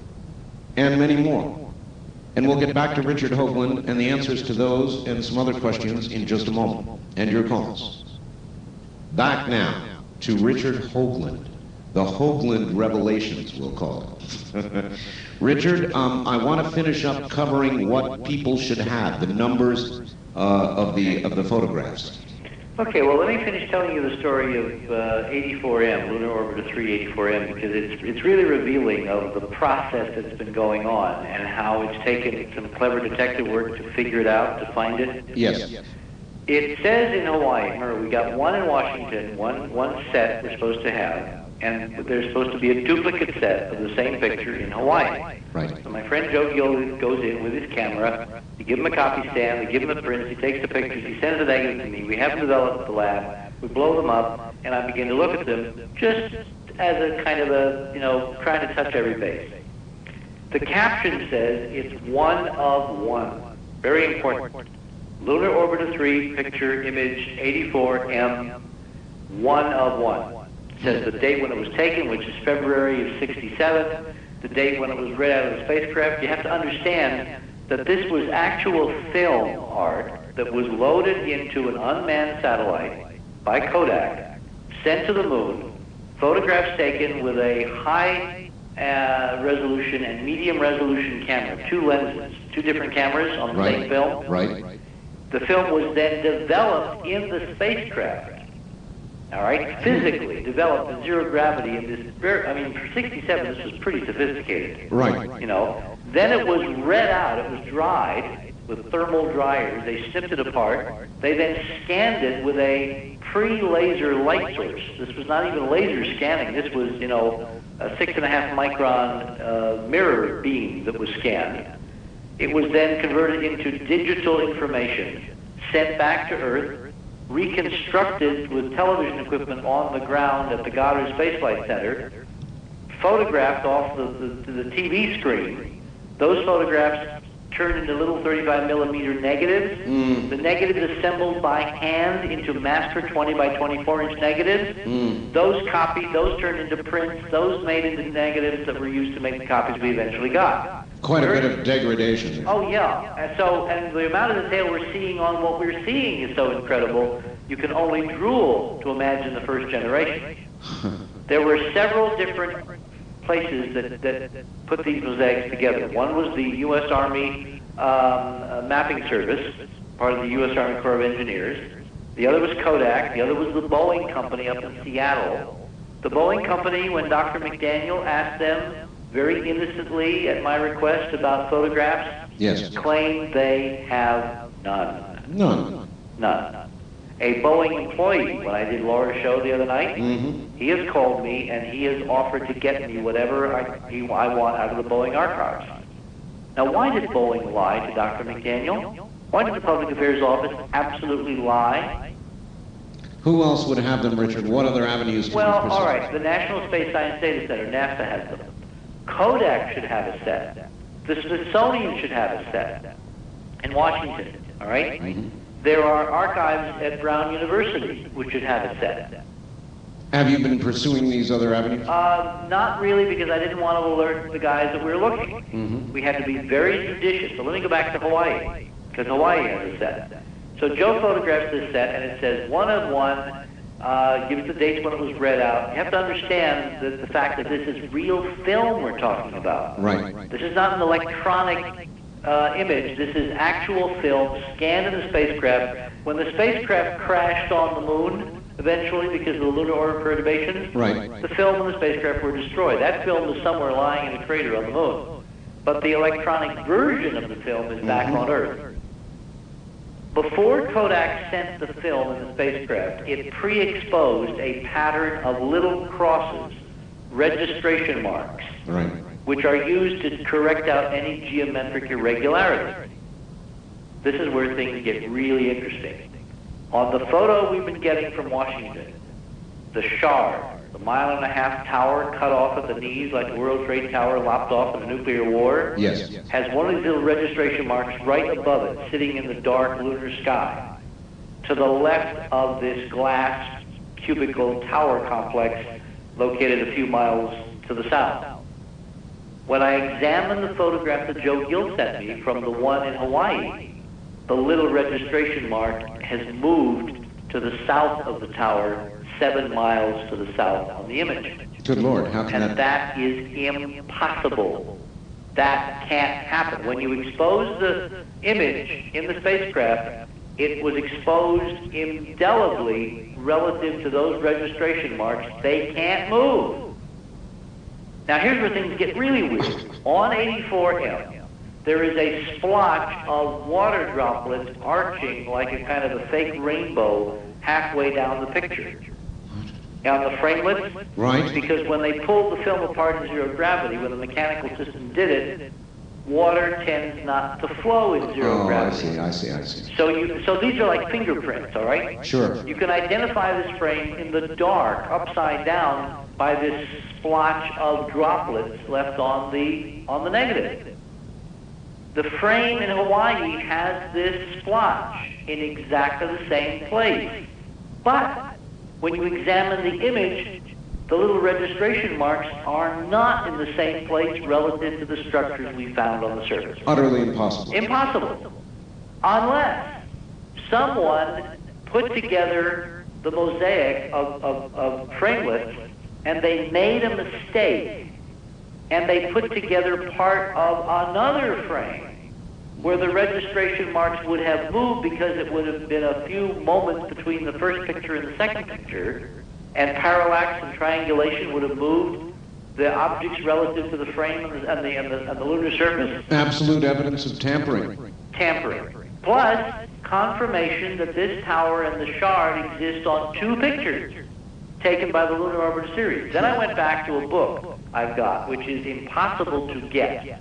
And many more. And we'll get back to Richard Hoagland and the answers to those and some other questions in just a moment. And your calls. Back now to Richard Hoagland. The Hoagland Revelations, we'll call it. Richard, I want to finish up covering what people should have, the numbers of the photographs. Okay, well, let me finish telling you the story of 84M, Lunar Orbiter 3 84M, because it's really revealing of the process that's been going on and how it's taken some clever detective work to figure it out, to find it. Yes. It says in Hawaii, remember, we got one in Washington, one set we're supposed to have, and there's supposed to be a duplicate set of the same picture in Hawaii. Right. So my friend Joe Gill goes in with his camera, you give him a copy stand, they give him the prints, he takes the pictures, he sends the negatives to me, we have them developed at the lab, we blow them up, and I begin to look at them just as a kind of a, trying to touch every base. The caption says it's one of one. Very important. Lunar Orbiter 3, picture, image 84M, one of one. It says the date when it was taken, which is February of 67, the date when it was read out of the spacecraft. You have to understand that this was actual film art that was loaded into an unmanned satellite by Kodak, sent to the moon, photographs taken with a high resolution and medium resolution camera, two lenses, two different cameras on the same film. Right. The film was then developed in the spacecraft, all right, physically developed in zero gravity in this, for 67, this was pretty sophisticated. Right. Then it was read out, it was dried with thermal dryers, they snipped it apart, they then scanned it with a pre-laser light source. This was not even laser scanning, this was, a 6.5 micron mirror beam that was scanned. It was then converted into digital information, sent back to Earth, reconstructed with television equipment on the ground at the Goddard Space Flight Center, photographed off the TV screen. Those photographs turned into little 35 millimeter negatives. The negatives assembled by hand into master 20 by 24 inch negatives. Those copied, those turned into prints, those made into negatives that were used to make the copies we eventually got. Quite a bit of degradation. Oh yeah, and the amount of detail we're seeing on what we're seeing is so incredible, you can only drool to imagine the first generation. There were several different places that put these mosaics together. One was the U.S. Army Mapping Service, part of the U.S. Army Corps of Engineers. The other was Kodak. The other was the Boeing Company up in Seattle. The Boeing Company, when Dr. McDaniel asked them very innocently at my request about photographs, claimed they have none. None. A Boeing employee, when I did Laura's show the other night, he has called me and he has offered to get me whatever I want out of the Boeing archives. Now, why did Boeing lie to Dr. McDaniel? Why did the Public Affairs Office absolutely lie? Who else would have them, Richard? What other avenues can you pursue? All right, the National Space Science Data Center, NASA has them. Kodak should have a set. The Smithsonian should have a set in Washington, all right? There are archives at Brown University which should have a set. Have you been pursuing these other avenues? Not really, because I didn't want to alert the guys that we were looking. We had to be very judicious. So let me go back to Hawaii, because Hawaii has a set. So Joe photographs this set, and it says one of one, gives the dates when it was read out. You have to understand the fact that this is real film we're talking about. Right. This is not an electronic image. This is actual film scanned in the spacecraft. When the spacecraft crashed on the moon, eventually because of the lunar orbit perturbations, the film and the spacecraft were destroyed. That film is somewhere lying in a crater on the moon. But the electronic version of the film is back on Earth. Before Kodak sent the film in the spacecraft, it pre-exposed a pattern of little crosses, registration marks, Right. which are used to correct out any geometric irregularity. This is where things get really interesting. On the photo we've been getting from Washington, the shard, the 1.5-mile tower cut off at the knees like the World Trade Tower lopped off in the nuclear war, Yes. has one of these little registration marks right above it, sitting in the dark lunar sky, to the left of this glass cubicle tower complex located a few miles to the south. When I examined the photograph that Joe Gill sent me from the one in Hawaii, the little registration mark has moved to the south of the tower, 7 miles to the south on the image. Good Lord, how can And that is impossible. That can't happen. When you expose the image in the spacecraft, it was exposed indelibly relative to those registration marks. They can't move. Now here's where things get really weird. On 84M, there is a splotch of water droplets arching like a kind of a fake rainbow halfway down the picture. On the framelits, Right. because when they pulled the film apart in zero gravity, when the mechanical system did it, water tends not to flow in zero Oh, I gravity. see, I see. So these are like fingerprints, all right? Sure. You can identify this frame in the dark, upside down, by this splotch of droplets left on the negative. The frame in Hawaii has this splotch in exactly the same place. But when you examine the image, the little registration marks are not in the same place relative to the structures we found on the surface. Utterly impossible. Impossible. Unless someone put together the mosaic of framelits and they made a mistake and they put together part of another frame where the registration marks would have moved because it would have been a few moments between the first picture and the second picture, and parallax and triangulation would have moved the objects relative to the frame and the lunar surface. Absolute evidence of tampering. Tampering. Plus, confirmation that this tower and the shard exist on 2 pictures taken by the Lunar Orbiter series. Then I went back to a book I've got, which is impossible to get.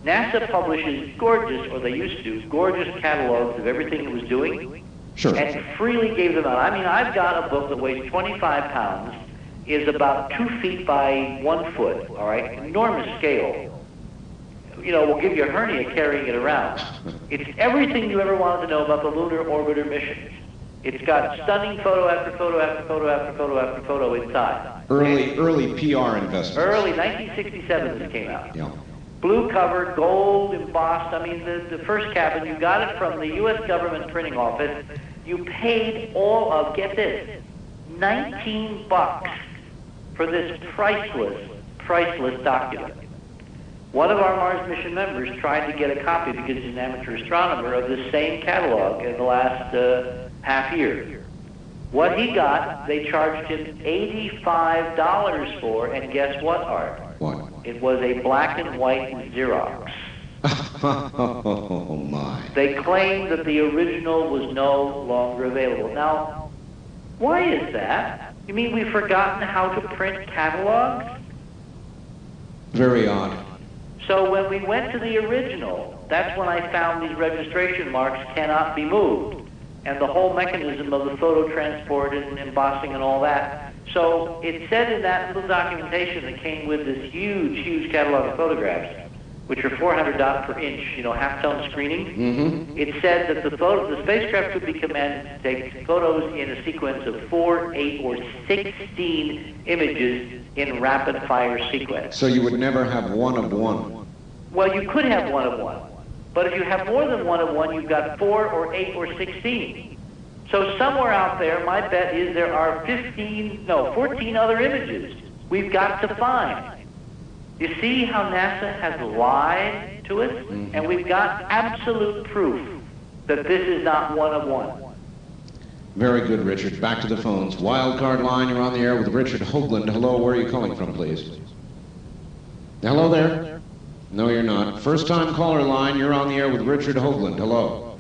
NASA publishes gorgeous, or they used to, gorgeous catalogs of everything it was doing, Sure. and freely gave them out. I mean, I've got a book that weighs 25 pounds, is about 2 feet by 1 foot, all right? Enormous scale. You know, will give you a hernia carrying it around. It's everything you ever wanted to know about the Lunar Orbiter missions. It's got stunning photo after photo after photo after photo after photo inside. Early PR investments. Early 1967 this came out. Yeah. Blue cover, gold embossed. I mean, the first cabin, you got it from the U.S. government printing office. You paid all of, get this, $19 for this priceless document. One of our Mars mission members tried to get a copy because he's an amateur astronomer of this same catalog in the last half year. What he got, they charged him $85 for, and guess what, Art? What? It was a black and white Xerox. Oh, my. They claimed that the original was no longer available. Now, why is that? You mean we've forgotten how to print catalogs? Very odd. So when we went to the original, that's when I found these registration marks cannot be moved, and the whole mechanism of the photo transport and embossing and all that. So it said in that little documentation that came with this huge catalog of photographs, which are 400 dots per inch, you know, half-tone screening. Mm-hmm. It said that the spacecraft could be commanded to take photos in a sequence of 4, 8, or 16 images in rapid-fire sequence. So you would never have one of one. Well, you could have one of one. But if you have more than one of one, you've got 4 or 8 or 16. So somewhere out there, my bet is there are 14 other images we've got to find. You see how NASA has lied to us? Mm-hmm. And we've got absolute proof that this is not one of one. Very good, Richard. Back to the phones. Wildcard line, you're on the air with Richard Hoagland. Hello, where are you calling from, please? Hello there? No, you're not. First-time caller line, you're on the air with Richard Hoagland. Hello.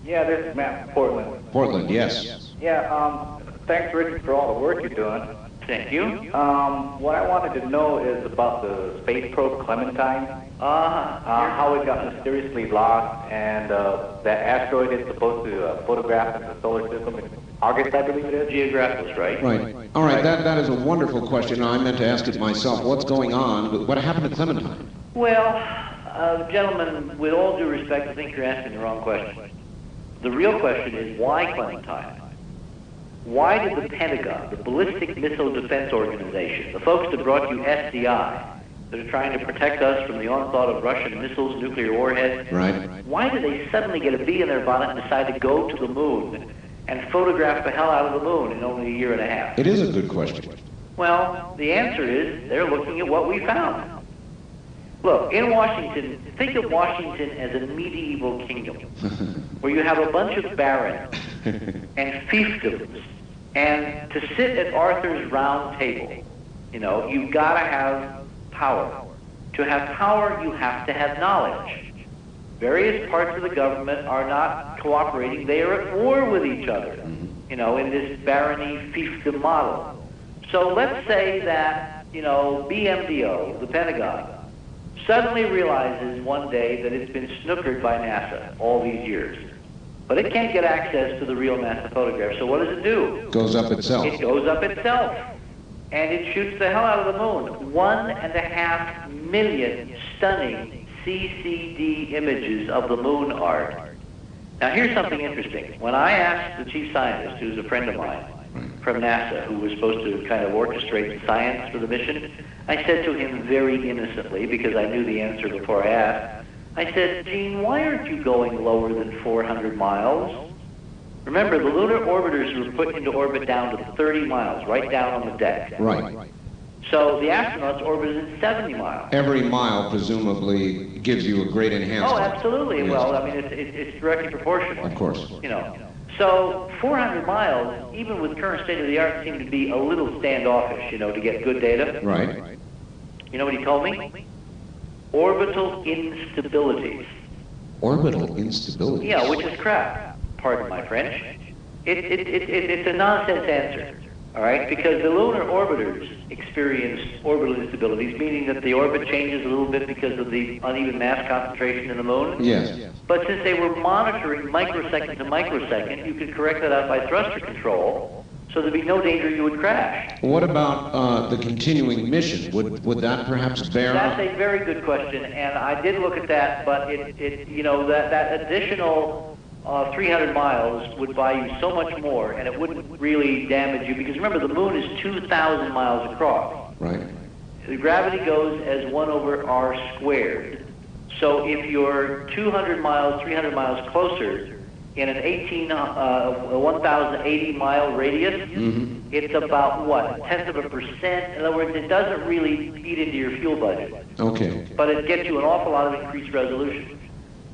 Yeah, this is Matt from Portland. Portland, yes. Yeah, thanks, Richard, for all the work you're doing. Thank you. What I wanted to know is about the space probe Clementine. How it got mysteriously lost, and that asteroid is supposed to photograph in the solar system in August, I believe it is. Geographicus, right? Right. All right, that is a wonderful question. I meant to ask it myself. What's going on? What happened to Clementine? Well, gentlemen, with all due respect, I think you're asking the wrong question. The real question is, why Clementine? Why did the Pentagon, the Ballistic Missile Defense Organization, the folks that brought you SDI, that are trying to protect us from the onslaught of Russian missiles, nuclear warheads, Right. why did they suddenly get a bee in their bonnet and decide to go to the moon and photograph the hell out of the moon in only a year and a half? It is a good question. Well, the answer is they're looking at what we found. Look, in Washington, think of Washington as a medieval kingdom where you have a bunch of barons and fiefdoms. And to sit at Arthur's round table, you know, you've got to have power. To have power, you have to have knowledge. Various parts of the government are not cooperating. They are at war with each other, you know, in this barony fiefdom model. So let's say that, you know, BMDO, the Pentagon, suddenly realizes one day that it's been snookered by NASA all these years. But it can't get access to the real NASA photograph, so what does it do? Goes up itself. It goes up itself. And it shoots the hell out of the moon. 1.5 million stunning CCD images of the moon art. Now here's something interesting. When I asked the chief scientist, who's a friend of mine from NASA, who was supposed to kind of orchestrate the science for the mission, I said to him very innocently, because I knew the answer before I asked, I said, Gene, why aren't you going lower than 400 miles? Remember, the lunar orbiters were put into orbit down to 30 miles, right down on the deck. Right. So the astronauts orbited at 70 miles. Every mile presumably gives you a great enhancement. Oh, absolutely. Yes. Well, I mean, it's directly proportional. Of course. You know. So 400 miles, even with current state of the art, seem to be a little standoffish, you know, to get good data. Right. You know what he told me? Orbital instabilities. Orbital instability. Yeah, which is crap. Pardon my French. It's a nonsense answer, all right? Because the lunar orbiters experience orbital instabilities, meaning that the orbit changes a little bit because of the uneven mass concentration in the moon. Yes. But since they were monitoring microsecond to microsecond, you could correct that out by thruster control, so there'd be no danger you would crash. What about the continuing mission? Would that perhaps bear? That's a very good question, and I did look at that, but you know, that additional 300 miles would buy you so much more, and it wouldn't really damage you, because remember, the moon is 2,000 miles across. Right. The gravity goes as 1 over r squared. So if you're 200 miles, 300 miles closer, in an 1,080 mile radius, it's about, what, 0.1%? In other words, it doesn't really eat into your fuel budget. Okay. But it gets you an awful lot of increased resolution.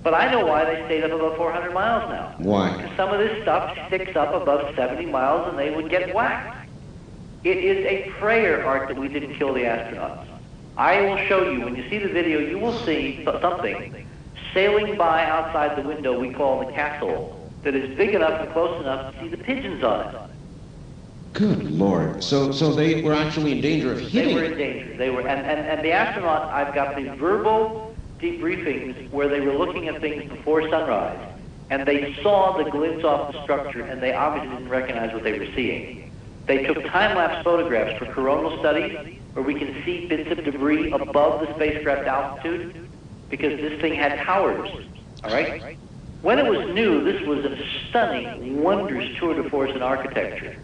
But I know why they stayed up above 400 miles now. Why? Because some of this stuff sticks up above 70 miles and they would get whacked. It is a prayer, Art, that we didn't kill the astronauts. I will show you, when you see the video, you will see something sailing by outside the window we call the castle that is big enough and close enough to see the pigeons on it. Good Lord. So they were actually in danger of hitting. They were in danger. They were, and the astronauts, I've got the verbal debriefings where they were looking at things before sunrise, and they saw the glints off the structure, and they obviously didn't recognize what they were seeing. They took time-lapse photographs for coronal studies, where we can see bits of debris above the spacecraft altitude, because this thing had towers, all right? When it was new, this was a stunning, wondrous tour de force in architecture.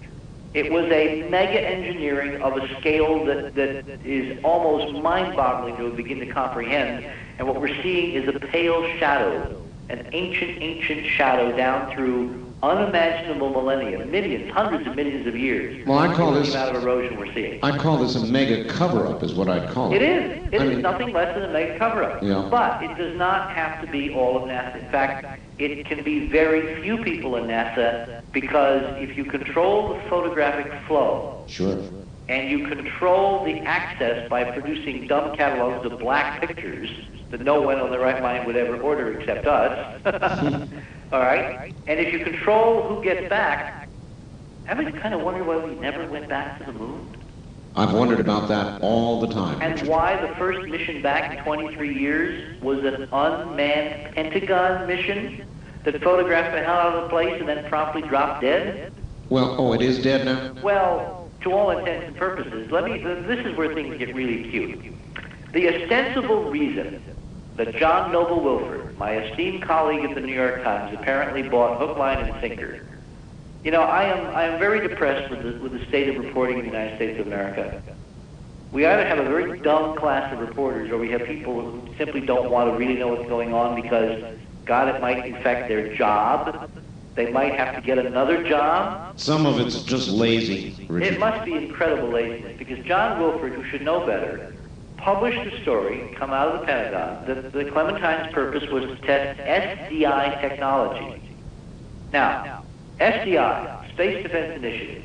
It was a mega engineering of a scale that is almost mind-boggling to begin to comprehend. And what we're seeing is a pale shadow, an ancient shadow down through unimaginable millennia, millions, hundreds of millions of years. Well, I call this the amount of erosion we're seeing. I call this a mega cover-up, is what I'd call it. It is. It is nothing less than a mega cover-up. Yeah. But it does not have to be all of NASA. In fact, it can be very few people in NASA, because if you control the photographic flow, Sure. and you control the access by producing dumb catalogs of black pictures that no one on their right mind would ever order except us, All right? And if you control who gets back, haven't you kind of wondered why we never went back to the moon? I've wondered about that all the time. And Richard. why the first mission back in 23 years was an unmanned Pentagon mission that photographed the hell out of the place and then promptly dropped dead? Well, oh, it is dead now? Well, to all intents and purposes, this is where things get really cute. The ostensible reason that John Noble Wilford, my esteemed colleague at the New York Times, apparently bought hook, line, and sinker. You know, I am very depressed with the state of reporting in the United States of America. We either have a very dumb class of reporters, or we have people who simply don't want to really know what's going on because, God, it might infect their job. They might have to get another job. Some of it's just lazy, Richard. It must be incredible laziness, because John Wilford, who should know better, published a story, come out of the Pentagon, that the Clementine's purpose was to test SDI technology. Now, SDI, Space Defense Initiative,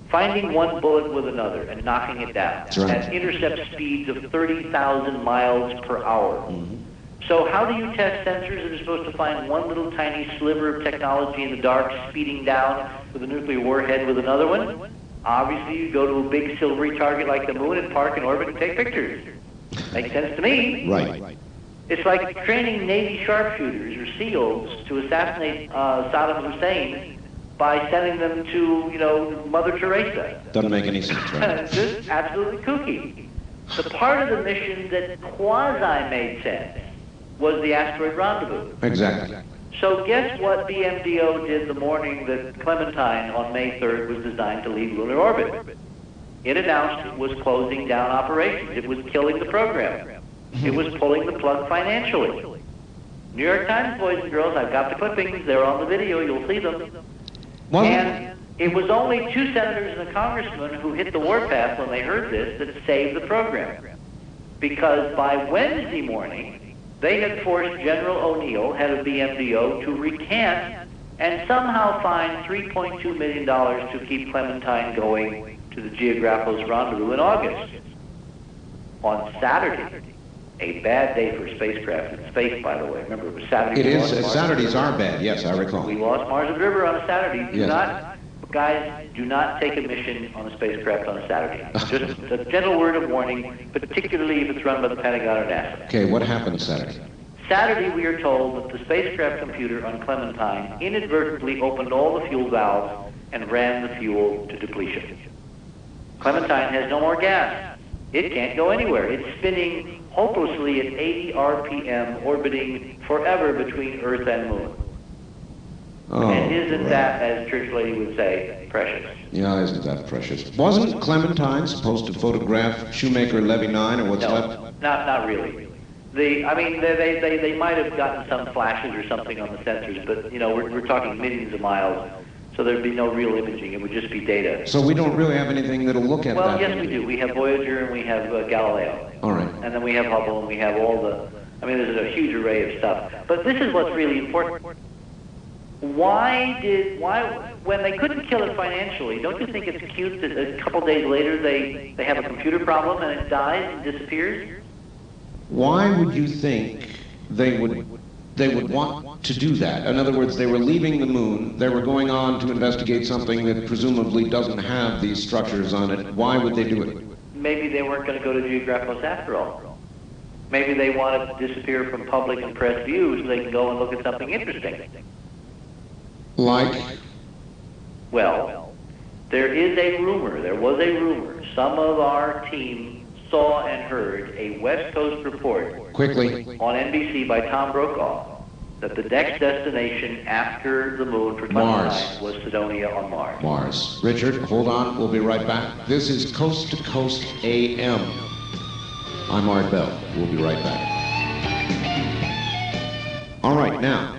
finding one bullet with another and knocking it down at intercept speeds of 30,000 miles per hour. So how do you test sensors that are supposed to find one little tiny sliver of technology in the dark speeding down with a nuclear warhead with another one? Obviously, you go to a big silvery target like the moon and park in orbit and take pictures. Makes sense to me. Right. It's like training Navy sharpshooters or SEALs to assassinate Saddam Hussein by sending them to, you know, Mother Teresa. Doesn't make any sense, right? It's just absolutely kooky. The part of the mission that quasi-made sense was the asteroid rendezvous. Exactly. So guess what BMDO did the morning that Clementine on May 3rd was designed to leave lunar orbit? It announced it was closing down operations. It was killing the program. It was pulling the plug financially. New York Times, boys and girls, I've got the clippings. They're on the video. You'll see them. And it was only 2 senators and a congressman who hit the warpath when they heard this that saved the program. Because by Wednesday morning, they had forced General O'Neill, head of BMDO, to recant and somehow find $3.2 million to keep Clementine going to the Geographos rendezvous in August. On Saturday, a bad day for spacecraft in space, by the way. Remember, it was Saturday. It is. Saturdays are bad, yes, I recall. We lost Mars and River on a Saturday. Yes. Guys, do not take a mission on a spacecraft on a Saturday. Just a gentle word of warning, particularly if it's run by the Pentagon or NASA. Okay, what happened Saturday? Saturday, we are told that the spacecraft computer on Clementine inadvertently opened all the fuel valves and ran the fuel to depletion. Clementine has no more gas. It can't go anywhere. It's spinning hopelessly at 80 RPM, orbiting forever between Earth and Moon. Oh, and isn't that, as Church Lady would say, precious? Yeah, isn't that precious? Wasn't Clementine supposed to photograph Shoemaker Levy 9 or what's left? Not really. They might have gotten some flashes or something on the sensors, but you know we're talking millions of miles, so there'd be no real imaging. It would just be data. So we don't really have anything that'll look at that. Well, yes, we do. We have Voyager and we have Galileo. All right. And then we have Hubble and we have all the. I mean, there's a huge array of stuff. But this is what's really important. Why, when they couldn't kill it financially, don't you think it's cute that a couple days later they have a computer problem and it dies and disappears? Why would you think they would want to do that? In other words, they were leaving the moon, they were going on to investigate something that presumably doesn't have these structures on it. Why would they do it? Maybe they weren't going to go to Geographos after all. Maybe they wanted to disappear from public and press view so they can go and look at something interesting. Like? Well, there was a rumor, some of our team saw and heard a West Coast report Quickly. on NBC by Tom Brokaw that the next destination after the moon for Clementine was Cydonia on Mars. Mars. Richard, hold on, we'll be right back. This is Coast to Coast AM. I'm Art Bell. We'll be right back. All right, now.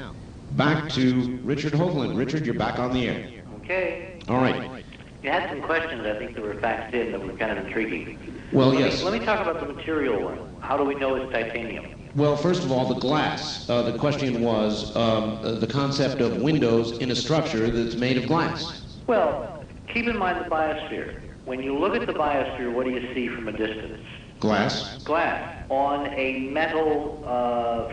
Back to Richard Hoagland. Richard, you're back on the air. Okay. All right. You had some questions, I think, that were faxed in that were kind of intriguing. Well, yes. Let me talk about the material one. How do we know it's titanium? Well, first of all, the glass. The question was the concept of windows in a structure that's made of glass. Well, keep in mind the biosphere. When you look at the biosphere, what do you see from a distance? Glass. Glass. On a metal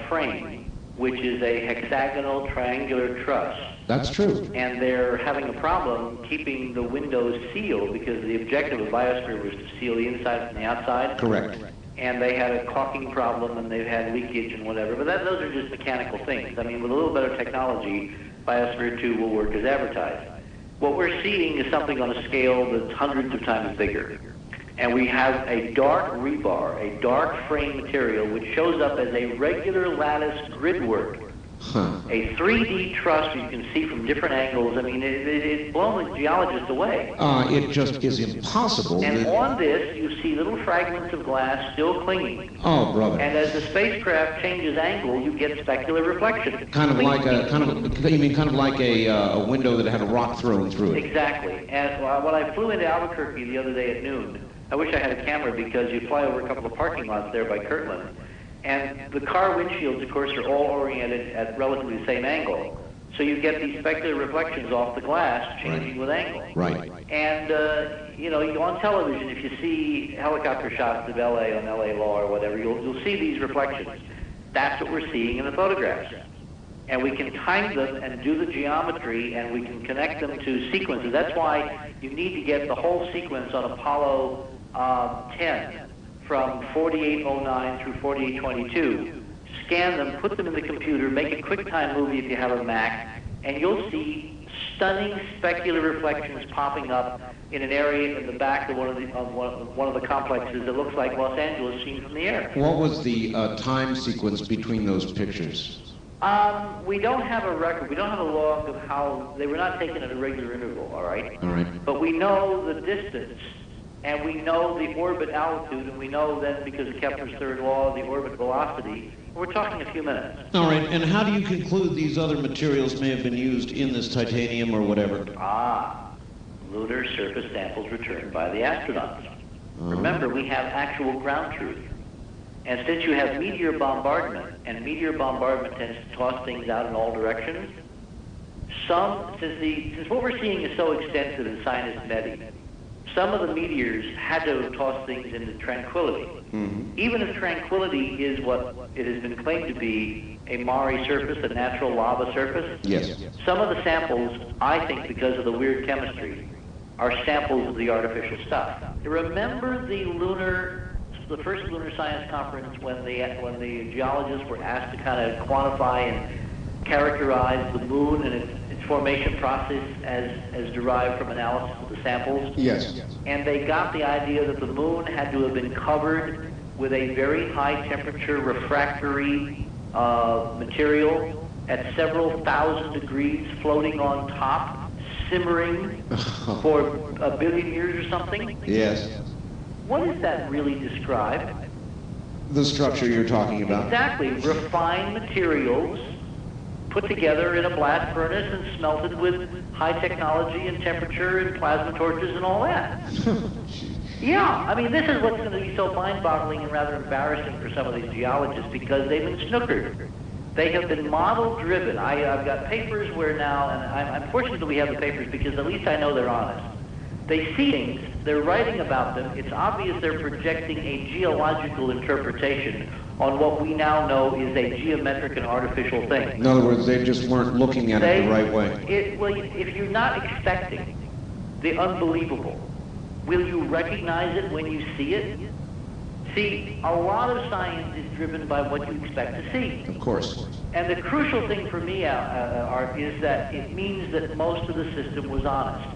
frame, which is a hexagonal triangular truss. That's true. And they're having a problem keeping the windows sealed because the objective of Biosphere was to seal the inside from the outside. Correct. And they had a caulking problem, and they've had leakage and whatever. But those are just mechanical things. I mean, with a little better technology, Biosphere 2 will work as advertised. What we're seeing is something on a scale that's hundreds of times bigger. And we have a dark rebar, a dark frame material, which shows up as a regular lattice gridwork. A 3D truss you can see from different angles. I mean, it's blown the geologist away. It just is impossible. And on this, you see little fragments of glass still clinging. Oh, brother. And as the spacecraft changes angle, you get specular reflection. Kind of like a window that had a rock thrown through it. Exactly. And when I flew into Albuquerque the other day at noon, I wish I had a camera because you fly over a couple of parking lots there by Kirtland. And the car windshields, of course, are all oriented at relatively the same angle. So you get these specular reflections off the glass changing with angle. Right. And, you know, on television, if you see helicopter shots of LA on LA Law or whatever, you'll see these reflections. That's what we're seeing in the photographs. And we can time them and do the geometry, and we can connect them to sequences. That's why you need to get the whole sequence on Apollo 10. From 4809 through 4822, scan them, put them in the computer, make a QuickTime movie if you have a Mac, and you'll see stunning specular reflections popping up in an area in the back of one of the complexes that looks like Los Angeles seen from the air. What was the time sequence between those pictures? We don't have a record. We don't have a log of how they were not taken at a regular interval. All right. All right. But we know the distance. And we know the orbit altitude, and we know then, because of Kepler's third law, the orbit velocity. We're talking a few minutes. All right, and how do you conclude these other materials may have been used in this titanium or whatever? Lunar surface samples returned by the astronauts. Remember, we have actual ground truth. And since you have meteor bombardment, and meteor bombardment tends to toss things out in all directions, since what we're seeing is so extensive in Sinus Medi, some of the meteors had to toss things into tranquility. Even if tranquility is what it has been claimed to be, a Mare surface, a natural lava surface, yes. Some of the samples, I think because of the weird chemistry, are samples of the artificial stuff. Remember the first lunar science conference when the geologists were asked to kind of quantify and characterize the moon and its formation process as derived from analysis of the samples? Yes. And they got the idea that the moon had to have been covered with a very high temperature refractory material at several thousand degrees floating on top, simmering for 1 billion years or something. Yes. What does that really describe? The structure you're talking about. Exactly. Refined materials put together in a blast furnace and smelted with high technology and temperature and plasma torches and all that. Yeah, I mean, this is what's going to be so mind-boggling and rather embarrassing for some of these geologists because they've been snookered. They have been model-driven. I've got papers where now, and I'm fortunate that we have the papers because at least I know they're honest. They see things, they're writing about them, it's obvious they're projecting a geological interpretation on what we now know is a geometric and artificial thing. In other words, they just weren't looking at it the right way. Well, if you're not expecting the unbelievable, will you recognize it when you see it? See, a lot of science is driven by what you expect to see. Of course. And the crucial thing for me, Art, is that it means that most of the system was honest.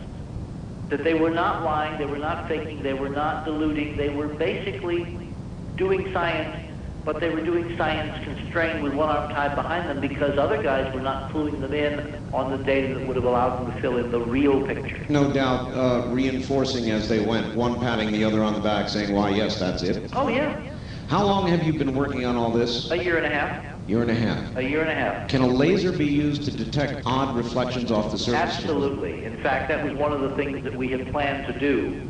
That they were not lying, they were not faking, they were not deluding, they were basically doing science, but they were doing science constrained with one arm tied behind them because other guys were not cluing them in on the data that would have allowed them to fill in the real picture. No doubt, reinforcing as they went, one patting the other on the back saying, why, yes, that's it. Oh, yeah. How long have you been working on all this? A year and a half. Year and a half. A year and a half. Can a laser be used to detect odd reflections off the surface? Absolutely. In fact, that was one of the things that we had planned to do.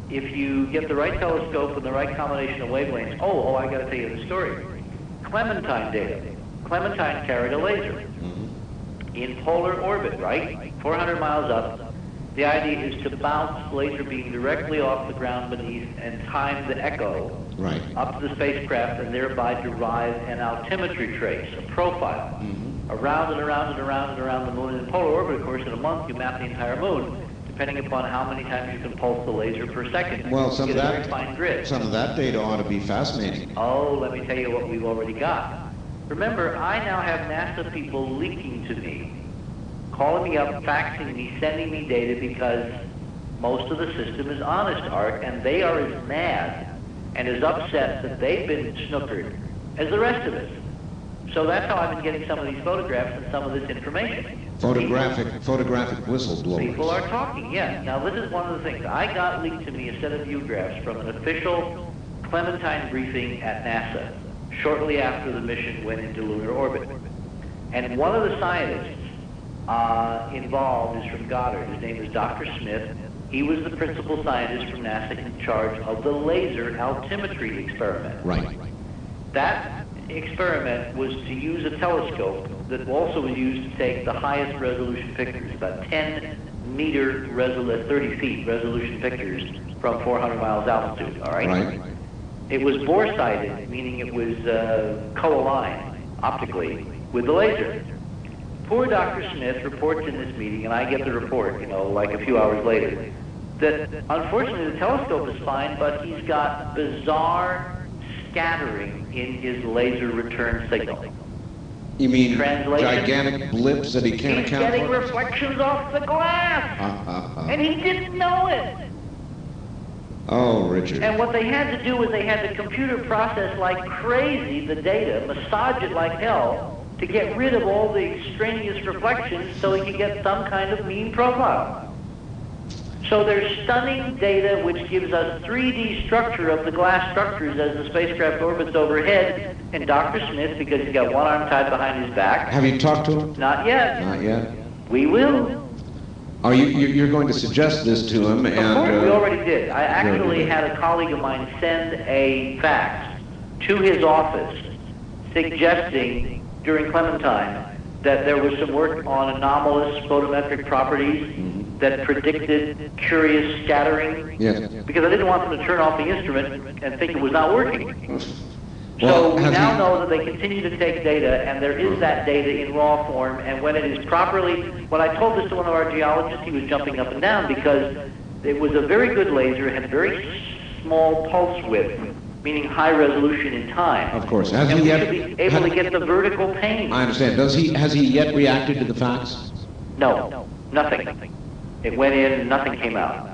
If you get the right telescope and the right combination of wavelengths, I got to tell you the story. Clementine data. Clementine carried a laser in polar orbit, right? 400 miles up. The idea is to bounce laser beam directly off the ground beneath and time the echo Right. up to the spacecraft and thereby derive an altimetry trace, a profile, around and around and around and around the moon. In polar orbit, of course, in a month you map the entire moon, depending upon how many times you can pulse the laser per second. Well, some of Get a that, very fine grid. some of that data ought to be fascinating. Oh, let me tell you what we've already got. Remember, I now have NASA people leaking to me, calling me up, faxing me, sending me data because most of the system is honest, Art, and they are as mad and as upset that they've been snookered as the rest of us. So that's how I've been getting some of these photographs and some of this information. Photographic whistleblowers. People are talking, yes. Now, this is one of the things. I got leaked to me a set of view graphs from an official Clementine briefing at NASA shortly after the mission went into lunar orbit. And one of the scientists involved is from Goddard. His name is Dr. Smith. He was the principal scientist from NASA in charge of the laser altimetry experiment. Right. That experiment was to use a telescope that also was used to take the highest resolution pictures, about 10-meter 30 feet resolution pictures from 400 miles altitude, all right? Right. It was bore-sighted, meaning it was co-aligned optically with the laser. Poor Dr. Smith reports in this meeting, and I get the report, like a few hours later, that unfortunately the telescope is fine, but he's got bizarre scattering in his laser return signal. You mean Translation? gigantic blips that he can't He's account getting for? reflections off the glass, and he didn't know it. Oh, Richard. And what they had to do was they had to computer process like crazy the data, massage it like hell, to get rid of all the extraneous reflections so he could get some kind of mean profile. So there's stunning data which gives us 3D structure of the glass structures as the spacecraft orbits overhead, and Dr. Smith, because he's got one arm tied behind his back... Have you talked to him? Not yet. Not yet. We will. Are you're going to suggest this to him? And, of course, we already did. I actually had a colleague of mine send a fax to his office suggesting during Clementine that there was some work on anomalous photometric properties that predicted curious scattering. Yes. Because I didn't want them to turn off the instrument and think it was not working. Well, So we has now he- know that they continue to take data, and there is that data in raw form, and when it is properly... When I told this to one of our geologists, he was jumping up and down because it was a very good laser, it had very small pulse width, meaning high resolution in time. Of course. Has And he we yet... should be able to get the vertical pain. I understand. Has he yet reacted to the facts? No, nothing. It went in and nothing came out.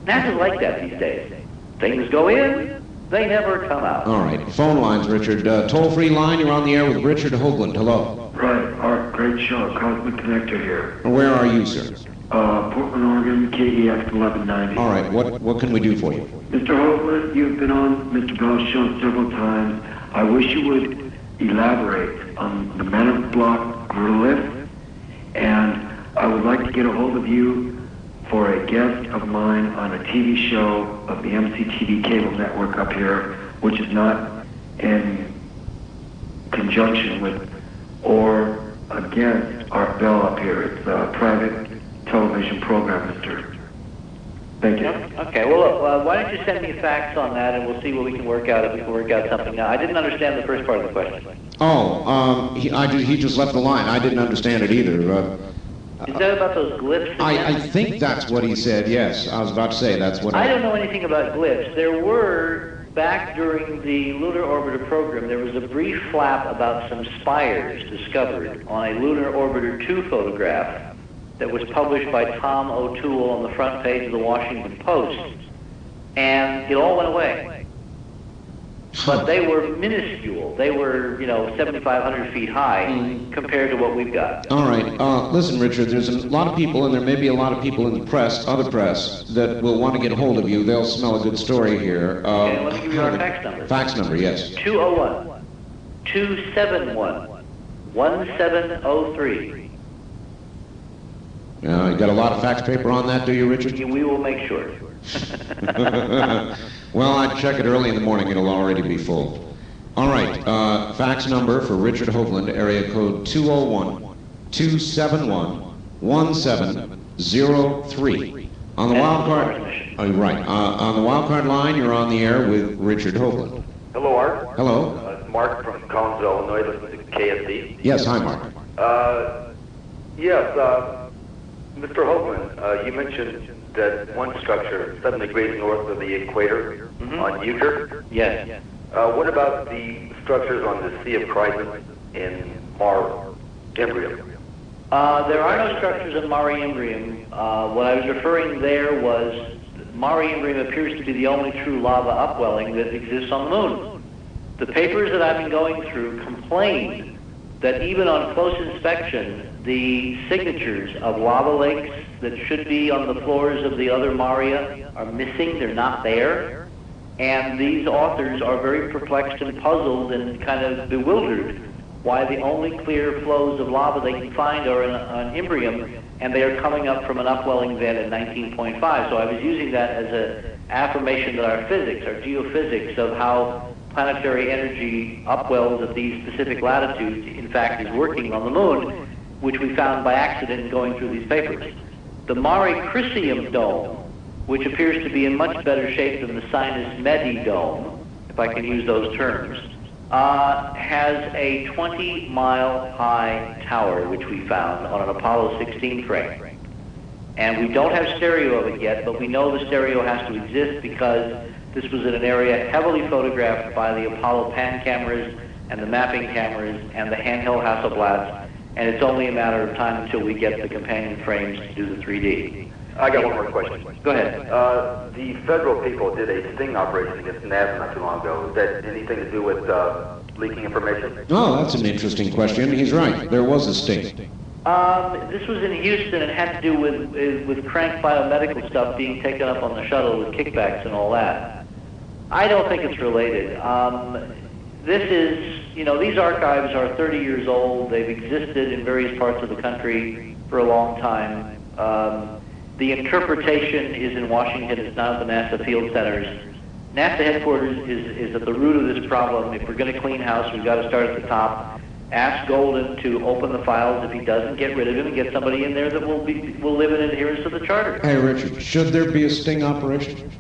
NASA's like that these days. Things go in, they never come out. All right. Phone lines, Richard. Toll-free line, you're on the air with Richard Hoagland. Hello. Right, Art, great show. Cosmic Connector here. Where are you, sir? Portland, Oregon, KEX 1190. All right. What can we do for you? Mr. Hoagland, you've been on Mr. Bell's show several times. I wish you would elaborate on the Men of Block glyph, and I would like to get a hold of you for a guest of mine on a TV show of the MCTV cable network up here, which is not in conjunction with or against Art Bell up here. It's a private television program, mister. Thank you. Okay, well, look, why don't you send me a fax on that, and we'll see what we can work out, if we can work out something. Now, I didn't understand the first part of the question. Oh, he just left the line. I didn't understand it either. Is that about those glyphs? I think that's what he said, yes. I was about to say that's what I don't know anything about glyphs. There were, back during the Lunar Orbiter program, there was a brief flap about some spires discovered on a Lunar Orbiter 2 photograph that was published by Tom O'Toole on the front page of the Washington Post. And it all went away. But they were minuscule. They were, 7,500 feet high compared to what we've got. All right. Listen, Richard, there's a lot of people, and there may be a lot of people in the press, other press, that will want to get a hold of you. They'll smell a good story here. Okay, let me give you our fax number. Fax number, yes. 201-271-1703. You got a lot of fax paper on that, do you, Richard? We will make sure. Well, I'd check it early in the morning. It'll already be full. All right. Fax number for Richard Hoagland, area code 201-271-1703. On the wild card... Oh, right. On the wild card line, you're on the air with Richard Hoagland. Hello. Mark from Collinsville, Illinois, listening to KSD. Yes, hi, Mark. Yes, Mr. Hoagland, you mentioned that one structure 7 degrees north of the equator on Euchre. Yes. What about the structures on the Sea of Crisis in Mare Imbrium? There are no structures in Mare Imbrium. What I was referring there was Mare Imbrium appears to be the only true lava upwelling that exists on the moon. The papers that I've been going through complain that even on close inspection, the signatures of lava lakes that should be on the floors of the other maria are missing. They're not there. And these authors are very perplexed and puzzled and kind of bewildered why the only clear flows of lava they can find are on Imbrium, and they are coming up from an upwelling vent at 19.5. So I was using that as an affirmation that our physics, our geophysics of how planetary energy upwells at these specific latitudes, in fact, is working on the moon, which we found by accident going through these papers. The Mare Crisium dome, which appears to be in much better shape than the Sinus Medi dome, if I can use those terms, has a 20-mile-high tower, which we found on an Apollo 16 frame. And we don't have stereo of it yet, but we know the stereo has to exist because this was in an area heavily photographed by the Apollo pan cameras and the mapping cameras and the handheld Hasselblads, and it's only a matter of time until we get the companion frames to do the 3D. I got one more question. Go ahead. The federal people did a sting operation against NASA not too long ago. Is that anything to do with leaking information? Oh, that's an interesting question. He's right. There was a sting. This was in Houston and had to do with crank biomedical stuff being taken up on the shuttle with kickbacks and all that. I don't think it's related. This is, these archives are 30 years old. They've existed in various parts of the country for a long time. The interpretation is in Washington. It's not at the NASA field centers. NASA headquarters is at the root of this problem. If we're going to clean house, we've got to start at the top. Ask Golden to open the files. If he doesn't, get rid of him and get somebody in there that will live in adherence to the charter. Hey, Richard, should there be a sting operation?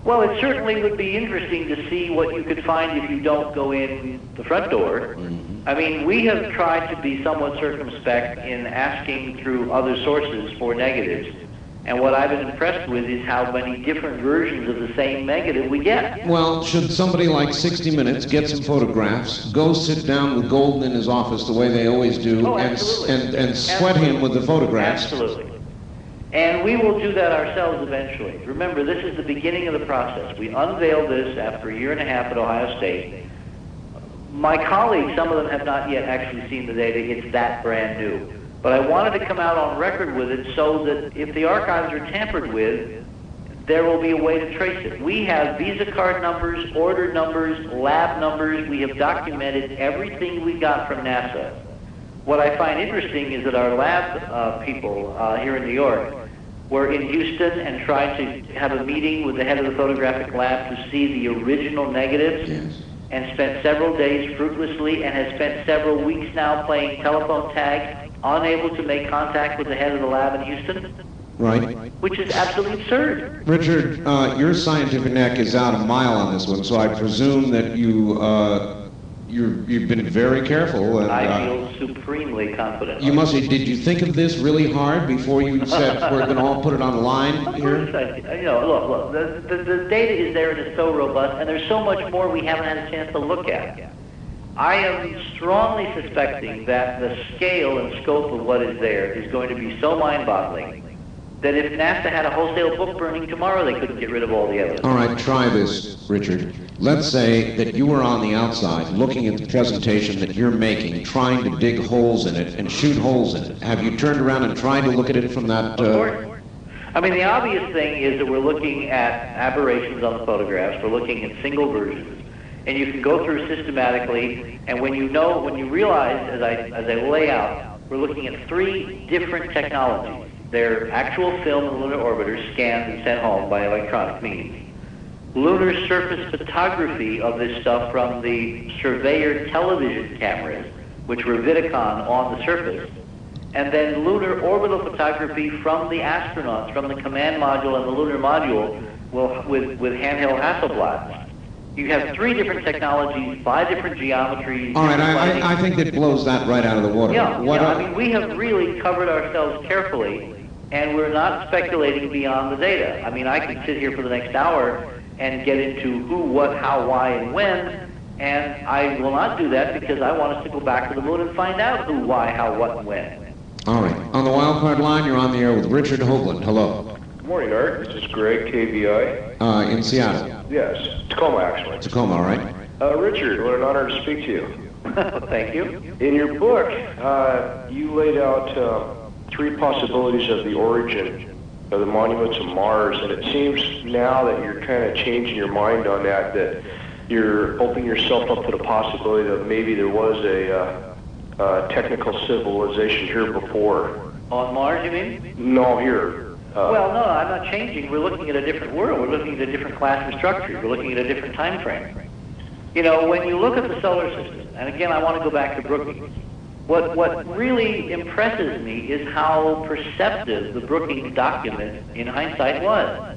Well, it certainly would be interesting to see what you could find if you don't go in the front door. I mean, we have tried to be somewhat circumspect in asking through other sources for negatives. And what I've been impressed with is how many different versions of the same negative we get. Well, should somebody like 60 Minutes get some photographs, go sit down with Golden in his office the way they always do, and sweat him with the photographs? Absolutely. And we will do that ourselves eventually. Remember, this is the beginning of the process. We unveiled this after a year and a half at Ohio State. My colleagues, some of them have not yet actually seen the data. It's that brand new. But I wanted to come out on record with it so that if the archives are tampered with, there will be a way to trace it. We have Visa card numbers, order numbers, lab numbers. We have documented everything we got from NASA. What I find interesting is that our lab people here in New York were in Houston and tried to have a meeting with the head of the photographic lab to see the original negatives. Yes. And spent several days fruitlessly and has spent several weeks now playing telephone tag, unable to make contact with the head of the lab in Houston. Right. Which is absolutely absurd. Richard, your scientific neck is out a mile on this one, so I presume that you've been very careful. And, I feel supremely confident. You must say, did you think of this really hard before you said we're going to all put it on the line here? Of course I did. Look, the data is there and it's so robust, and there's so much more we haven't had a chance to look at. I am strongly suspecting that the scale and scope of what is there is going to be so mind-boggling that if NASA had a wholesale book burning tomorrow, they couldn't get rid of all the evidence. All right, try this, Richard. Let's say that you were on the outside looking at the presentation that you're making, trying to dig holes in it and shoot holes in it. Have you turned around and tried to look at it from that... Of course. I mean, the obvious thing is that we're looking at aberrations on the photographs. We're looking at single versions. And you can go through systematically, and when you realize, as I lay out, we're looking at 3 different technologies. They're actual film and lunar orbiters scanned and sent home by electronic means. Lunar surface photography of this stuff from the surveyor television cameras, which were Vidicon on the surface. And then lunar orbital photography from the astronauts, from the command module and the lunar module with handheld Hasselblads. You have 3 different technologies, 5 different geometries. All right, I think that blows that right out of the water. I mean, we have really covered ourselves carefully, and we're not speculating beyond the data. I mean, I could sit here for the next hour and get into who, what, how, why, and when, and I will not do that because I want us to go back to the moon and find out who, why, how, what, and when. All right. On the wild card line, you're on the air with Richard Hoagland. Hello. Good morning, Art. This is Greg, KVI. In Seattle. Yes, Tacoma, actually. Tacoma, all right. Richard, what an honor to speak to you. Thank you. In your book, you laid out 3 possibilities of the origin of the monuments of Mars, and it seems now that you're kind of changing your mind on that, that you're opening yourself up to the possibility that maybe there was a technical civilization here before. On Mars, you mean? No, here. Well, no, I'm not changing. We're looking at a different world. We're looking at a different class of structures. We're looking at a different time frame. You know, when you look at the solar system, and again, I want to go back to Brookings, what really impresses me is how perceptive the Brookings document, in hindsight, was.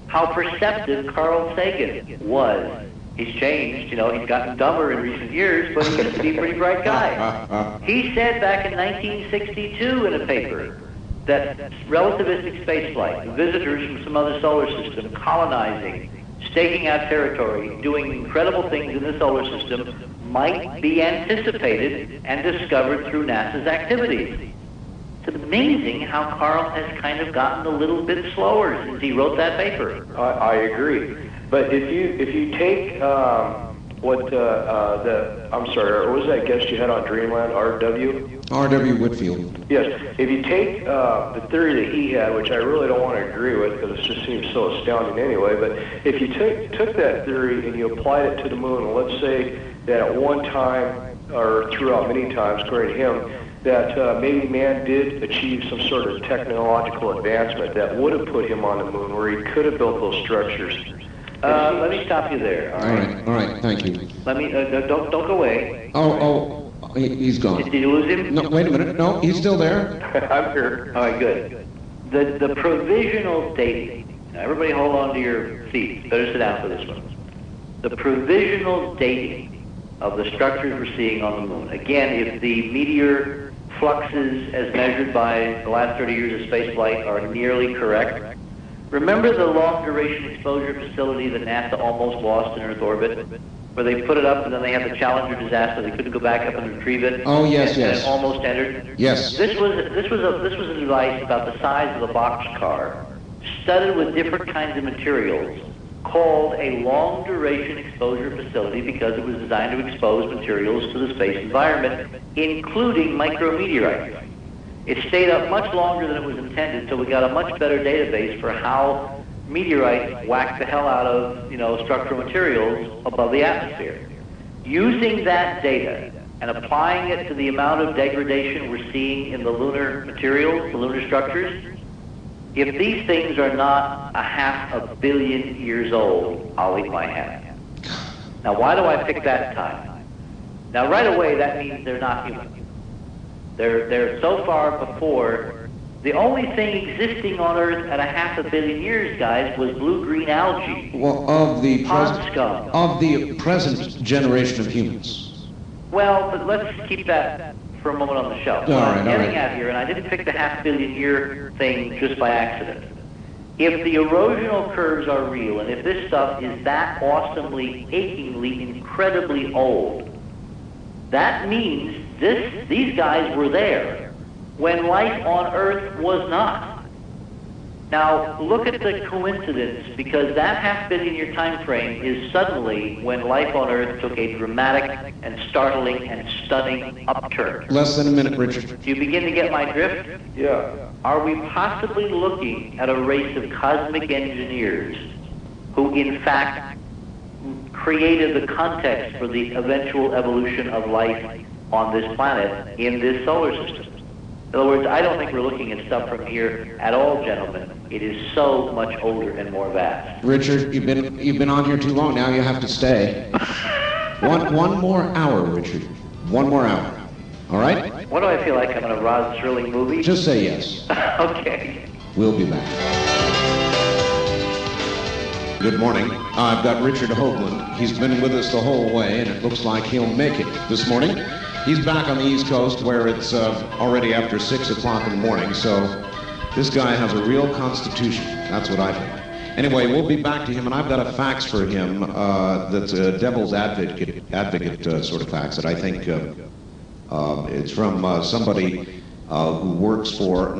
How perceptive Carl Sagan was. He's changed, you know, he's gotten dumber in recent years, but he used to be a pretty bright guy. He said back in 1962 in a paper that relativistic spaceflight, visitors from some other solar system colonizing, staking out territory, doing incredible things in the solar system might be anticipated and discovered through NASA's activities. It's amazing how Carl has kind of gotten a little bit slower since he wrote that paper. I agree. But if you take what was that guest you had on Dreamland, R.W.? R.W. Whitfield. Yes. If you take the theory that he had, which I really don't want to agree with because it just seems so astounding anyway, but if you took that theory and you applied it to the moon, and let's say that at one time, or throughout many times, according to him, that maybe man did achieve some sort of technological advancement that would have put him on the moon where he could have built those structures. Let me stop you there. All right, thank you. Let me, don't go away. He's gone. Did you lose him? No, wait a minute. No, he's still there. I'm here. All right, good. The provisional dating. Now, everybody hold on to your feet. Better sit down for this one. The provisional dating of the structures we're seeing on the moon. Again, if the meteor fluxes as measured by the last 30 years of spaceflight are nearly correct, remember the long-duration exposure facility that NASA almost lost in Earth orbit, where they put it up and then they had the Challenger disaster. They couldn't go back up and retrieve it. Oh yes, and it almost entered. Yes. This was a device about the size of a boxcar, studded with different kinds of materials, called a long-duration exposure facility because it was designed to expose materials to the space environment, including micrometeorites. It stayed up much longer than it was intended, so we got a much better database for how meteorites whack the hell out of, structural materials above the atmosphere. Using that data and applying it to the amount of degradation we're seeing in the lunar materials, the lunar structures, if these things are not 500 million years old, I'll eat my hand. Now, why do I pick that time? Now, right away, that means they're not human. They're so far before. The only thing existing on Earth at 500 million years, guys, was blue-green algae. Well, of the pond present generation of humans. Well, but let's keep that for a moment on the shelf. What I'm getting at here, and I didn't pick the 500 million year thing just by accident. If the erosional curves are real, and if this stuff is that awesomely, achingly, incredibly old, that means these guys were there when life on Earth was not. Now, look at the coincidence, because that 500 million year time frame is suddenly when life on Earth took a dramatic and startling and stunning upturn. Less than a minute, Richard. Do you begin to get my drift? Yeah. Are we possibly looking at a race of cosmic engineers who, in fact, created the context for the eventual evolution of life on this planet in this solar system? In other words, I don't think we're looking at stuff from here at all, gentlemen. It is so much older and more vast. Richard, you've been on here too long. Now you have to stay. One more hour, Richard. One more hour. All right? What do I feel like? I'm in a Rod Serling movie? Just say yes. Okay. We'll be back. Good morning. I've got Richard Hoagland. He's been with us the whole way, and it looks like he'll make it this morning. He's back on the East Coast where it's already after 6 o'clock in the morning, so this guy has a real constitution. That's what I think. Anyway, we'll be back to him, and I've got a fax for him that's a devil's advocate sort of fax that I think it's from somebody who works for,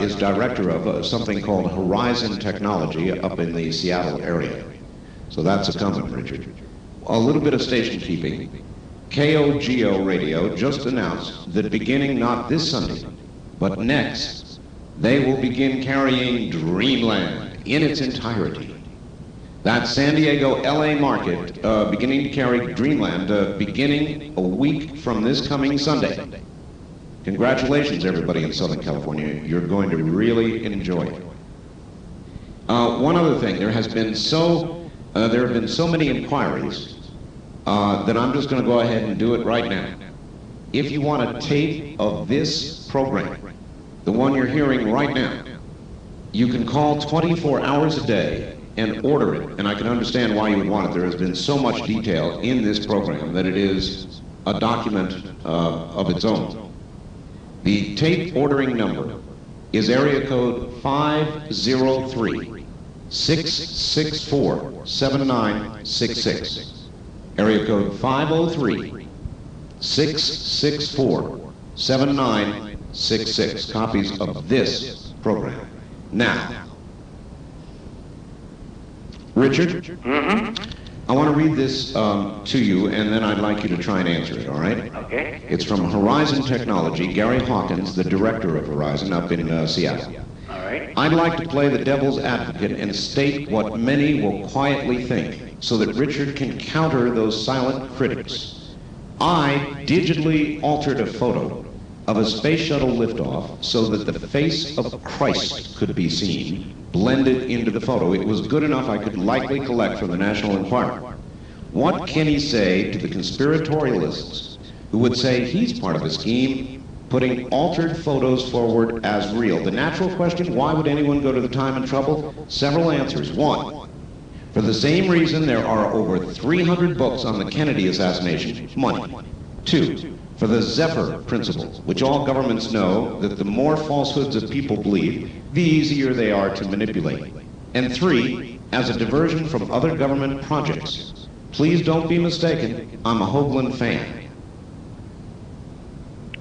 is director of something called Horizon Technology up in the Seattle area. So that's a coming, Richard. A little bit of station keeping. KOGO Radio just announced that beginning not this Sunday, but next, they will begin carrying Dreamland in its entirety. That San Diego, LA market beginning to carry Dreamland beginning a week from this coming Sunday. Congratulations, everybody in Southern California. You're going to really enjoy it. One other thing, there have been so many inquiries that I'm just going to go ahead and do it right now. If you want a tape of this program, the one you're hearing right now, you can call 24 hours a day and order it, and I can understand why you would want it. There has been so much detail in this program that it is a document of its own. The tape ordering number is area code 503-664-7966. Area code 503-664-7966. Copies of this program. Now, Richard, I want to read this to you, and then I'd like you to try and answer it, all right? Okay. It's from Horizon Technology, Gary Hawkins, the director of Horizon up in Seattle. All right. I'd like to play the devil's advocate and state what many will quietly think, so that Richard can counter those silent critics. I digitally altered a photo of a space shuttle liftoff so that the face of Christ could be seen, blended into the photo. It was good enough I could likely collect from the National Enquirer. What can he say to the conspiratorialists who would say he's part of a scheme putting altered photos forward as real? The natural question, why would anyone go to the time and trouble? Several answers. One, for the same reason there are over 300 books on the Kennedy assassination, money. Two, for the Zephyr principle, which all governments know that the more falsehoods that people believe, the easier they are to manipulate. And three, as a diversion from other government projects. Please don't be mistaken, I'm a Hoagland fan.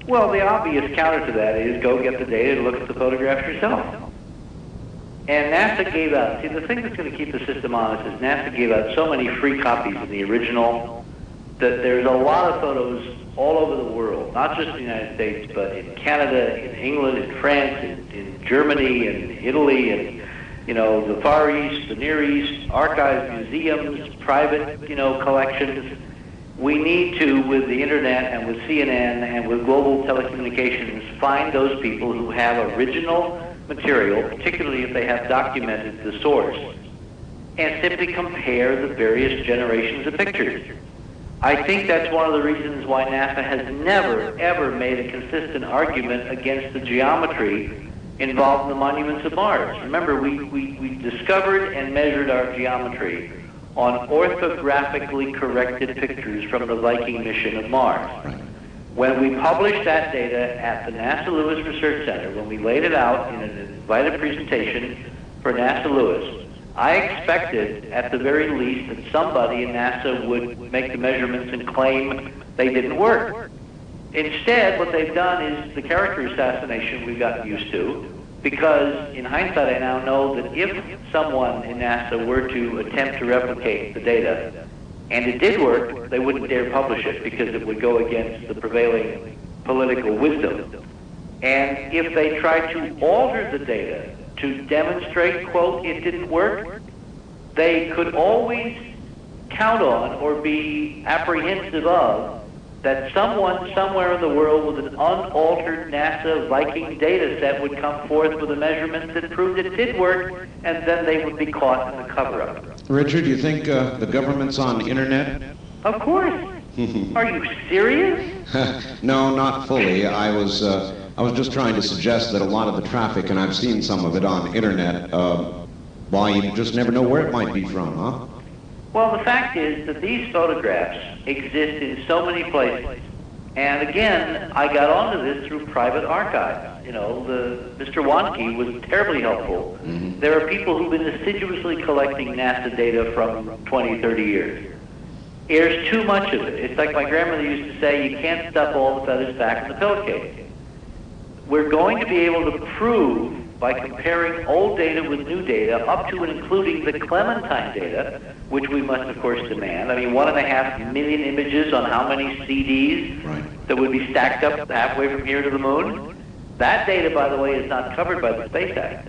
Well, the obvious counter to that is go get the data and look at the photographs yourself. And NASA gave out, see, the thing that's going to keep the system honest is NASA gave out so many free copies of the original that there's a lot of photos all over the world, not just in the United States, but in Canada, in England, in France, in Germany, and Italy, and, the Far East, the Near East, archives, museums, private, collections. We need to, with the internet and with CNN and with global telecommunications, find those people who have original material, particularly if they have documented the source, and simply compare the various generations of pictures. I think that's one of the reasons why NASA has never, ever made a consistent argument against the geometry involved in the monuments of Mars. Remember, we discovered and measured our geometry on orthographically corrected pictures from the Viking mission of Mars. When we published that data at the NASA Lewis Research Center, when we laid it out in an invited presentation for NASA Lewis, I expected, at the very least, that somebody in NASA would make the measurements and claim they didn't work. Instead, what they've done is the character assassination we've gotten used to, because in hindsight I now know that if someone in NASA were to attempt to replicate the data, and it did work, they wouldn't dare publish it because it would go against the prevailing political wisdom. And if they tried to alter the data to demonstrate, quote, it didn't work, they could always count on or be apprehensive of that someone somewhere in the world with an unaltered NASA Viking data set would come forth with a measurement that proved it did work, and then they would be caught in the cover-up. Richard, you think the government's on the internet? Of course. Are you serious? No, not fully. I was just trying to suggest that a lot of the traffic, and I've seen some of it on internet, Why, you just never know where it might be from, huh? Well, the fact is that these photographs exist in so many places. And again, I got onto this through private archives. You know, Mr. Wanke was terribly helpful. There are people who've been assiduously collecting NASA data from 20, 30 years. There's too much of it. It's like my grandmother used to say, you can't stuff all the feathers back in the pillowcase. We're going to be able to prove by comparing old data with new data up to and including the Clementine data, which we must of course demand. I mean, 1.5 million images on how many CDs that would be stacked up halfway from here to the moon. That data, by the way, is not covered by the Space Act.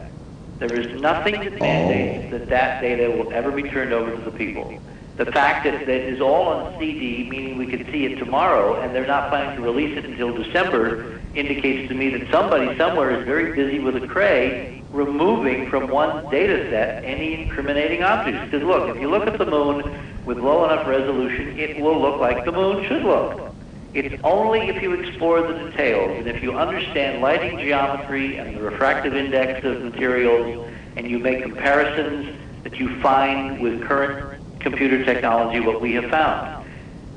There is nothing that mandates that that data will ever be turned over to the people. The fact that it is all on CD, meaning we could see it tomorrow, and they're not planning to release it until December, indicates to me that somebody somewhere is very busy with a cray removing from one data set any incriminating objects. Because look, if you look at the moon with low enough resolution, it will look like the moon should look. It's only if you explore the details and if you understand lighting geometry and the refractive index of materials and you make comparisons that you find with current computer technology what we have found.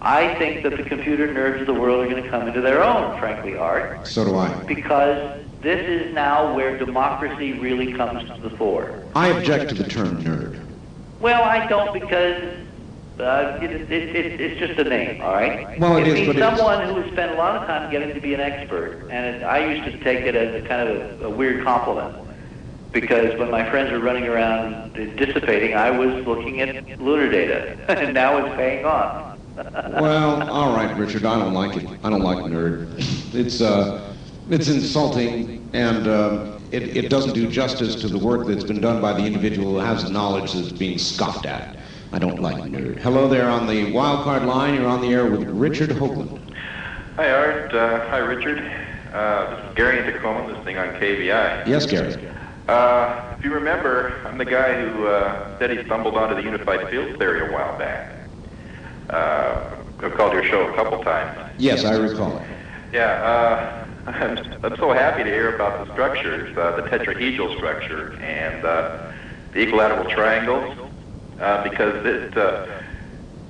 I think that the computer nerds of the world are going to come into their own, frankly, Art. So do I. Because this is now where democracy really comes to the fore. I object to the term nerd. Well, I don't because it's just a name, all right? Well, it is, means but it's someone who has spent a lot of time getting to be an expert, and I used to take it as a kind of a weird compliment. Because when my friends were running around dissipating, I was looking at lunar data, and now it's paying off. Well, all right, Richard, I don't like it. I don't like nerd. It's insulting, and it doesn't do justice to the work that's been done by the individual who has the knowledge that's being scoffed at. I don't like nerd. Hello there on the wildcard line. You're on the air with Richard Hoagland. Hi, Art. Hi, Richard. This is Gary in Tacoma, listening on KVI. Yes, Gary. If you remember, I'm the guy who said he stumbled onto the unified field theory a while back. I've called your show a couple times. Yes, I recall it. Yeah, I'm so happy to hear about the structures, the tetrahedral structure and the equilateral triangles, because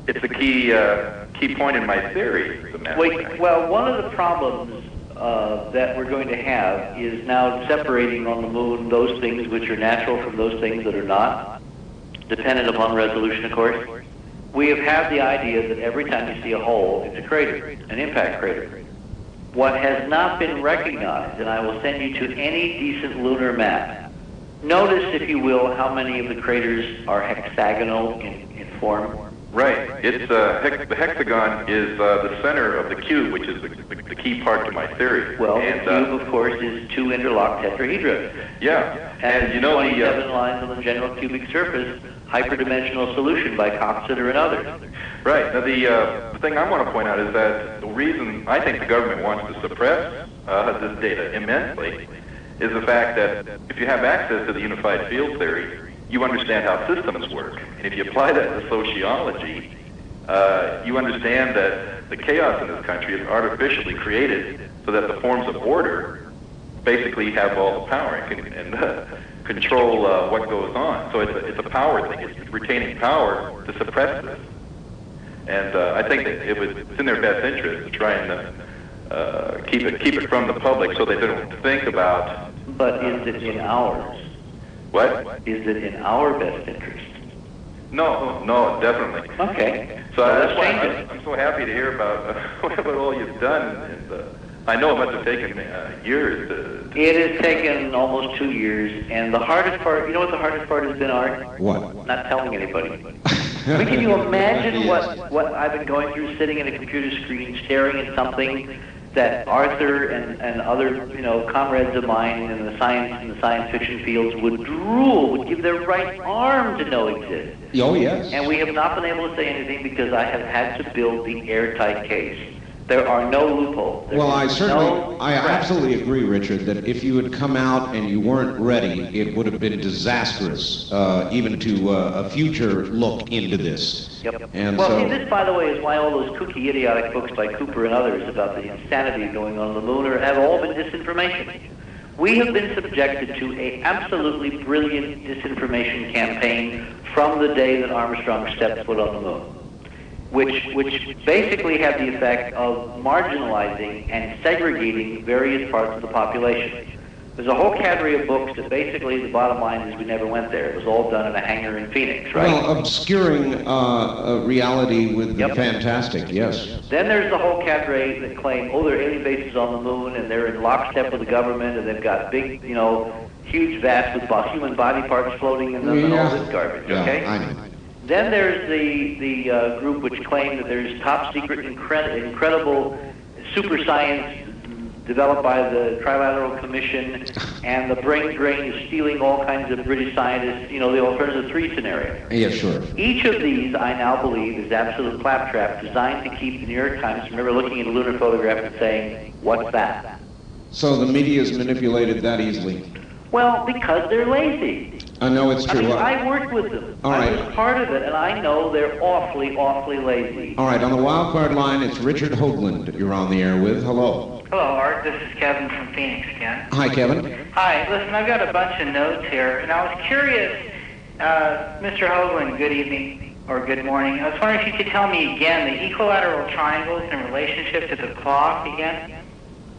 it's a key point in my theory. Wait, well, one of the problems that we're going to have is now separating on the moon those things which are natural from those things that are not, dependent upon resolution, of course. We have had the idea that every time you see a hole, it's a crater, an impact crater. What has not been recognized, and I will send you to any decent lunar map, notice, if you will, how many of the craters are hexagonal in form. Right. It's the hexagon is the center of the cube, which is the key part to my theory. Well, the cube, of course, is two interlocked tetrahedra. Yeah. And you know 27 lines on the general cubic surface, hyperdimensional solution by Coxeter and others. Right. Now, the thing I want to point out is that the reason I think the government wants to suppress this data immensely is the fact that if you have access to the unified field theory, you understand how systems work. And if you apply that to sociology, you understand that the chaos in this country is artificially created so that the forms of order basically have all the power and control what goes on. So it's a power thing. It's retaining power to suppress this. And I think that it's in their best interest to try and keep it from the public so they don't think about... But is it in ours? What? Is it in our best interest? No, definitely. Okay. So that's why I'm so happy to hear about what all you've done. And, I know it must have taken years to... It has taken almost 2 years, and the hardest part, you know what the hardest part has been, Art? What? Not telling anybody. I mean, can you imagine what I've been going through, sitting at a computer screen, staring at something that Arthur and other, comrades of mine in the science fiction fields would drool, would give their right arm to know exists. Oh, yes. And we have not been able to say anything because I have had to build the airtight case. There are no loopholes. Well, I absolutely agree, Richard, that if you had come out and you weren't ready, it would have been disastrous, even to a future look into this. Yep. And well, so, see, this, by the way, is why all those kooky, idiotic books by Cooper and others about the insanity going on the moon have all been disinformation. We have been subjected to an absolutely brilliant disinformation campaign from the day that Armstrong stepped foot on the moon, which basically had the effect of marginalizing and segregating various parts of the population. There's a whole cadre of books that basically the bottom line is we never went there. It was all done in a hangar in Phoenix, right? Well, obscuring reality with the fantastic, yes. Then there's the whole cadre that claim, oh, there are alien bases on the moon, and they're in lockstep with the government, and they've got big, huge vats with human body parts floating in them and all this garbage, okay? I know. Then there's the group which claim that there's top secret, incredible super science developed by the Trilateral Commission, and the brain drain is stealing all kinds of British scientists, the alternative 3 scenario. Yeah, sure. Each of these, I now believe, is absolute claptrap designed to keep the New York Times from ever looking at a lunar photograph and saying, what's that? So the media is manipulated that easily? Well, because they're lazy. I know it's true. I worked with them. All right. I was part of it, and I know they're awfully, awfully lazy. All right, on the wild card line, it's Richard Hoagland you're on the air with. Hello. Hello, Art. This is Kevin from Phoenix again. Hi, Kevin. Hi. Listen, I've got a bunch of notes here, and I was curious, Mr. Hoagland, good evening or good morning. I was wondering if you could tell me again the equilateral triangles in relationship to the clock again.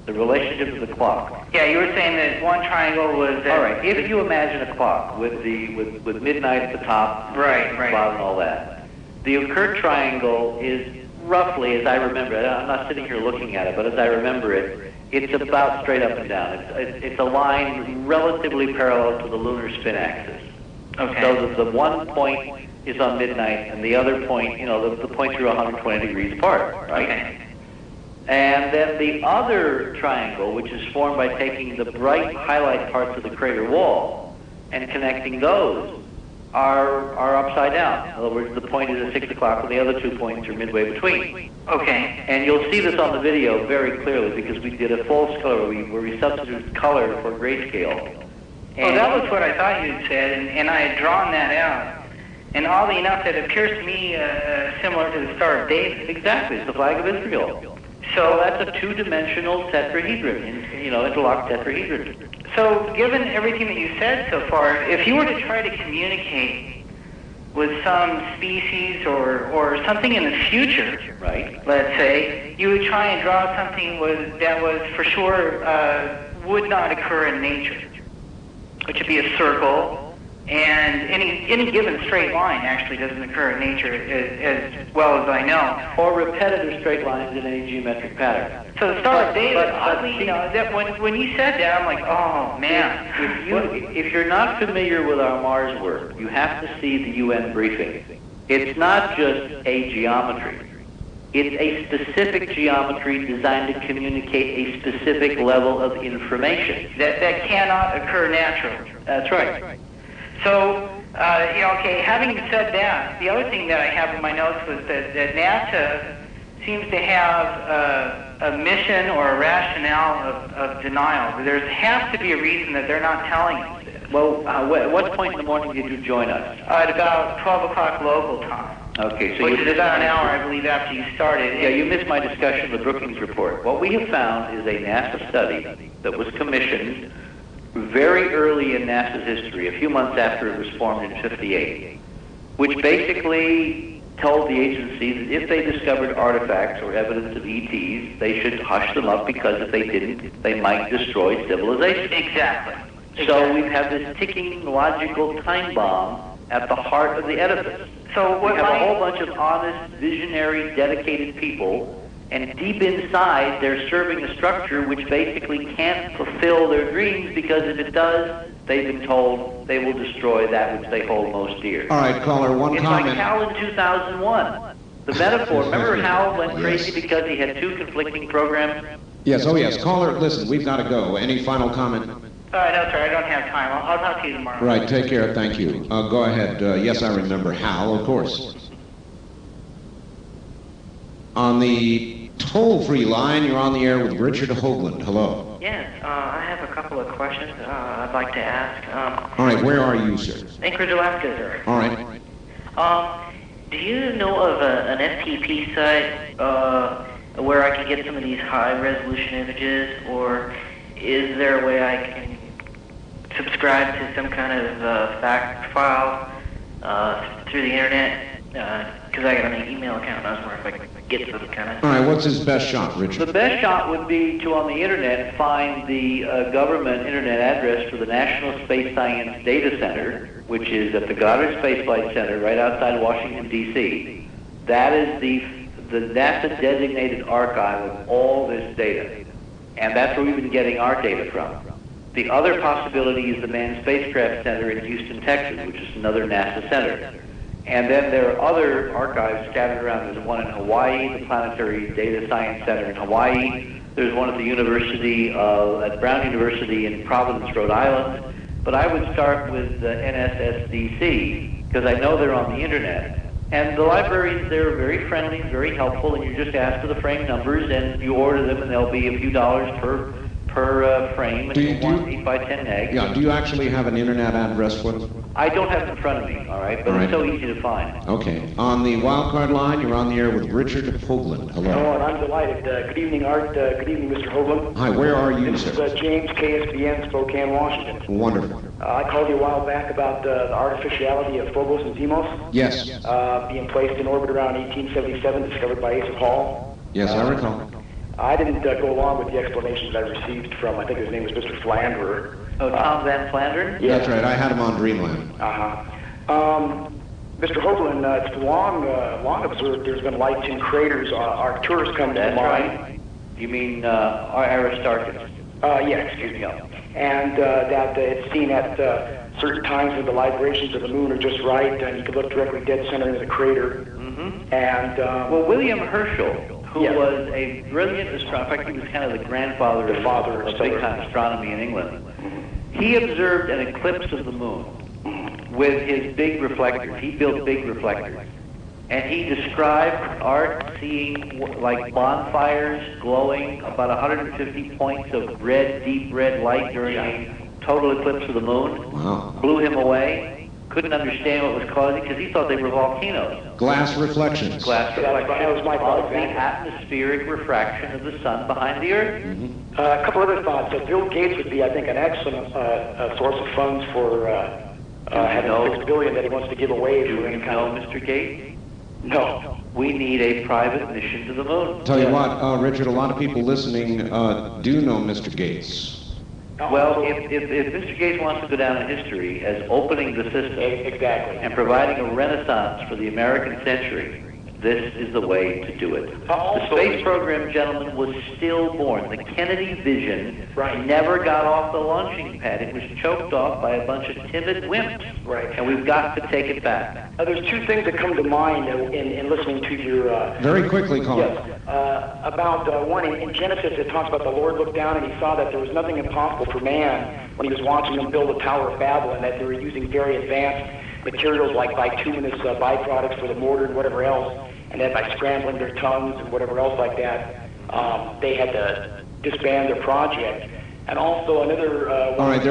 The relationship to the clock. Yeah, you were saying that one triangle was... All right, if you imagine a clock with midnight at the top, right, bottom and all that, the Occult triangle is roughly, as I remember it, I'm not sitting here looking at it, but as I remember it, it's about straight up and down. It's a line relatively parallel to the lunar spin axis. Okay. So that the one point is on midnight, and the other point, the points are 120 degrees apart, right? Okay. And then the other triangle, which is formed by taking the bright highlight parts of the crater wall and connecting those, are upside down. In other words, the point is at 6 o'clock, and the other 2 points are midway between. Okay. And you'll see this on the video very clearly because we did a false color where we substituted color for grayscale. Well, that was what I thought you had said, and I had drawn that out. And oddly enough, it appears to me similar to the Star of David. Exactly, it's the flag of Israel. So that's a two-dimensional tetrahedron, interlocked tetrahedron. So given everything that you said so far, if you were to try to communicate with some species or something in the future, right? Let's say, you would try and draw something that was for sure would not occur in nature, which would be a circle. And any given straight line actually doesn't occur in nature as well as I know. Or repetitive straight lines in any geometric pattern. So the Star of David, oddly, that when you said that, I'm like, oh man. If you're not familiar with our Mars work, you have to see the UN briefing. It's not just a geometry. It's a specific geometry designed to communicate a specific level of information. That cannot occur naturally. That's right. So, okay, having said that, the other thing that I have in my notes was that NASA seems to have a mission or a rationale of denial. There has to be a reason that they're not telling us this. Well, at what point in the morning did you join us? At about 12 o'clock local time. Okay, so which is about an hour, I believe, after you started. Yeah, you missed my discussion of the Brookings report. What we have found is a NASA study that was commissioned very early in NASA's history, a few months after it was formed in '58, which basically told the agency that if they discovered artifacts or evidence of ETs, they should hush them up because if they didn't, they might destroy civilization. Exactly. So we've had this ticking logical time bomb at the heart of the edifice. So we have a whole bunch of honest, visionary, dedicated people, and deep inside, they're serving a structure which basically can't fulfill their dreams because if it does, they've been told they will destroy that which they hold most dear. All right, caller, one comment. It's like Hal in 2001. The metaphor, remember Hal went crazy because he had two conflicting programs? Yes, oh yes. Caller, listen, we've got to go. Any final comment? No, sir, I don't have time. I'll talk to you tomorrow. Right, take care, thank you. Go ahead. Yes, I remember Hal, of course. On the toll-free line, you're on the air with Richard Hoagland. Hello. Yes, I have a couple of questions I'd like to ask. All right, where are you, sir? Anchorage, Alaska, sir. All right. Do you know of an FTP site where I can get some of these high-resolution images, or is there a way I can subscribe to some kind of fact file through the internet? Because I got an email account, and I was wondering if I could get some kind of... All right, what's his best shot, Richard? The best shot would be to, on the internet, find the government internet address for the National Space Science Data Center, which is at the Goddard Space Flight Center right outside Washington, D.C. That is the NASA-designated archive of all this data. And that's where we've been getting our data from. The other possibility is the Manned Spacecraft Center in Houston, Texas, which is another NASA center. And then there are other archives scattered around. There's one in Hawaii, the Planetary Data Science Center in Hawaii. There's one at the University at Brown University in Providence, Rhode Island. But I would start with NSSDC, because I know they're on the internet. And the libraries, they're very friendly, very helpful, and you just ask for the frame numbers, and you order them, and they'll be a few dollars per frame, and you want 8 by 10 eggs. Yeah, do you actually have an internet address for them? I don't have it in front of me, all right, but it's so easy to find. Okay. On the wildcard line, you're on the air with Richard Hoagland. Hello. Oh, and I'm delighted. Good evening, Art. Good evening, Mr. Hoagland. Hi, where are you, this sir? This is James, KSBN, Spokane, Washington. Wonderful. I called you a while back about the artificiality of Phobos and Deimos. Yes. Being placed in orbit around 1877, discovered by Asa Hall. Yes, I recall. I didn't go along with the explanations I received from, I think his name was Mr. Flanderer. Oh, Tom Van Flandern? Yeah. That's right, I had him on Dreamland. Mr. Hoagland, it's long observed there's been lights in craters. Arcturus come to mind. Right. You mean Aristarchus? Yeah, excuse me. And that it's seen at certain times when the librations of the moon are just right, and you can look directly dead center into the crater. Mm-hmm. And well, William Herschel, who was a brilliant astronomer, in fact, he was kind of the grandfather of big-time astronomy in England. He observed an eclipse of the moon with his big reflectors. He built big reflectors. And he described Art seeing like bonfires glowing about 150 points of red, deep red light during a total eclipse of the moon. Wow. Blew him away. Couldn't understand what was causing because he thought they were volcanoes. Glass reflections. Glass reflections. That was my thought. The atmospheric refraction of the sun behind the earth. Mm-hmm. A couple other thoughts. Bill Gates would be, I think, an excellent source of funds for having $6 billion that he wants to give away. Do you know Mr. Gates? No. We need a private mission to the moon. Tell you what, Richard, a lot of people listening do know Mr. Gates. Well, if Mr. Gates wants to go down in history as opening the system and providing a renaissance for the American century, this is the way to do it. The space program, gentlemen, was stillborn. The Kennedy vision never got off the launching pad. It was choked off by a bunch of timid wimps. Right. And we've got to take it back. There's two things that come to mind in listening to your... Very quickly, Colin. Yes. About one, in Genesis, it talks about the Lord looked down and he saw that there was nothing impossible for man when he was watching them build the Tower of Babel, and that they were using very advanced materials like bituminous byproducts for the mortar and whatever else, and that by scrambling their tongues and whatever else like that, they had to disband their project. And also another... All right,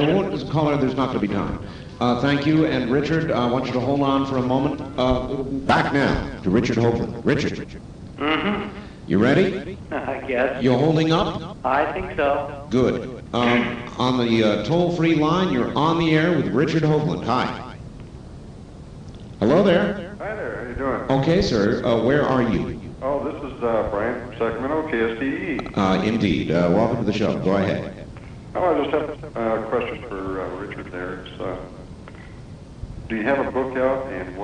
caller, there's not going to be time. Thank you, and Richard, I want you to hold on for a moment. Back now to Richard Hoagland. Richard. Mm-hmm. You ready? I guess. You're holding up? I think so. Good. On the toll-free line, you're on the air with Richard Hoagland. Hi. Hello there. Hi there, how you doing? Okay, sir. Where are you? Oh, this is Brian from Sacramento, KSDE. Indeed. Welcome to the show. Go ahead. Oh, I just have a question for Richard there. Do you have a book out, and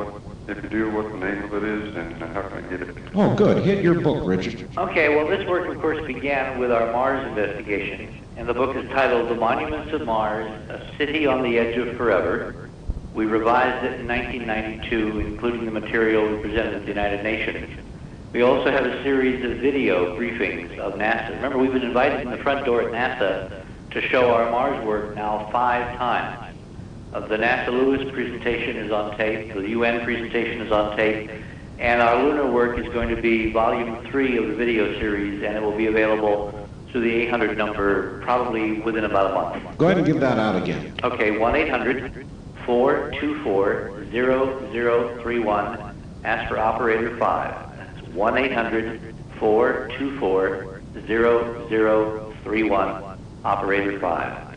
if you do, what the name of it is, and how can I get it? Oh, good. Hit your book, Richard. Okay, well, this work, of course, began with our Mars investigation, and the book is titled The Monuments of Mars, A City on the Edge of Forever. We revised it in 1992, including the material we presented at the United Nations. We also have a series of video briefings of NASA. Remember, we've been invited in the front door at NASA to show our Mars work now 5 times. The NASA Lewis presentation is on tape, the UN presentation is on tape, and our lunar work is going to be volume 3 of the video series, and it will be available through the 800 number probably within about a month. Go ahead and give that out again. Okay, 1-800-424-0031. Ask for operator 5. That's 1-800-424-0031. Operator 5.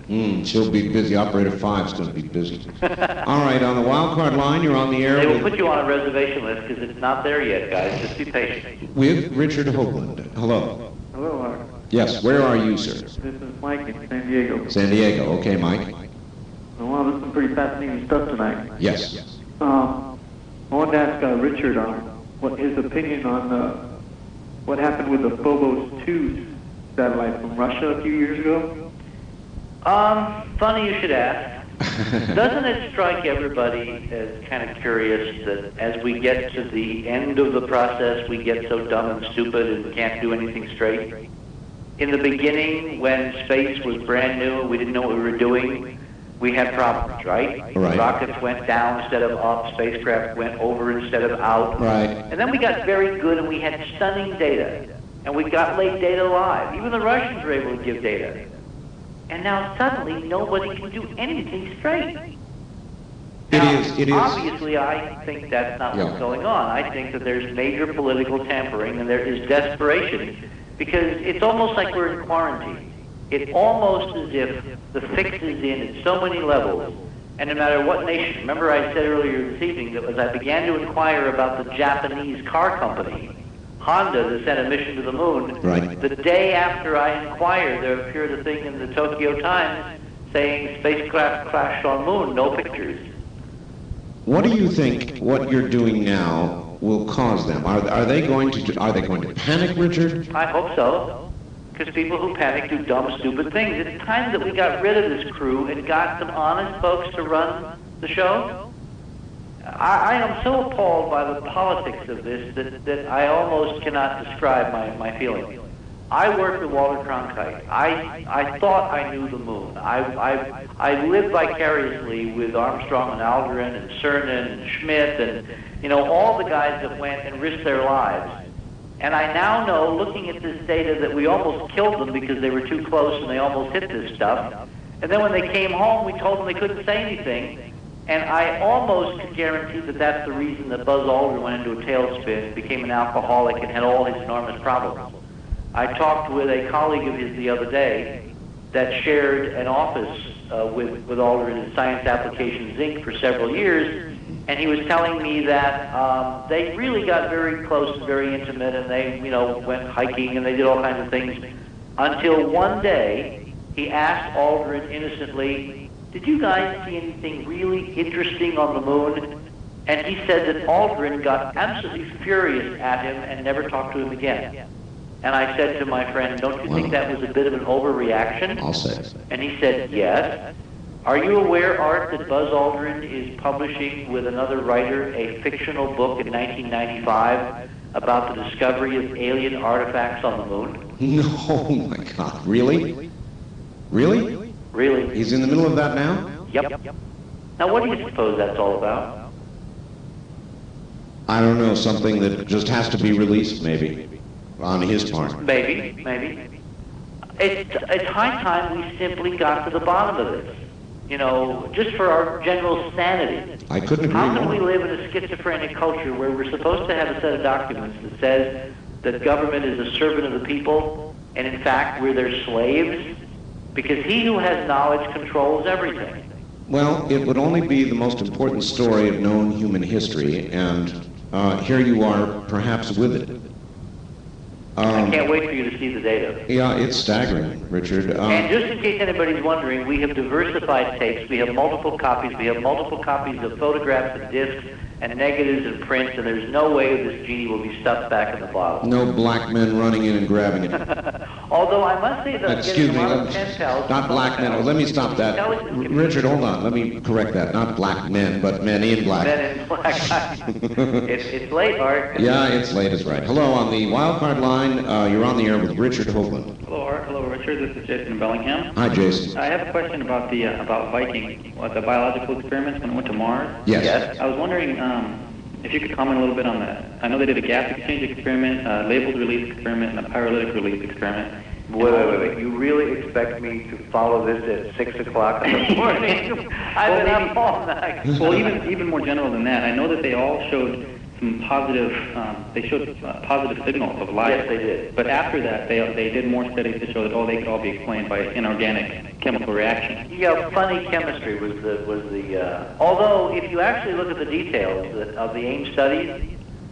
She'll be busy. Operator 5's going to be busy. All right, on the wild card line, you're on the air. They will put you on a reservation list because it's not there yet, guys. Just be patient. With Richard Hoagland. Hello. Hello, Art. Yes, where are you, sir? This is Mike in San Diego. San Diego. Okay, Mike. Wow, this is some pretty fascinating stuff tonight. Yes. I wanted to ask Richard what his opinion on what happened with the Phobos 2 satellite from Russia a few years ago. Funny you should ask. Doesn't it strike everybody as kind of curious that as we get to the end of the process, we get so dumb and stupid and can't do anything straight? In the beginning, when space was brand new and we didn't know what we were doing, we had problems, right? Right. Rockets went down instead of up, spacecraft went over instead of out. Right. And then we got very good and we had stunning data. And we got late data live. Even the Russians were able to give data. And now suddenly nobody can do anything straight. It is. Obviously, I think that's not what's going on. I think that there's major political tampering and there is desperation because it's almost like we're in quarantine. It's almost as if the fix is in at so many levels, and no matter what nation. Remember I said earlier this evening that as I began to inquire about the Japanese car company, Honda, that sent a mission to the moon, right. The day after I inquired, there appeared a thing in the Tokyo Times saying spacecraft crashed on moon, no pictures. What do you think what you're doing now will cause them? Are they going to panic, Richard? I hope so. Because people who panic do dumb, stupid things. It's time that we got rid of this crew and got some honest folks to run the show. I am so appalled by the politics of this that I almost cannot describe my feeling. I worked with Walter Cronkite. I thought I knew the moon. I lived vicariously with Armstrong and Aldrin and Cernan and Schmidt and, all the guys that went and risked their lives. And I now know, looking at this data, that we almost killed them because they were too close and they almost hit this stuff. And then when they came home, we told them they couldn't say anything. And I almost could guarantee that that's the reason that Buzz Aldrin went into a tailspin, became an alcoholic, and had all his enormous problems. I talked with a colleague of his the other day that shared an office with Aldrin at Science Applications Inc. for several years, and he was telling me that they really got very close and very intimate, and they, went hiking and they did all kinds of things, until one day he asked Aldrin innocently, "Did you guys see anything really interesting on the moon?" And he said that Aldrin got absolutely furious at him and never talked to him again. And I said to my friend, "Don't you think that was a bit of an overreaction?" I'll say. And he said, "Yes." Are you aware, Art, that Buzz Aldrin is publishing with another writer a fictional book in 1995 about the discovery of alien artifacts on the moon? No, oh my God, really? Really? Really. He's in the middle of that now? Yep. Now, what do you suppose that's all about? I don't know, something that just has to be released, maybe, on his part. Maybe. It's high time we simply got to the bottom of this. Just for our general sanity. I couldn't agree more. How can we live in a schizophrenic culture where we're supposed to have a set of documents that says that government is a servant of the people, and in fact we're their slaves? Because he who has knowledge controls everything. Well, it would only be the most important story of known human history, and here you are, perhaps with it. I can't wait for you to see the data. Yeah, it's staggering, Richard. And just in case anybody's wondering, we have diversified tapes. We have multiple copies. We have multiple copies of photographs and discs and negatives and prints, and there's no way this genie will be stuffed back in the bottle. No black men running in and grabbing it. Although I must say that Excuse me, not black men. Oh, let me stop that. Richard, hold on. Let me correct that. Not black men, but men in black. Men in black. It's late, Art. Yeah, it's late. It's right. Hello, on the wildcard line, you're on the air with Richard Hoagland. Hello, Art. Hello, Richard. This is Jason in Bellingham. Hi, Jason. I have a question about about Viking, the biological experiments when it went to Mars. Yes. I was wondering if you could comment a little bit on that. I know they did a gas exchange experiment, labeled release experiment, and a pyrolytic release experiment. Wait. You really expect me to follow this at 6 o'clock in the morning? I've been up all night. Well, even more general than that, I know that they all showed some positive, they showed positive signals of life. Yes, they did. But after that, they did more studies to show that they could all be explained by inorganic chemical reactions. Yeah, funny chemistry was the although if you actually look at the details of the AIM studies,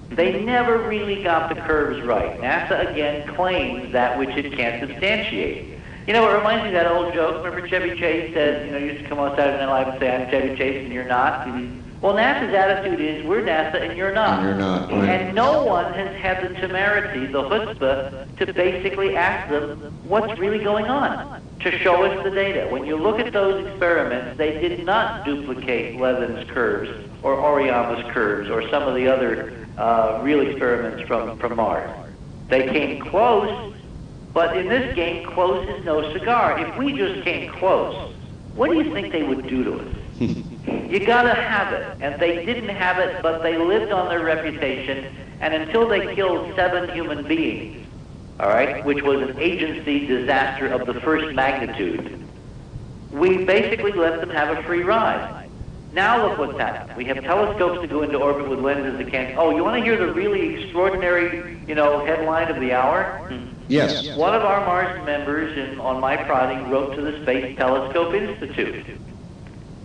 they never really got the curves right. NASA again claims that which it can't substantiate. You know, it reminds me of that old joke. Remember Chevy Chase said, used to come on Saturday Night Live and say, I'm Chevy Chase and you're not? Mm-hmm. Well, NASA's attitude is, we're NASA and you're not. And you're not, right. And no one has had the temerity, the chutzpah, to basically ask them what's really going on, to show us the data. When you look at those experiments, they did not duplicate Levin's curves or Oriyama's curves or some of the other real experiments from Mars. They came close, but in this game, close is no cigar. If we just came close, what do you think they would do to us? You gotta have it, and they didn't have it, but they lived on their reputation, and until they killed 7 human beings, all right, which was an agency disaster of the first magnitude, we basically let them have a free ride. Now look what's happened. We have telescopes to go into orbit with lenses that can't. Oh, you want to hear the really extraordinary, headline of the hour? Yes. One of our Mars members on my prodding wrote to the Space Telescope Institute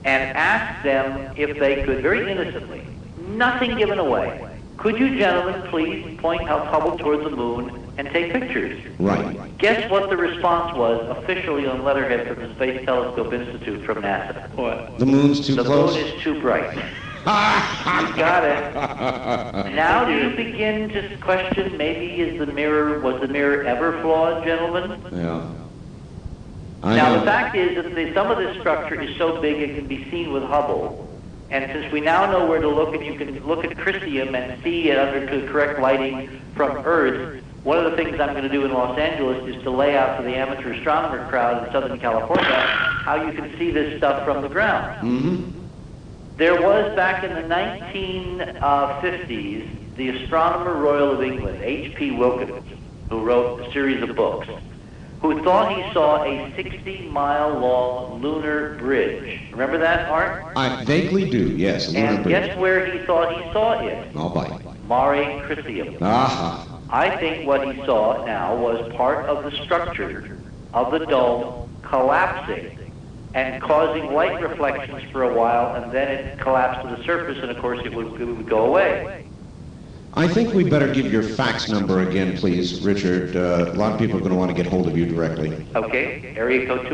and asked them if they could, very innocently, nothing given away, could you gentlemen please point Hubble towards the moon and take pictures? Right. Guess what the response was officially on letterhead from the Space Telescope Institute from NASA? What? The moon's too close? The moon is too bright. You got it. Now do you begin to question, maybe was the mirror ever flawed, gentlemen? Yeah. Now the fact is that some of this structure is so big it can be seen with Hubble. And since we now know where to look, and you can look at Christium and see it under the correct lighting from Earth, one of the things I'm going to do in Los Angeles is to lay out for the amateur astronomer crowd in Southern California how you can see this stuff from the ground. Mm-hmm. There was, back in the 1950s, the Astronomer Royal of England, H.P. Wilkins, who wrote a series of books, who thought he saw a 60-mile-long lunar bridge. Remember that, Art? I vaguely do, yes. And guess where he thought he saw it? I'll bite. Mare Crisium. Aha. I think what he saw now was part of the structure of the dome collapsing and causing light reflections for a while, and then it collapsed to the surface, and of course it would go away. I think we better give your fax number again, please, Richard. A lot of people are going to want to get hold of you directly. Okay, area code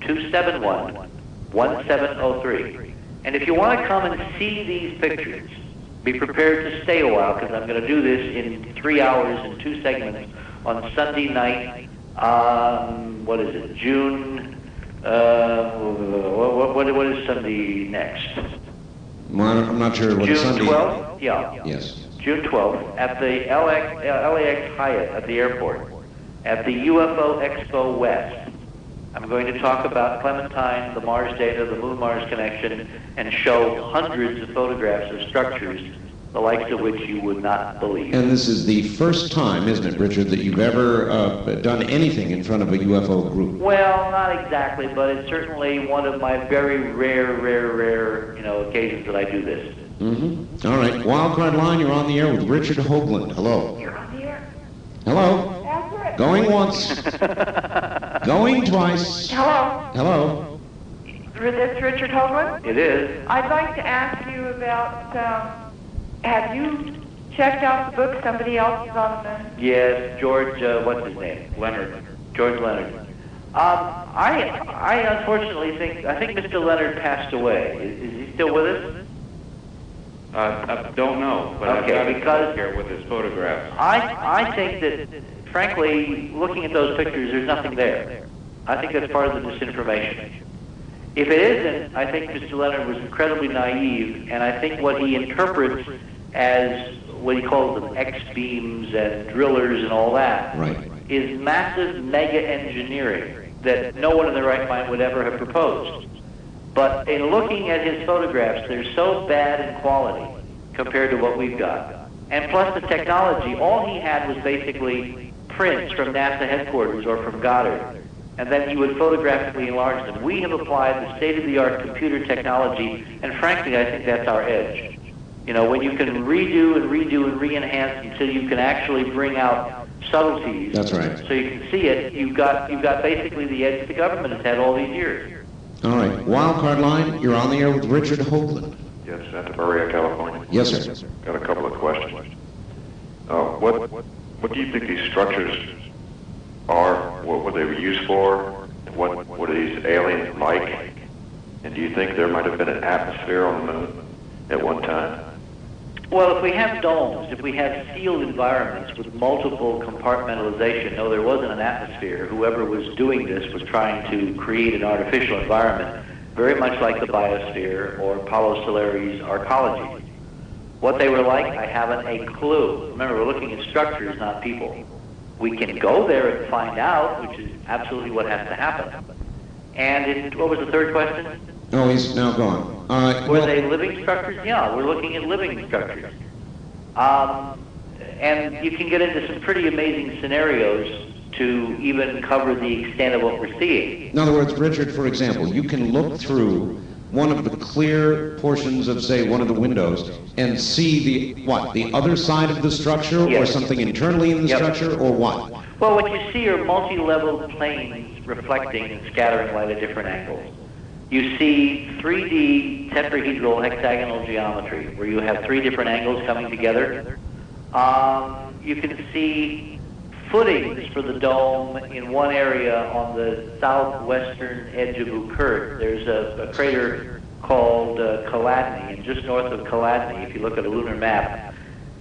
201-271-1703. And if you want to come and see these pictures, be prepared to stay a while, because I'm going to do this in 3 hours in 2 segments on Sunday night. What is it? June. What is Sunday next? Well, I'm not sure what June Sunday. 12th? Yeah. Yes. June 12th at the LAX Hyatt at the airport at the UFO Expo West. I'm going to talk about Clementine, the Mars data, the Moon-Mars connection, and show hundreds of photographs of structures, the likes of which you would not believe. And this is the first time, isn't it, Richard, that you've ever done anything in front of a UFO group? Well, not exactly, but it's certainly one of my very rare, occasions that I do this. Mm-hmm. All right. Wildcard line, you're on the air with Richard Hoagland. Hello. You're on the air. Hello. Going once. Going twice. Hello. Hello. This Richard Hoagland? It is. I'd like to ask you about, have you checked out the book Somebody Else is on the Moon? Yes, George, what's his name? Leonard. George Leonard. I unfortunately think Mr. Leonard passed away. Is he still with us? I don't know, but okay, I've got it here with his photographs. I think that, frankly, looking at those pictures, there's nothing there. I think that's part of the disinformation. If it isn't, I think Mr. Leonard was incredibly naive, and I think what he interprets as what he calls them X-beams and drillers and all that is massive mega engineering that no one in their right mind would ever have proposed. But in looking at his photographs, they're so bad in quality compared to what we've got. And plus the technology, all he had was basically prints from NASA headquarters or from Goddard. And then he would photographically enlarge them. We have applied the state-of-the-art computer technology, and frankly, I think that's our edge. You know, when you can redo and redo and re-enhance until you can actually bring out subtleties. That's right. So you can see it. You've got basically the edge the government has had all these years. All right. Wildcard line, you're on the air with Richard Hoagland. Yes, Santa Maria, California. Yes, sir. Got a couple of questions. What do you think these structures are? What were they used for? What were these aliens like? And do you think there might have been an atmosphere on the moon at one time? Well, if we have domes, if we have sealed environments with multiple compartmentalization, no, there wasn't an atmosphere. Whoever was doing this was trying to create an artificial environment, very much like the biosphere or Paulo Soleri's arcology. What they were like, I haven't a clue. Remember, we're looking at structures, not people. We can go there and find out, which is absolutely what has to happen. And what was the third question? Oh, he's now gone. Were they living structures? Yeah, we're looking at living structures. And you can get into some pretty amazing scenarios to even cover the extent of what we're seeing. In other words, Richard, for example, you can look through one of the clear portions of, say, one of the windows and see the other side of the structure, yes, or something internally in the structure, or what? Well, what you see are multi-level planes reflecting and scattering light at different angles. You see 3D tetrahedral hexagonal geometry, where you have three different angles coming together. You can see footings for the dome in one area on the southwestern edge of Ukurt. There's a crater called Kaladny, and just north of Kaladny, if you look at a lunar map,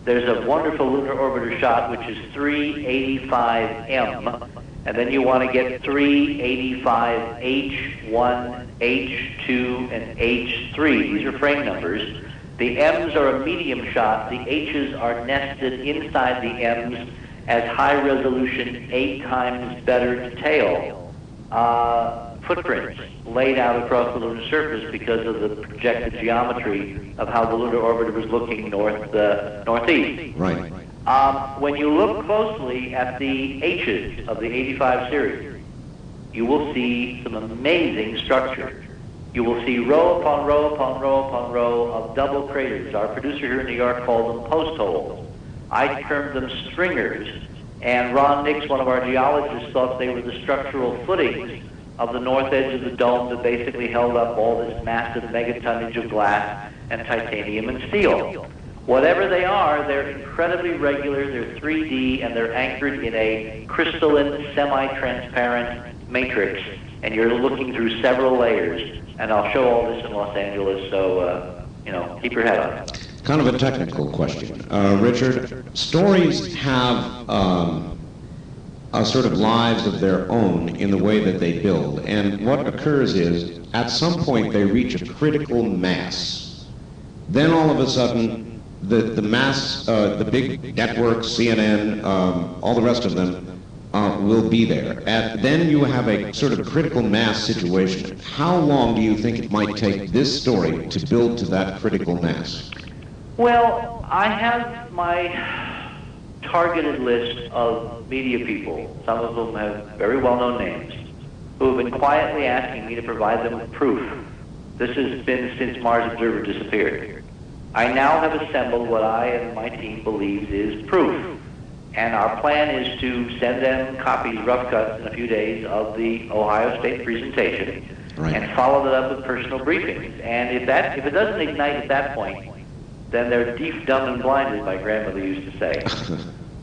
there's a wonderful lunar orbiter shot, which is 385M, and then you want to get 385H1, H2, and H3. These are frame numbers. The M's are a medium shot. The H's are nested inside the M's as high resolution, 8 times better detail footprints laid out across the lunar surface because of the projected geometry of how the lunar orbiter was looking northeast. Right. When you look closely at the H's of the 85 series, you will see some amazing structure. You will see row upon row upon row upon row of double craters. Our producer here in New York called them post holes. I termed them stringers, and Ron Nix, one of our geologists, thought they were the structural footings of the north edge of the dome that basically held up all this massive megatonnage of glass and titanium and steel. Whatever they are, they're incredibly regular, they're 3D, and they're anchored in a crystalline, semi-transparent matrix, and you're looking through several layers. And I'll show all this in Los Angeles, so, keep your head on. Kind of a technical question. Richard, stories have sort of lives of their own in the way that they build. And what occurs is, at some point, they reach a critical mass. Then all of a sudden, the mass, the big networks, CNN, all the rest of them, will be there. Then you have a sort of critical mass situation. How long do you think it might take this story to build to that critical mass? Well, I have my targeted list of media people, some of whom have very well-known names, who have been quietly asking me to provide them with proof. This has been since Mars Observer disappeared. I now have assembled what I and my team believes is proof. And our plan is to send them copies, rough cuts, in a few days of the Ohio State presentation, and follow that up with personal briefings. And if it doesn't ignite at that point, then they're deaf, dumb, and blind, as my grandmother used to say.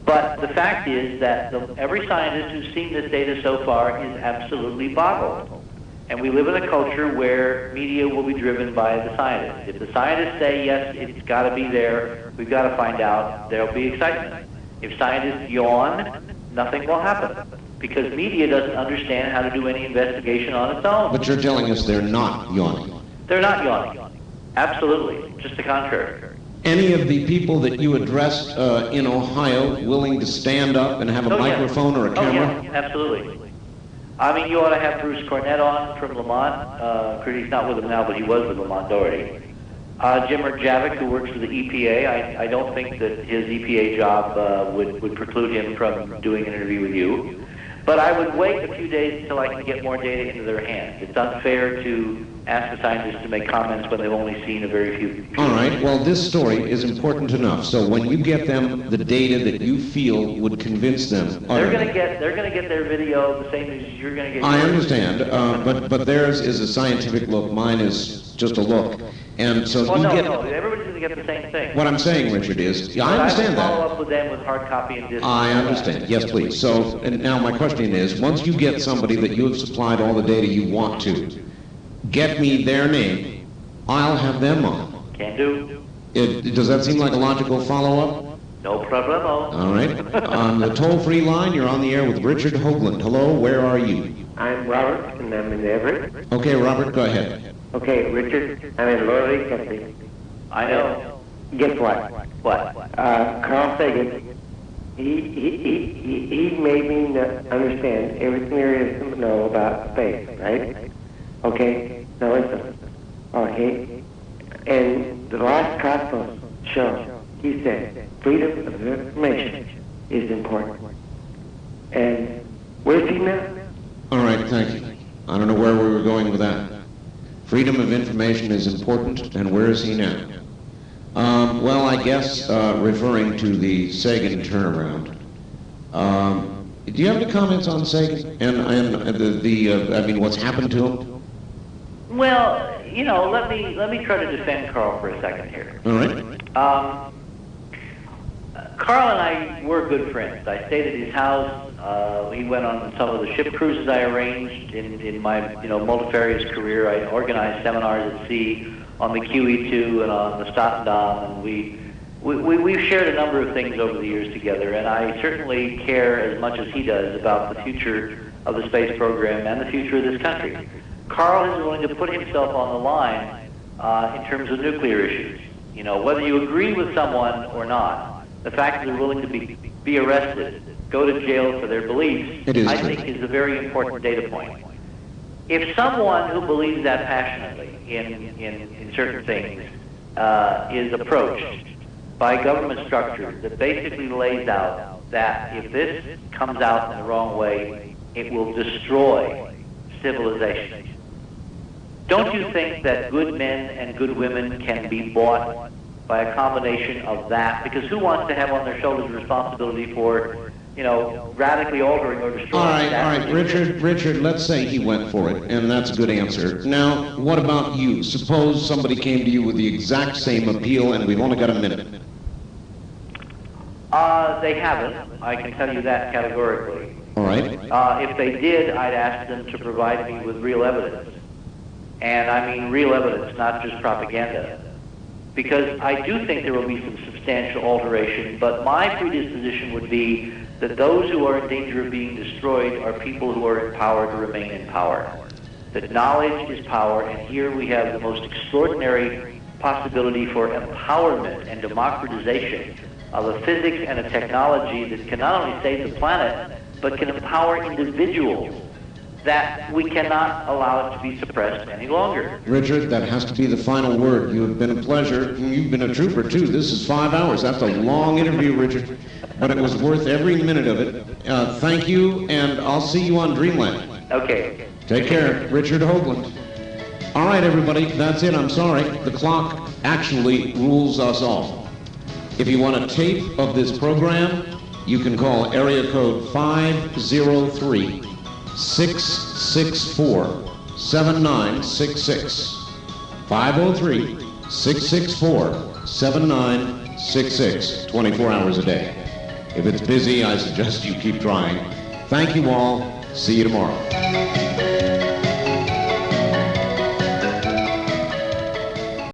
But the fact is that every scientist who's seen this data so far is absolutely boggled. And we live in a culture where media will be driven by the scientists. If the scientists say, yes, it's got to be there, we've got to find out, there'll be excitement. If scientists yawn, nothing will happen, because media doesn't understand how to do any investigation on its own. But you're telling us they're not yawning. They're not yawning. Absolutely. Just the contrary. Any of the people that you addressed in Ohio willing to stand up and have a microphone or a camera? Oh, yeah, absolutely. I mean, you ought to have Bruce Cornett on from Lamont. He's not with them now, but he was with Lamont Doherty. Jim Rajavik, who works for the EPA, I don't think that his EPA job would preclude him from doing an interview with you. But I would wait a few days until I can get more data into their hands. It's unfair to ask the scientists to make comments when they've only seen a very few. All right, well, this story is important enough, so when you get them the data that you feel would convince them... They're going to get their video the same as you're going to get... I understand, but theirs is a scientific look, mine is just a look. And so well, you no, get... no, everybody's going to get the same thing. What I'm saying, Richard, is... I understand that. Follow up with them with hard copy and disc. I understand. Yes, please. So, and now my question is, once you get somebody that you have supplied all the data you want to, get me their name, I'll have them on. Can do. Does that seem like a logical follow-up? No problemo. All right. On the toll-free line, you're on the air with Richard Hoagland. Hello, where are you? I'm Robert, and I'm in Everett. Okay, Robert, go ahead. Okay, Richard, I'm in Lorry Country. I know. Guess what? What? Carl Sagan, he made me understand everything there is to know about space, right? Okay, now listen. Okay, and the last Cosmos show, he said, freedom of information is important. And where's he now? All right, thank you. I don't know where we were going with that. Freedom of information is important, and where is he now? Well, I guess referring to the Sagan turnaround. Do you have any comments on Sagan and the I mean, what's happened to him? Well, you know, let me try to defend Carl for a second here. All right. Carl and I were good friends. I stayed at his house. He went on some of the ship cruises I arranged in my multifarious career. I organized seminars at sea on the QE2 and on the Statendam, and we've shared a number of things over the years together. And I certainly care as much as he does about the future of the space program and the future of this country. Carl is willing to put himself on the line in terms of nuclear issues. You know, whether you agree with someone or not, the fact that they're willing to be arrested, go to jail for their beliefs, I think is a very important data point. If someone who believes that passionately in certain things is approached by a government structure that basically lays out that if this comes out in the wrong way, it will destroy civilization. Don't you think that good men and good women can be bought by a combination of that? Because who wants to have on their shoulders the responsibility for, radically altering or destroying that? All right, Richard, let's say he went for it, and that's a good answer. Now, what about you? Suppose somebody came to you with the exact same appeal, and we've only got a minute. They haven't. I can tell you that categorically. All right. If they did, I'd ask them to provide me with real evidence. And I mean real evidence, not just propaganda. Because I do think there will be some substantial alteration, but my predisposition would be that those who are in danger of being destroyed are people who are in power to remain in power. That knowledge is power, and here we have the most extraordinary possibility for empowerment and democratization of a physics and a technology that can not only save the planet, but can empower individuals, that we cannot allow it to be suppressed any longer. Richard, that has to be the final word. You have been a pleasure. You've been a trooper, too. This is 5 hours. That's a long interview, Richard, but it was worth every minute of it. Thank you, and I'll see you on Dreamland. Okay. Take care. Richard Hoagland. All right, everybody, that's it. I'm sorry. The clock actually rules us all. If you want a tape of this program, you can call area code 503 664-7966. 503-664-7966. 24 hours a day. If it's busy, I suggest you keep trying. Thank you all. See you tomorrow.